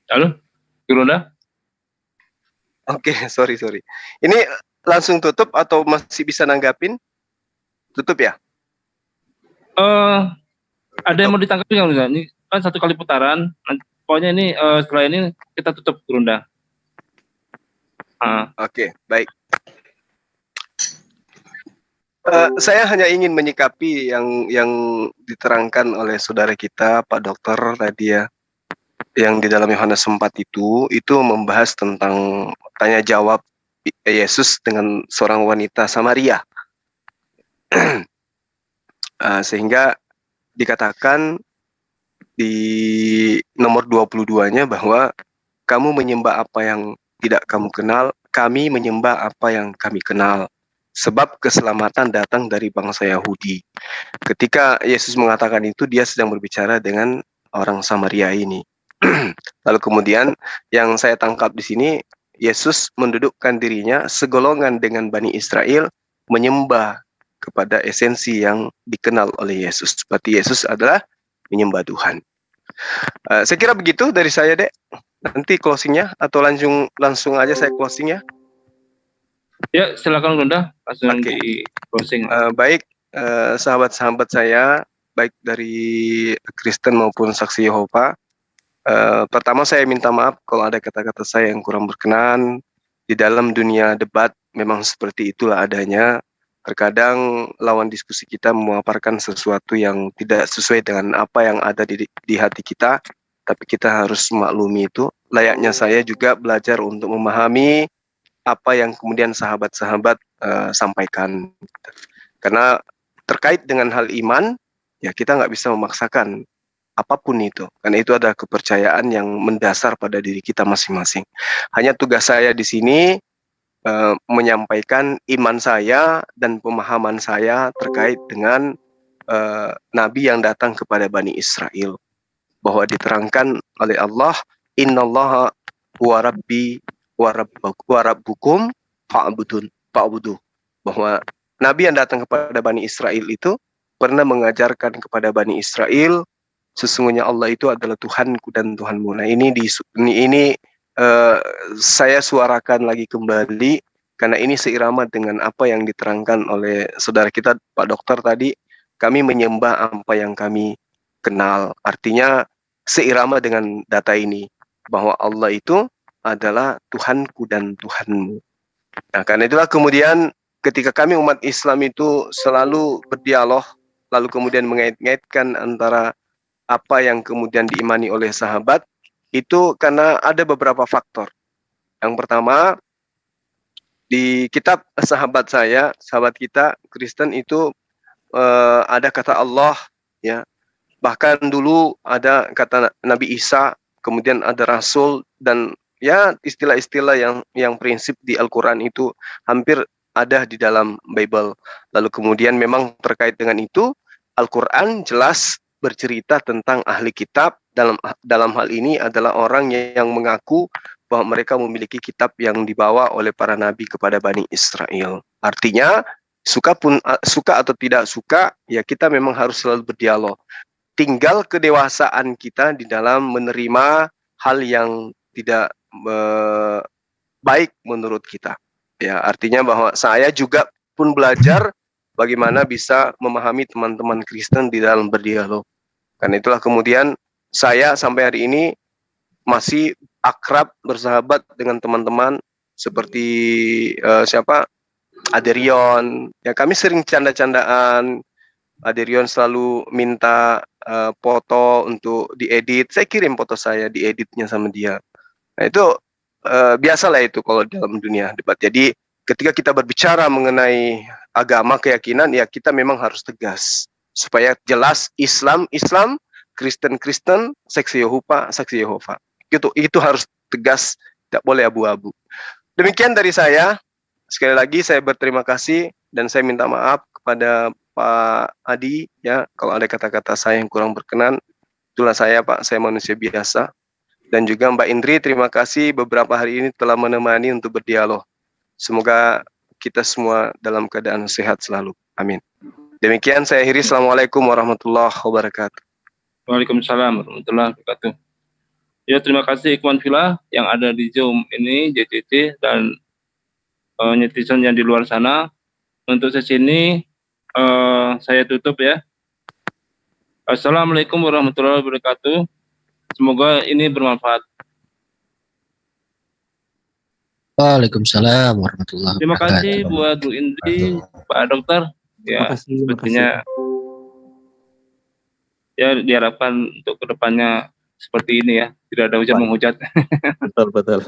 Halo, Gerunda? Oke, sorry. Ini langsung tutup atau masih bisa nanggapin? Tutup ya? Ada yang mau ditanggapi nggak? Ini kan satu kali putaran. Pokoknya ini setelah ini kita tutup Gerunda. Oke, baik. Saya hanya ingin menyikapi yang diterangkan oleh saudara kita Pak Dokter tadi ya, yang di dalam Yohanes 4 itu membahas tentang tanya jawab Yesus dengan seorang wanita Samaria. Sehingga dikatakan di nomor 22-nya bahwa kamu menyembah apa yang tidak kamu kenal, kami menyembah apa yang kami kenal. Sebab keselamatan datang dari bangsa Yahudi. Ketika Yesus mengatakan itu, dia sedang berbicara dengan orang Samaria ini. Lalu kemudian yang saya tangkap di sini, Yesus mendudukkan dirinya segolongan dengan Bani Israel, menyembah kepada esensi yang dikenal oleh Yesus. Berarti Yesus adalah menyembah Tuhan. Saya kira begitu dari saya, Dek. Nanti closingnya atau langsung aja saya closing ya. Ya, silakan Gerunda, langsung di closing. Baik, sahabat-sahabat saya, baik dari Kristen maupun Saksi Yehova. Pertama saya minta maaf kalau ada kata-kata saya yang kurang berkenan. Di dalam dunia debat memang seperti itulah adanya. Terkadang lawan diskusi kita memaparkan sesuatu yang tidak sesuai dengan apa yang ada di hati kita, tapi kita harus maklumi itu. Layaknya saya juga belajar untuk memahami apa yang kemudian sahabat-sahabat sampaikan. Karena terkait dengan hal iman, ya kita nggak bisa memaksakan apapun itu, karena itu ada kepercayaan yang mendasar pada diri kita masing-masing. Hanya tugas saya di sini menyampaikan iman saya dan pemahaman saya terkait dengan Nabi yang datang kepada Bani Israel, bahwa diterangkan oleh Allah, Innallaha huwa rabbi wa rabbukum fa'budu, bahwa Nabi yang datang kepada Bani Israel itu pernah mengajarkan kepada Bani Israel, sesungguhnya Allah itu adalah Tuhanku dan Tuhanmu. Nah ini saya suarakan lagi kembali karena ini seirama dengan apa yang diterangkan oleh saudara kita Pak Dokter tadi. Kami menyembah apa yang kami kenal. Artinya seirama dengan data ini bahwa Allah itu adalah Tuhanku dan Tuhanmu. Nah karena itulah kemudian ketika kami umat Islam itu selalu berdialog, lalu kemudian mengait-ngaitkan antara apa yang kemudian diimani oleh sahabat, itu karena ada beberapa faktor. Yang pertama, di kitab sahabat kita Kristen itu ada kata Allah, ya. Bahkan dulu ada kata Nabi Isa, kemudian ada Rasul, dan ya istilah-istilah yang prinsip di Al-Quran itu hampir ada di dalam Bible. Lalu kemudian memang terkait dengan itu, Al-Quran jelas bercerita tentang ahli kitab, dalam hal ini adalah orang yang mengaku bahwa mereka memiliki kitab yang dibawa oleh para nabi kepada Bani Israel. Artinya suka atau tidak suka, ya kita memang harus selalu berdialog. Tinggal kedewasaan kita di dalam menerima hal yang tidak baik menurut kita. Ya, artinya bahwa saya juga pun belajar bagaimana bisa memahami teman-teman Kristen di dalam berdialog. Karena itulah kemudian saya sampai hari ini masih akrab bersahabat dengan teman-teman seperti Aderion. Ya kami sering canda-candaan. Aderion selalu minta foto untuk diedit. Saya kirim foto saya dieditnya sama dia. Nah itu biasalah itu kalau dalam dunia debat. Jadi ketika kita berbicara mengenai agama keyakinan, ya kita memang harus tegas supaya jelas Islam Islam, Kristen Kristen, saksi Yehova. Itu harus tegas, tidak boleh abu-abu. Demikian dari saya. Sekali lagi saya berterima kasih dan saya minta maaf kepada Pak Adi ya kalau ada kata-kata saya yang kurang berkenan. Itulah saya Pak, saya manusia biasa. Dan juga Mbak Indri, terima kasih beberapa hari ini telah menemani untuk berdialog. Semoga kita semua dalam keadaan sehat selalu. Amin. Demikian saya akhiri. Assalamualaikum warahmatullahi wabarakatuh. Waalaikumsalam warahmatullahi wabarakatuh. Ya, terima kasih Ikhwan Fillah yang ada di Zoom ini, JCC, dan netizen yang di luar sana. Untuk sesi ini saya tutup ya. Assalamualaikum warahmatullahi wabarakatuh. Semoga ini bermanfaat. Waalaikumsalam warahmatullahi Terima wabarakatuh. kasih buat Bu Indri, Pak Dokter. Ya, sepertinya ya diharapkan untuk kedepannya seperti ini ya, tidak ada hujan menghujat. Betul.